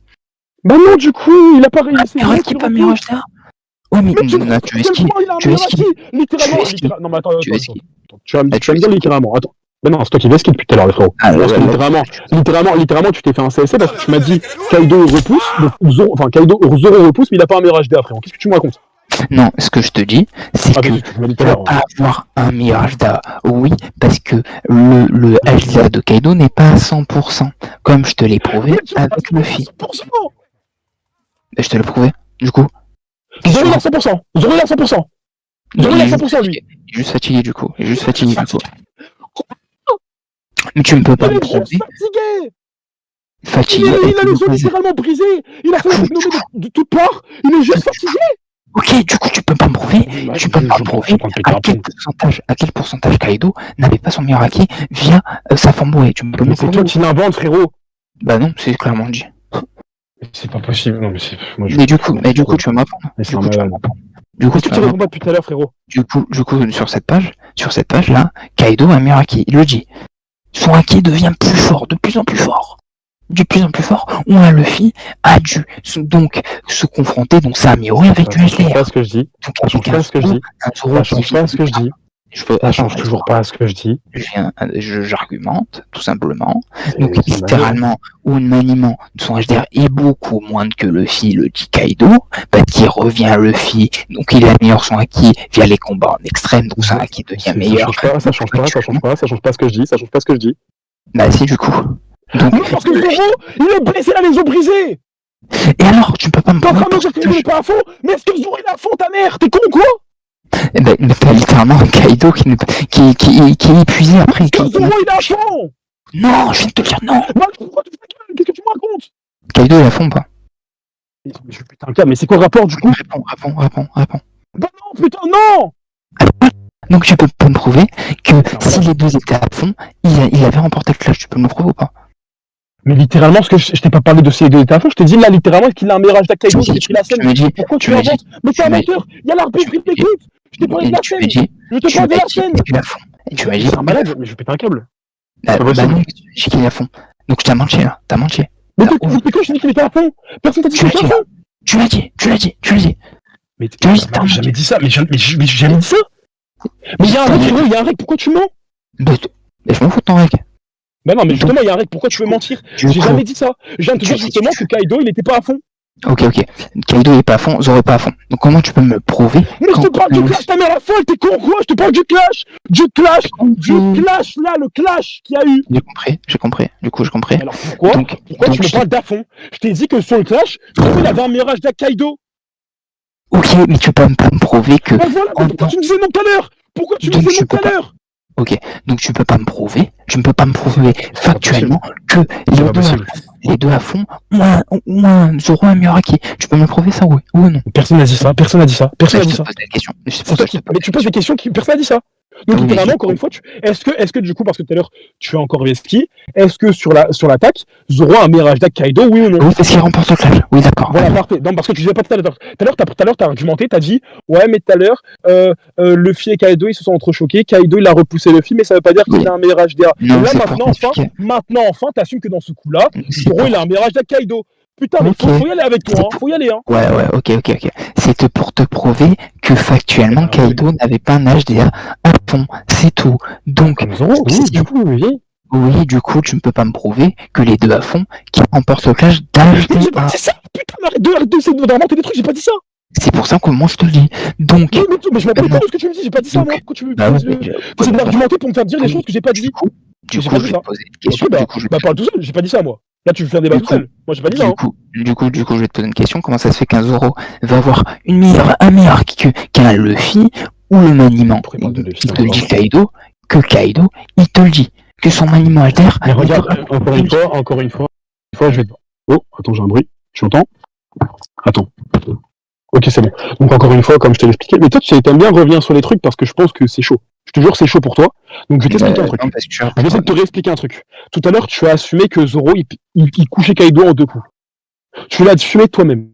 [SPEAKER 1] Bah non, du coup, il a pas réussi.
[SPEAKER 2] Un meilleur Haki, pas un meilleur HDA? Oui, mais tu es ski.
[SPEAKER 1] Littéralement. Non, mais attends. Tu vas me dire littéralement. Attends. Mais non, c'est toi qui vas ski depuis tout à l'heure, le frérot. Littéralement, tu t'es fait un CSC parce que tu m'as dit Kaido repousse, donc Zoro repousse, mais il a pas un meilleur HDA, frérot. Qu'est-ce que tu me racontes?
[SPEAKER 2] Non, ce que je te dis, c'est que
[SPEAKER 1] tu m'as dit tout
[SPEAKER 2] tu
[SPEAKER 1] à
[SPEAKER 2] vas
[SPEAKER 1] l'heure.
[SPEAKER 2] pas avoir un mirage d'A. Oui, parce que le HDA de Kaido n'est pas à 100%, comme je te l'ai prouvé avec Luffy.
[SPEAKER 1] 100%.
[SPEAKER 2] Je te l'ai prouvé, du coup.
[SPEAKER 1] Zoro il est à 100%. Zoro il est à 100%. Zoro il est à 100% lui.
[SPEAKER 2] Il est juste fatigué du coup. Il est juste fatigué du coup. Mais tu ne peux pas me prouver.
[SPEAKER 1] Fatigué.
[SPEAKER 2] Fatigué.
[SPEAKER 1] Il a les os littéralement brisés. Il a fait un nommé de toutes parts. Il est juste fatigué.
[SPEAKER 2] Ok, du coup, tu peux pas me prouver. Tu peux pas me prouver à quel pourcentage Kaido n'avait pas son Miraki via sa Famboué. Tu peux me
[SPEAKER 1] c'est toi qui l'inventes, frérot.
[SPEAKER 2] Bah non, c'est clairement dit.
[SPEAKER 1] C'est pas possible. Non, mais c'est.
[SPEAKER 2] Mais du coup, tu vas m'apprendre.
[SPEAKER 1] C'est un malade.
[SPEAKER 2] Du coup,
[SPEAKER 1] tu réponds pas depuis tout à l'heure, frérot.
[SPEAKER 2] Du coup, sur cette page là, Kaido a un Miraki. Il le dit. Son haki devient plus fort, de plus en plus fort. De plus en plus fort, où un Luffy a dû donc se confronter, donc ça a Miori avec du HDR.
[SPEAKER 1] Ça change pas ce que je dis. Ça change pas ce que je dis. Ça change pas ce que je dis. Ça change toujours pas ce que je dis.
[SPEAKER 2] J'argumente, tout simplement. Donc, littéralement, où le maniement de son HDR est beaucoup moins que Luffy le dit Kaido, parce qu'il revient à Luffy, donc il améliore son haki via les combats en extrême, donc son haki devient meilleur.
[SPEAKER 1] Ça change pas ce que je dis.
[SPEAKER 2] Bah si, du coup. Donc,
[SPEAKER 1] non, parce que Zoro, il est blessé, il a les os brisés.
[SPEAKER 2] Et alors, tu peux pas me
[SPEAKER 1] prendre. T'es en train de me dire qu'il est pas à fond, mais est-ce que Zoro il est à fond, ta mère? T'es con ou quoi?
[SPEAKER 2] Eh ben, t'as littéralement un Kaido qui est épuisé après.
[SPEAKER 1] Est-ce que Zoro il est à fond?
[SPEAKER 2] Non, je viens de te dire non.
[SPEAKER 1] Bah, pourquoi tu fais ta gueule? Qu'est-ce que tu me racontes?
[SPEAKER 2] Kaido il est à fond ou pas?
[SPEAKER 1] Putain, mais c'est quoi le rapport du coup?
[SPEAKER 2] Réponds.
[SPEAKER 1] Bah non, putain, non!
[SPEAKER 2] Donc tu peux pas me prouver que si les deux étaient à fond, il avait remporté le clash, tu peux me le prouver ou pas?
[SPEAKER 1] Mais littéralement, parce que je t'ai pas parlé de si les deux étaient à fond, je t'ai dit là littéralement qu'il a un meilleur HDA Kaido, j'ai pris la scène. Pourquoi tu inventes? Mais t'es un menteur, il y a l'arbitre qui t'écoute! Je t'ai parlé de la scène! Je te parle de la scène!
[SPEAKER 2] Et tu m'as dit.
[SPEAKER 1] C'est un malade, mais je vais péter un câble.
[SPEAKER 2] Bah non, j'ai dit qu'il est à fond. Donc tu t'as menti là, t'as menti.
[SPEAKER 1] Mais quoi, je dis qu'il était à fond? Personne t'a dit qu'il était à fond!
[SPEAKER 2] Tu l'as dit.
[SPEAKER 1] Mais j'ai jamais dit ça, mais j'ai jamais dit ça! Mais il y a un règle, frérot, il y a un règle, pourquoi tu mens?
[SPEAKER 2] Mais je m'en fous de ton règle.
[SPEAKER 1] Bah non, mais justement, il y a un règle, pourquoi tu veux mentir? J'ai jamais dit ça. Je viens de te dire justement que Kaido, il était pas à fond.
[SPEAKER 2] Ok. Kaido est pas à fond, Zoro est pas à fond. Donc comment tu peux me prouver?
[SPEAKER 1] Mais je te parle du clash, ta mère la folle, t'es con quoi? Je te parle du clash, là, le clash qu'il y a eu.
[SPEAKER 2] J'ai compris. Du coup, je comprends.
[SPEAKER 1] Alors pourquoi tu me parles d'à fond? Je t'ai dit que sur le clash, Zoro il avait un meilleur HDA Kaido.
[SPEAKER 2] Ok, mais tu peux pas me prouver que.
[SPEAKER 1] Bah voilà, pourquoi tu me disais non tout à l'heure? Pourquoi tu me disais non tout à l'heure?
[SPEAKER 2] Ok, donc tu ne peux pas me prouver factuellement que les deux à fond ont un Zoro un Miraki. Tu peux me prouver ça, oui ou non?
[SPEAKER 1] Personne n'a dit ça.
[SPEAKER 2] Mais
[SPEAKER 1] tu poses des questions qui personne n'a dit ça. Donc littéralement, encore une fois, est-ce que du coup, parce que tout à l'heure tu as encore Veski, est-ce que sur l'attaque, Zoro a un meilleur HDA Kaido, oui ou non?
[SPEAKER 2] Oui, parce qu'il remporte le clash. Oui, d'accord.
[SPEAKER 1] Voilà, parfait. Non, parce que tu disais pas tout à l'heure. Tout à l'heure, t'as argumenté, t'as dit, ouais, mais tout à l'heure, Luffy et Kaido, ils se sont entrechoqués. Kaido, il a repoussé Luffy, mais ça veut pas dire qu'il a un meilleur HDA. Et là, maintenant, enfin, t'assumes que dans ce coup-là, Zoro, il a un meilleur HDA Kaido. Putain, mais faut y aller avec toi, hein. Faut y aller, hein.
[SPEAKER 2] Ouais, ok. C'était pour te prouver que factuellement, Kaido n'avait pas un HDA à fond. C'est tout. Donc, oui, du coup, tu ne peux pas me prouver que les deux à fond qui remportent le clash d'HDA.
[SPEAKER 1] J'ai pas dit ça. Putain, arrête de c'est d'inventer des trucs, j'ai pas dit ça.
[SPEAKER 2] C'est pour ça que moi je te le dis. Donc.
[SPEAKER 1] Mais je m'appelle pas de ce que tu me dis, j'ai pas dit ça, moi. Pourquoi tu veux essayer d'argumenter pour me faire dire des choses que j'ai pas dit?
[SPEAKER 2] Du coup, je vais te poser une question.
[SPEAKER 1] Bah, parle tout seul, j'ai pas dit ça, moi. Là, tu veux faire des débat tout seul. Moi, j'ai pas dit ça.
[SPEAKER 2] Du coup, je vais te poser une question. Comment ça se fait qu'un Zoro va avoir un meilleur qu'un Luffy ou le maniement? Il te le dit Kaido, que Kaido, il te le dit. Que son maniement alter.
[SPEAKER 1] Mais regarde, encore une fois, je vais te... Oh, attends, j'ai un bruit. Tu entends? Attends. Ok, c'est bon. Donc encore une fois, comme je t'ai expliqué, mais toi, tu aimes bien revenir sur les trucs parce que je pense que c'est chaud. Je te jure, c'est chaud pour toi. Donc je vais t'expliquer un truc. Je vais essayer de te réexpliquer un truc. Tout à l'heure, tu as assumé que Zoro, il couchait Kaido en 2 coups. Tu l'as assumé toi-même.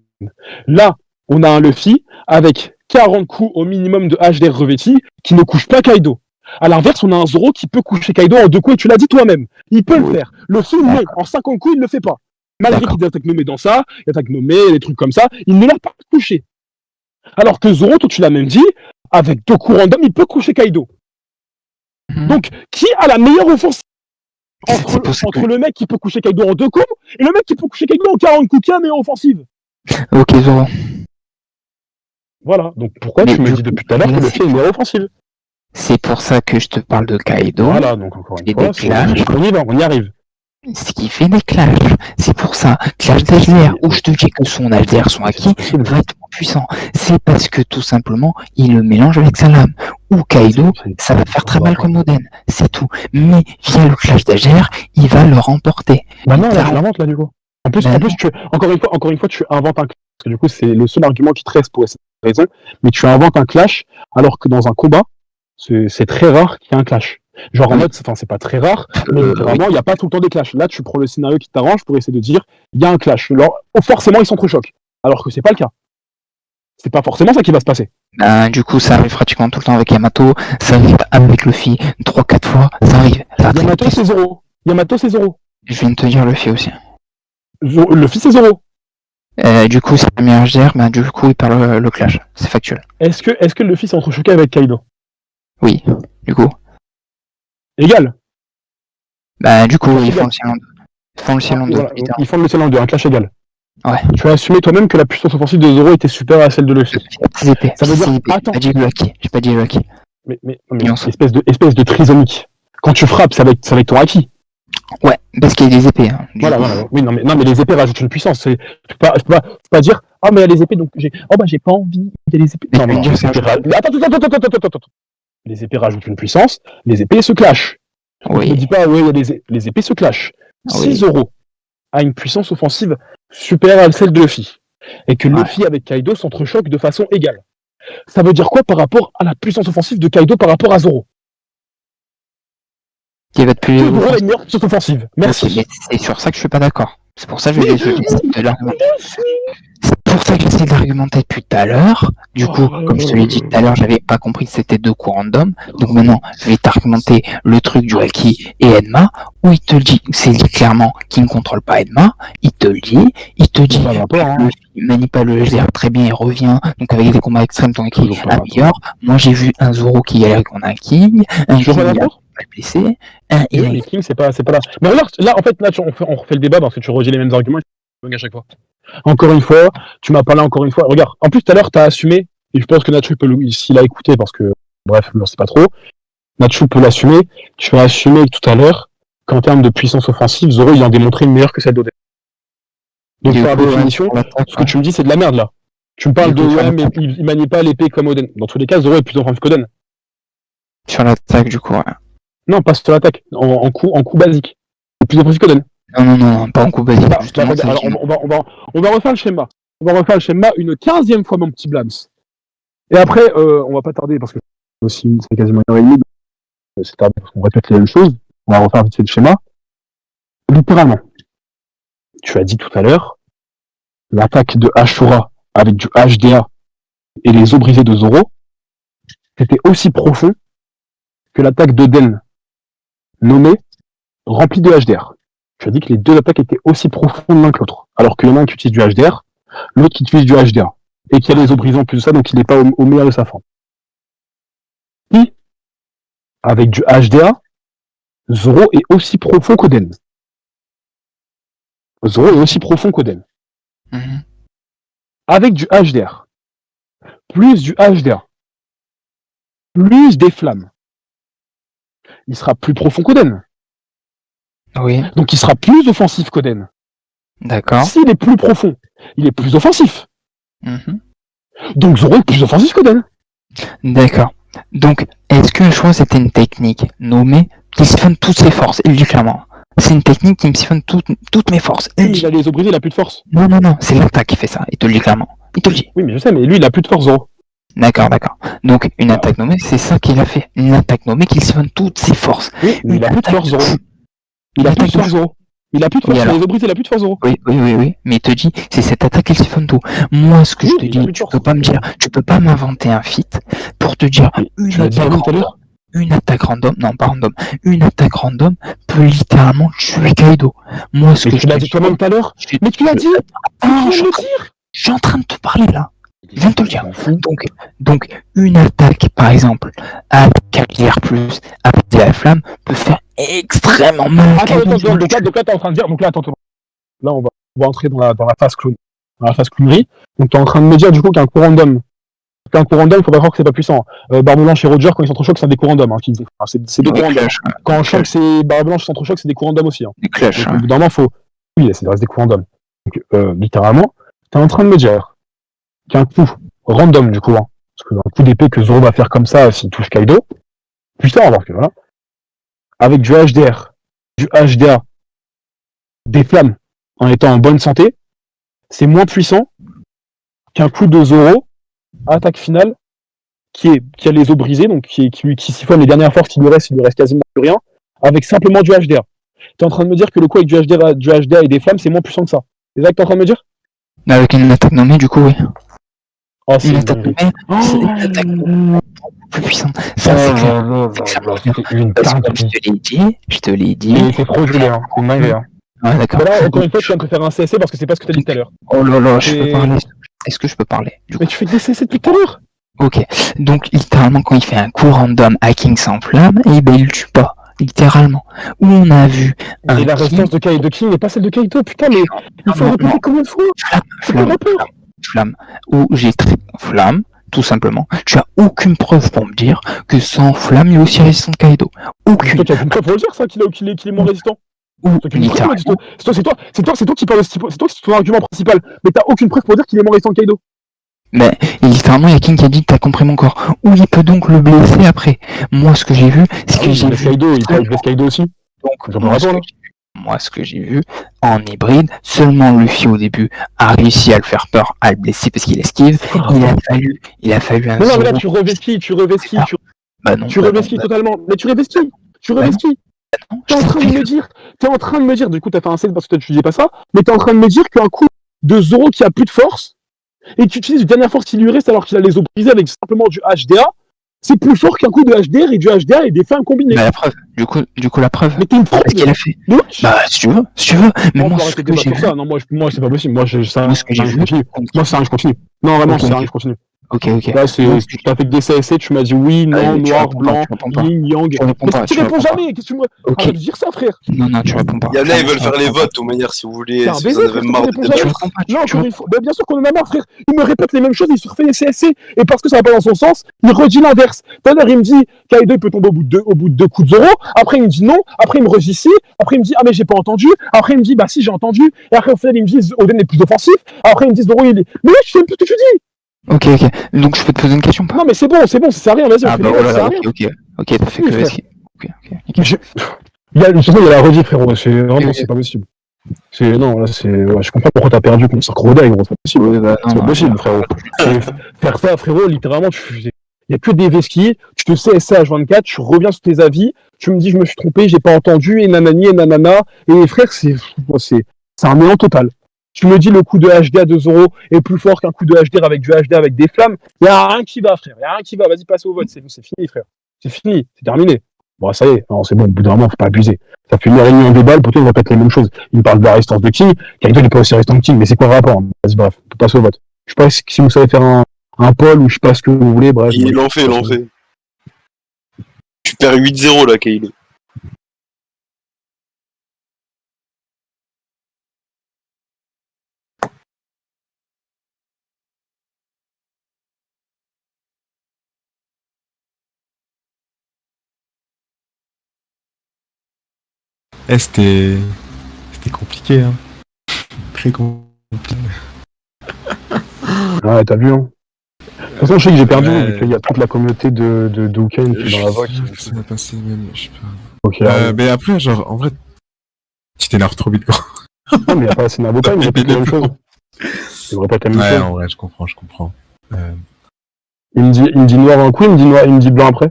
[SPEAKER 1] Là, on a un Luffy avec 40 coups au minimum de HDR revêtis qui ne couche pas Kaido. À l'inverse, on a un Zoro qui peut coucher Kaido en 2 coups et tu l'as dit toi-même. Il peut le faire. Le film, non. En 50 coups, il ne le fait pas. Malgré qu'il attaque nommé dans ça, il attaque nommé, des trucs comme ça, il ne l'a pas couché. Alors que Zoro, toi tu l'as même dit, avec 2 coups random, il peut coucher Kaido. Donc, qui a la meilleure offensive entre le mec qui peut coucher Kaido en 2 coups et le mec qui peut coucher Kaido en 40 coups? Qui a la meilleure offensive?
[SPEAKER 2] Ok, Zoro.
[SPEAKER 1] Voilà. Donc pourquoi
[SPEAKER 2] Mais
[SPEAKER 1] tu me
[SPEAKER 2] du
[SPEAKER 1] dis
[SPEAKER 2] coup,
[SPEAKER 1] depuis tout à l'heure que le film est erreur offensive?
[SPEAKER 2] c'est pour ça que je te parle de Kaido.
[SPEAKER 1] Voilà, donc encore une
[SPEAKER 2] Et
[SPEAKER 1] fois,
[SPEAKER 2] des clashs.
[SPEAKER 1] on y arrive.
[SPEAKER 2] Ce qui fait des clashs. C'est pour ça, clash d'HDR, où je te dis que son HDR, son acquis, va être puissant. C'est parce que tout simplement, il le mélange avec sa lame. Ou Kaido, ça va faire très mal comme Oden. C'est tout. Mais via le clash d'HDR, il va le remporter.
[SPEAKER 1] Bah non, là, tu l'inventes, là, du coup. En plus, encore une fois, tu inventes un clash. Parce que du coup, c'est le seul argument qui te reste pour cette raison. Mais tu inventes un clash, alors que dans un combat, c'est très rare qu'il y ait un clash. Genre en mode, c'est pas très rare, mais vraiment, il n'y a pas tout le temps des clashs. Là, tu prends le scénario qui t'arrange pour essayer de dire, il y a un clash. Alors, forcément, ils s'entrechoquent. Alors que c'est pas le cas. C'est pas forcément ça qui va se passer.
[SPEAKER 2] Du coup, ça arrive pratiquement tout le temps avec Yamato, ça arrive avec Luffy 3-4 fois, ça arrive.
[SPEAKER 1] Yamato, c'est Zoro.
[SPEAKER 2] Je viens de te dire Luffy aussi.
[SPEAKER 1] Luffy, c'est Zoro.
[SPEAKER 2] Du coup, c'est le meilleur HDR, du coup, il parle le clash. C'est factuel.
[SPEAKER 1] Est-ce que Luffy s'est entrechoqué avec Kaido?
[SPEAKER 2] Oui, du coup.
[SPEAKER 1] Égal.
[SPEAKER 2] Du coup, ils font le ciel en deux. Ils font le ciel en deux.
[SPEAKER 1] Voilà, ils font le ciel en deux, un clash égal.
[SPEAKER 2] Ouais.
[SPEAKER 1] Tu as assumé toi-même que la puissance offensive de Zoro était supérieure à celle de Luffy.
[SPEAKER 2] Ça
[SPEAKER 1] veut dire, attends.
[SPEAKER 2] J'ai pas dit le haki.
[SPEAKER 1] Mais espèce de trisomique. Quand tu frappes, c'est avec ton haki.
[SPEAKER 2] Ouais, parce qu'il y a des épées. Hein,
[SPEAKER 1] voilà. Oui, non, mais les épées rajoutent une puissance. Tu peux pas dire, ah, mais il y a les épées, donc j'ai pas envie. Il y a les épées. Attends. Les épées rajoutent une puissance, les épées se clashent.
[SPEAKER 2] Oui.
[SPEAKER 1] Ne dis pas, ouais, les épées se clashent. Si Zoro a une puissance offensive supérieure à celle de Luffy, et que Luffy avec Kaido s'entrechoquent de façon égale, ça veut dire quoi par rapport à la puissance offensive de Kaido par rapport à Zoro?
[SPEAKER 2] Qui va être plus
[SPEAKER 1] Zoro a une meilleure puissance offensive. Merci.
[SPEAKER 2] Okay, mais c'est sur ça que je suis pas d'accord. C'est pour ça que je l'argumenter. C'est pour ça que j'essaie d'argumenter depuis tout à l'heure. Du coup, comme je te l'ai dit tout à l'heure, j'avais pas compris que c'était deux cours random. Donc maintenant, je vais t'argumenter le truc du Haki et Enma, où il te dit, c'est dit clairement qu'il ne contrôle pas Enma. Il te le dit, il manipule le HDR très bien, il revient. Donc avec des combats extrêmes, ton Haki améliore. Moi, j'ai vu un Zoro qui galère avec mon Haki, un King blessé,
[SPEAKER 1] les Kings, c'est pas là. Mais regarde, là, en fait, on refait le débat parce que tu redis les mêmes arguments à chaque fois. Encore une fois, tu m'as parlé encore une fois. Regarde, en plus, tout à l'heure, t'as assumé, et je pense que Nacho peut, s'il a écouté, parce que, bref, je ne sais pas trop, Nacho peut l'assumer. Tu as assumé tout à l'heure qu'en termes de puissance offensive, Zoro, il en démontré une meilleure que celle d'Oden. Donc, par définition, ce que tu me dis, c'est de la merde, là. Tu me parles de, ouais, mais il manie pas l'épée comme Oden. Dans tous les cas, Zoro est plus offensif qu'Oden.
[SPEAKER 2] Sur l'attaque, du coup, ouais.
[SPEAKER 1] Non, pas sur l'attaque, en coup basique. Il est plus offensif qu'Oden.
[SPEAKER 2] Non, pas en coup basique.
[SPEAKER 1] Alors, on va refaire le schéma. On va refaire le schéma une 15e fois, mon petit Blams. Et après, on va pas tarder parce que c'est quasiment 1h30. C'est tardé parce qu'on répète les mêmes choses. On va refaire vite fait le schéma. Littéralement. Tu as dit tout à l'heure, l'attaque de Ashura avec du HDA et les os brisés de Zoro, c'était aussi profond que l'attaque d'Oden nommée remplie de HDR. Tu as dit que les deux attaques étaient aussi profondes l'un que l'autre. Alors qu'il y en a un qui utilise du HDR, l'autre qui utilise du HDA. Et qui a les os brisés en plus de ça, donc il n'est pas au meilleur de sa forme. Et, avec du HDA, Zoro est aussi profond qu'Oden. Avec du HDR, plus du HDA, plus des flammes, il sera plus profond qu'Oden.
[SPEAKER 2] Oui.
[SPEAKER 1] Donc il sera plus offensif qu'Oden.
[SPEAKER 2] D'accord.
[SPEAKER 1] S'il est plus profond, il est plus offensif. Donc Zoro est plus offensif qu'Oden.
[SPEAKER 2] D'accord. Donc, est-ce que le choix c'était une technique nommée qui siphonne toutes ses forces? Il dit clairement. C'est une technique qui me siphonne toutes mes forces.
[SPEAKER 1] Il a les os brisés, il a plus de force.
[SPEAKER 2] Non, c'est l'attaque qui fait ça. Il te le dit clairement. Il te le dit.
[SPEAKER 1] Oui, mais je sais, mais lui il a plus de force, Zoro.
[SPEAKER 2] D'accord. Donc, une attaque nommée, c'est ça qu'il a fait. Une attaque nommée qui siphonne toutes ses forces.
[SPEAKER 1] Oui, mais il a plus de force, Zoro. Il a plus de force, Zoro. Il a plus de force, il a les os brisés, il a plus de force, Zoro.
[SPEAKER 2] Oui. Mais il te dit, c'est cette attaque qui siphonne tout. Moi, ce que je te dis, tu peux pas me dire, tu peux pas m'inventer un feat pour te dire une attaque random, non pas random, une attaque random peut littéralement tuer Kaido. Moi, ce que
[SPEAKER 1] tu l'as dit toi-même tout à l'heure. Mais tu l'as dit.
[SPEAKER 2] Je suis en train de te parler là. Je viens de te le dire. Donc, une attaque, par exemple, avec HDR+, avec de la flamme, peut faire extrêmement mal.
[SPEAKER 1] Attends, donc là, t'es en train de dire, attends. Là, on va entrer dans la phase clown. Dans la phase clownerie. Donc, t'es en train de me dire, du coup, qu'un coup random qu'un courant d'homme, faut pas croire que c'est pas puissant. Barbe Blanche et Roger, quand ils sont trop chocs, c'est des courants d'homme. Hein, c'est deux courants d'homme. Quand choc, c'est Barbe Blanche, ils sont trop chocs, c'est des courants d'homme aussi. Hein.
[SPEAKER 2] Des clashs.
[SPEAKER 1] Donc, au bout d'un moment, faut. Oui, ça reste des courants d'homme. Donc, littéralement, t'es en train de me dire qu'un coup random, du coup, hein, parce qu'un coup d'épée que Zoro va faire comme ça s'il touche Kaido, puissant, alors que voilà, avec du HDR, du HDA, des flammes, en étant en bonne santé, c'est moins puissant qu'un coup de Zoro, attaque finale, qui a les os brisés, donc qui siphonne les dernières forces il lui reste quasiment plus rien, avec simplement du HDA. T'es en train de me dire que le coup avec du HDA et des flammes, c'est moins puissant que ça. C'est ça que t'es en train de me dire?
[SPEAKER 2] Avec une attaque nommée, du coup, oui.
[SPEAKER 1] Oh, c'est
[SPEAKER 2] une attaque nommée, c'est une attaque plus puissante. Ça, c'est clair.
[SPEAKER 1] C'est une
[SPEAKER 2] Parce que je te l'ai dit.
[SPEAKER 1] C'est trop Julien, c'est une dinguerie.
[SPEAKER 2] Ouais, d'accord.
[SPEAKER 1] Voilà, encore une fois, tu viens de te faire un CSC parce que c'est pas ce que t'as dit tout à l'heure.
[SPEAKER 2] Oh là là, je peux parler. Est-ce que je peux parler?
[SPEAKER 1] Mais tu fais des CSC depuis tout à l'heure.
[SPEAKER 2] Ok. Donc, littéralement, quand il fait un coup random hacking sans flamme, eh ben, il le tue pas. Littéralement. Où on a vu
[SPEAKER 1] Et la résistance de King n'est pas celle de Kaido, putain, mais il faut répéter combien de fois?
[SPEAKER 2] Flamme. Où j'ai flamme, tout simplement. Tu as aucune preuve pour me dire que sans flamme, il est aussi résistant que Kaido. Aucune.
[SPEAKER 1] Toi, tu as aucune preuve pour le dire, ça, qu'il est moins résistant. C'est toi qui parles, c'est toi qui c'est ton argument principal, mais t'as aucune preuve pour dire qu'il est moins résistant que Kaido.
[SPEAKER 2] Mais littéralement, il y a King qui a dit t'as compris mon corps. Où il peut donc le blesser après. Moi, ce que j'ai vu, c'est que j'ai vu.
[SPEAKER 1] Kaido, il blesse Kaido aussi.
[SPEAKER 2] Donc, moi, ce que j'ai vu, en hybride, seulement Luffy au début a réussi à le faire peur, à le blesser parce qu'il esquive. Il a fallu un.
[SPEAKER 1] Non, mais là, tu revesquis.
[SPEAKER 2] Bah non.
[SPEAKER 1] Tu revesquis totalement. Mais tu revesquis. T'es en train de me dire, du coup, t'as fait un 7 parce que toi, tu disais pas ça, mais t'es en train de me dire qu'un coup de Zoro qui a plus de force, et tu utilises une dernière force qui lui reste alors qu'il a les os brisés avec simplement du HDA, c'est plus fort qu'un coup de HDR et du HDA et des fins combinées.
[SPEAKER 2] Bah, la preuve. Du coup, la preuve.
[SPEAKER 1] Mais t'es une preuve.
[SPEAKER 2] Qu'est-ce qu'il a fait? Bah, si tu veux. Mais moi,
[SPEAKER 1] ce que j'ai vu. Non, moi, c'est pas possible. Moi, c'est un je continue. Non, vraiment, c'est un je continue.
[SPEAKER 2] Ok.
[SPEAKER 1] Là, tu t'as fait que des CSC, tu m'as dit oui, non, noir, blanc, yin, yang. Mais tu réponds jamais, qu'est-ce que tu me. Arrête de dire ça, frère.
[SPEAKER 2] Non, tu réponds pas.
[SPEAKER 3] Yana, ils veulent faire les votes, de manière, si vous voulez. Si vous en avez marre de
[SPEAKER 1] Non, encore une fois. Bien sûr qu'on en a marre, frère. Il me répète les mêmes choses, il se refait les CSC, et parce que ça va pas dans son sens, il redit l'inverse. Tout à l'heure, il me dit Kaido il peut tomber au bout de 2 coups de Zoro, après il me dit non, après il me redit si, après il me dit ah mais j'ai pas entendu, après il me dit bah si j'ai entendu, et après au final il me dit Oden est plus offensif, après il me dit Zoro il est. Mais oui, tu sais plus ce que tu dis.
[SPEAKER 2] Ok. Donc je peux te poser une question?
[SPEAKER 1] Non mais c'est bon, ça sert à rien, vas-y.
[SPEAKER 2] Ah bah voilà, ok, t'as fait que vas-y. Ok.
[SPEAKER 1] Il y a la redit, frérot, c'est pas possible. Non, là, je comprends pourquoi t'as perdu contre Crocodile, gros, c'est pas possible. C'est pas possible, frérot. Faire ça, frérot, littéralement, il y a que des vesquilles, tu te sais SH24, tu reviens sur tes avis, tu me dis je me suis trompé, j'ai pas entendu, et nanani, et nanana, et frère, c'est un néant total. Tu me dis le coup de HDA de Zoro est plus fort qu'un coup de HDR avec du HDA avec des flammes. Il n'y a rien qui va, frère. Il n'y a rien qui va. Vas-y, passe au vote. C'est fini, frère. C'est fini. C'est terminé. Bon, ça y est. Non, c'est bon. Au bout d'un moment, faut pas abuser. Ça fait une réunion de balles. Pourtant, ils répètent les mêmes choses. Ils me parlent de la résistance de King. Kaido n'est pas aussi résistant que King. Mais c'est quoi le rapport? Vas-y, bref. On passe au vote. Je sais pas si vous savez faire un poll ou je sais pas ce que vous voulez. Bref.
[SPEAKER 3] Il l'en fait. Tu perds 8-0 là, Kaido.
[SPEAKER 4] C'était compliqué, hein. Très compliqué.
[SPEAKER 1] Ouais, t'as vu, hein. De toute façon, je sais que j'ai perdu, vu qu'il y a toute la communauté de Houken qui est dans la vote.
[SPEAKER 4] Ça m'a passé même, je sais pas.
[SPEAKER 1] Ok,
[SPEAKER 4] mais après, genre, en vrai, tu t'énerves trop vite, quoi.
[SPEAKER 1] Non, mais il n'y a pas assez d'avocat, il me répète la même chose. Il me répète la même chose.
[SPEAKER 4] Ouais, en vrai, je comprends.
[SPEAKER 1] Il me dit noir un coup, il me dit blanc après.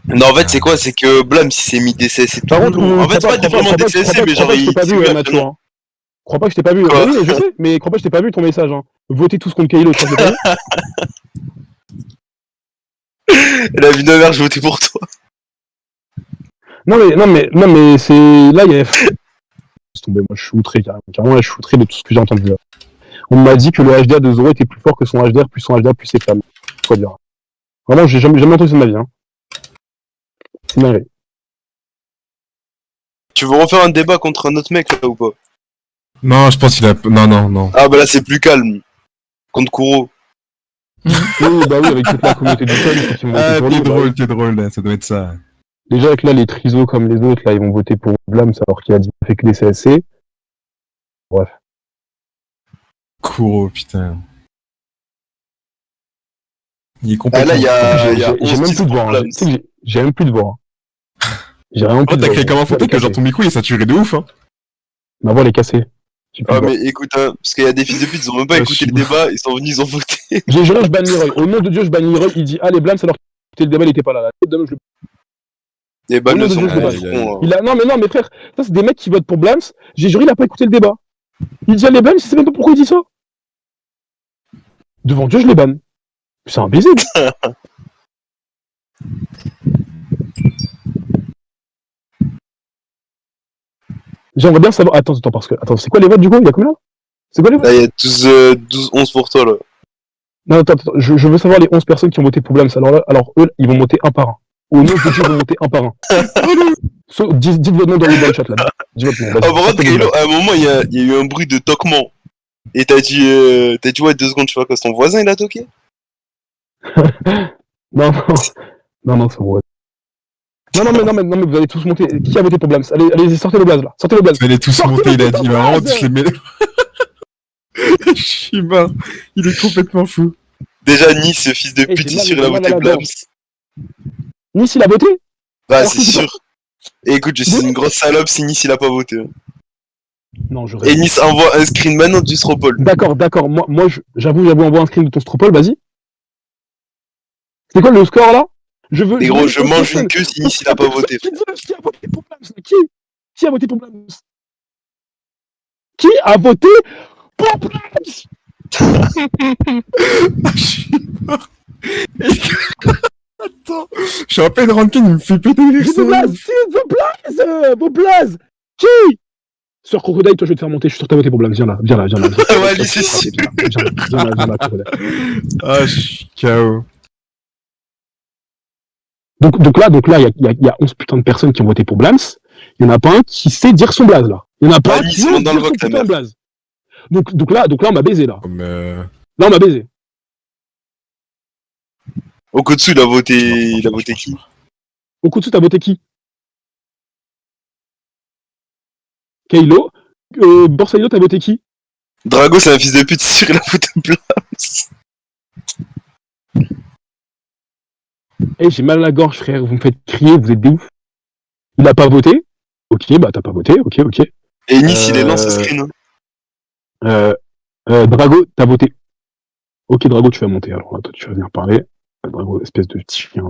[SPEAKER 3] Non, en fait, c'est quoi? C'est que Blam, il s'est mis des CSC tout le long. En fait, c'est pas vraiment des CSC, mais genre, il.
[SPEAKER 1] Crois pas que je t'ai pas vu. Oui, je sais, mais crois pas que je t'ai pas vu ton message. Hein. Votez tous contre Kaido, tu vois.
[SPEAKER 3] La vie de merde, je votais pour toi.
[SPEAKER 1] Non, mais c'est. Là, il y a. Moi, je suis outré, carrément, là, je suis outré de tout ce que j'ai entendu là. On m'a dit que le HDA de Zoro était plus fort que son HDR, plus son HDA, plus ses flammes. Faut dire. Vraiment, j'ai jamais entendu ça de ma vie. Hein. C'est dingue.
[SPEAKER 3] Tu veux refaire un débat contre un autre mec là ou pas?
[SPEAKER 4] Non, je pense qu'il a. Non.
[SPEAKER 3] Ah bah là, c'est plus calme. Contre Kuro.
[SPEAKER 1] Oui, bah oui, avec toute la communauté du code, ceux qui vont voter
[SPEAKER 4] Ah,
[SPEAKER 1] pour
[SPEAKER 4] t'es
[SPEAKER 1] lui.
[SPEAKER 4] drôle, t'es drôle, là, ça doit être ça.
[SPEAKER 1] Déjà que là, les trisos comme les autres, là, ils vont voter pour Blams alors qu'il a dit fait que des CSC. Bref.
[SPEAKER 4] Kuro, putain. Il est
[SPEAKER 3] Ah
[SPEAKER 4] complètement...
[SPEAKER 3] là, il y a
[SPEAKER 1] J'ai
[SPEAKER 3] 11
[SPEAKER 1] même
[SPEAKER 3] 10
[SPEAKER 1] plus de
[SPEAKER 3] pour
[SPEAKER 1] voix. Hein.
[SPEAKER 3] Blams.
[SPEAKER 1] Tu sais que j'ai même plus de voix. Hein. J'ai vraiment plus
[SPEAKER 4] Oh,
[SPEAKER 1] de
[SPEAKER 4] t'as
[SPEAKER 1] voix.
[SPEAKER 4] créé comment faut que genre ton micro il est saturé de ouf, hein.
[SPEAKER 1] Ma voix elle est cassée. J'ai plus
[SPEAKER 3] Ah
[SPEAKER 1] de voix.
[SPEAKER 3] mais écoute, hein, parce qu'il y a des fils de pute, ils ont même pas
[SPEAKER 4] Ah,
[SPEAKER 3] écouté le débat, ils sont venus, ils ont voté.
[SPEAKER 1] J'ai juré, je banne Leroy. Au nom de Dieu, je banne Leroy. Il dit allez Blams alors que le débat il était pas là. Demain, je le...
[SPEAKER 3] Les balles
[SPEAKER 1] Au nom
[SPEAKER 3] ne
[SPEAKER 1] de
[SPEAKER 3] sont
[SPEAKER 1] Dieu, je
[SPEAKER 3] pas
[SPEAKER 1] le
[SPEAKER 3] du
[SPEAKER 1] banne.
[SPEAKER 3] front.
[SPEAKER 1] Il a... Non mais frère, ça c'est des mecs qui votent pour Blams. J'ai juré, il a pas écouté le débat. Il dit allez Blams, il sait même pas pourquoi il dit ça. Devant Dieu, je les banne. C'est un baiser. J'aimerais bien savoir. Attends, parce que. Attends, c'est quoi les votes du coup? Il y a combien? C'est quoi les votes?
[SPEAKER 3] Là, il y a 12, 11 pour toi, là.
[SPEAKER 1] Non, attends, je veux savoir les 11 personnes qui ont voté pour Blams. Alors eux, ils vont voter un par un. Au nom de Dieu, ils vont voter un par un. Dites votre nom dans le chat là. Dites votre nom.
[SPEAKER 3] Ah, par contre, Kylo, à un moment, il y a eu un bruit de toquement. Et t'as dit ouais, 2 secondes, je sais pas quoi, c'est ton voisin, il a toqué?
[SPEAKER 1] Non, c'est bon. Non, mais vous allez tous monter. Qui a voté pour Blams? Allez, sortez le blaze là. Sortez le blaze.
[SPEAKER 4] Vous allez tous
[SPEAKER 1] Sortez
[SPEAKER 4] monter, il a
[SPEAKER 1] le
[SPEAKER 4] dit, il va vraiment
[SPEAKER 1] blaze.
[SPEAKER 4] tous les mettre. Shiba, il est complètement fou.
[SPEAKER 3] Déjà, Nice, ce fils de pute,
[SPEAKER 1] j'ai
[SPEAKER 3] c'est
[SPEAKER 1] mal-
[SPEAKER 3] sûr, il
[SPEAKER 1] j'ai
[SPEAKER 3] a
[SPEAKER 1] mal à
[SPEAKER 3] voté
[SPEAKER 1] la
[SPEAKER 3] Blams.
[SPEAKER 1] gorge. Nice, il a voté?
[SPEAKER 3] Bah,
[SPEAKER 1] Alors
[SPEAKER 3] c'est
[SPEAKER 1] que c'est
[SPEAKER 3] sûr. Et écoute, je suis une grosse salope si Nice, il a pas voté.
[SPEAKER 1] Non, je
[SPEAKER 3] Et
[SPEAKER 1] rêve.
[SPEAKER 3] Nice envoie un screen maintenant du Stropole.
[SPEAKER 1] D'accord. Moi, j'avoue, envoie un screen de ton Stropole, vas-y. C'est quoi le score là? Je veux.
[SPEAKER 3] Et gros,
[SPEAKER 1] veux
[SPEAKER 3] je mange une queue si Nice, il a pas voté.
[SPEAKER 1] Qui a voté pour Blams? Qui a voté pour Blams? Qui a voté pour Blams?
[SPEAKER 4] Attends, je suis en peine rancune, il me fait péter les
[SPEAKER 1] Vos Blaz! Qui? Sœur Crocodile, toi je vais te faire monter, je suis sûr que t'as voté pour Blams, viens là.
[SPEAKER 3] Ouais, Ali, c'est sûr.
[SPEAKER 1] Viens là, Crocodile.
[SPEAKER 4] Ah, je suis KO.
[SPEAKER 1] Donc là, il y a 11 putains de personnes qui ont voté pour Blams. Il y en a pas un qui sait dire son blaze là. Il y en a pas un
[SPEAKER 3] Nice,
[SPEAKER 1] qui
[SPEAKER 3] monte
[SPEAKER 1] sait
[SPEAKER 3] dans le
[SPEAKER 1] dire son
[SPEAKER 3] vote, ta
[SPEAKER 1] putain de
[SPEAKER 3] mère.
[SPEAKER 1] blaze. Donc là, on m'a baisé là.
[SPEAKER 4] Comme
[SPEAKER 1] Là, on m'a baisé.
[SPEAKER 3] Okotsu, il a voté qui?
[SPEAKER 1] Okutsu, t'as voté qui? Kaido. Borsalino, t'as voté qui?
[SPEAKER 3] Drago, c'est un fils de pute, c'est sûr, il a voté Blams.
[SPEAKER 1] Eh, j'ai mal à la gorge, frère. Vous me faites crier, vous êtes des ouf. Il a pas voté? Ok, bah t'as pas voté, ok.
[SPEAKER 3] Et Nice, il est lent, ce screen.
[SPEAKER 1] Drago, t'as voté. Ok, Drago, tu vas monter. Alors là, toi, tu vas venir parler. Drago, espèce de petit chien.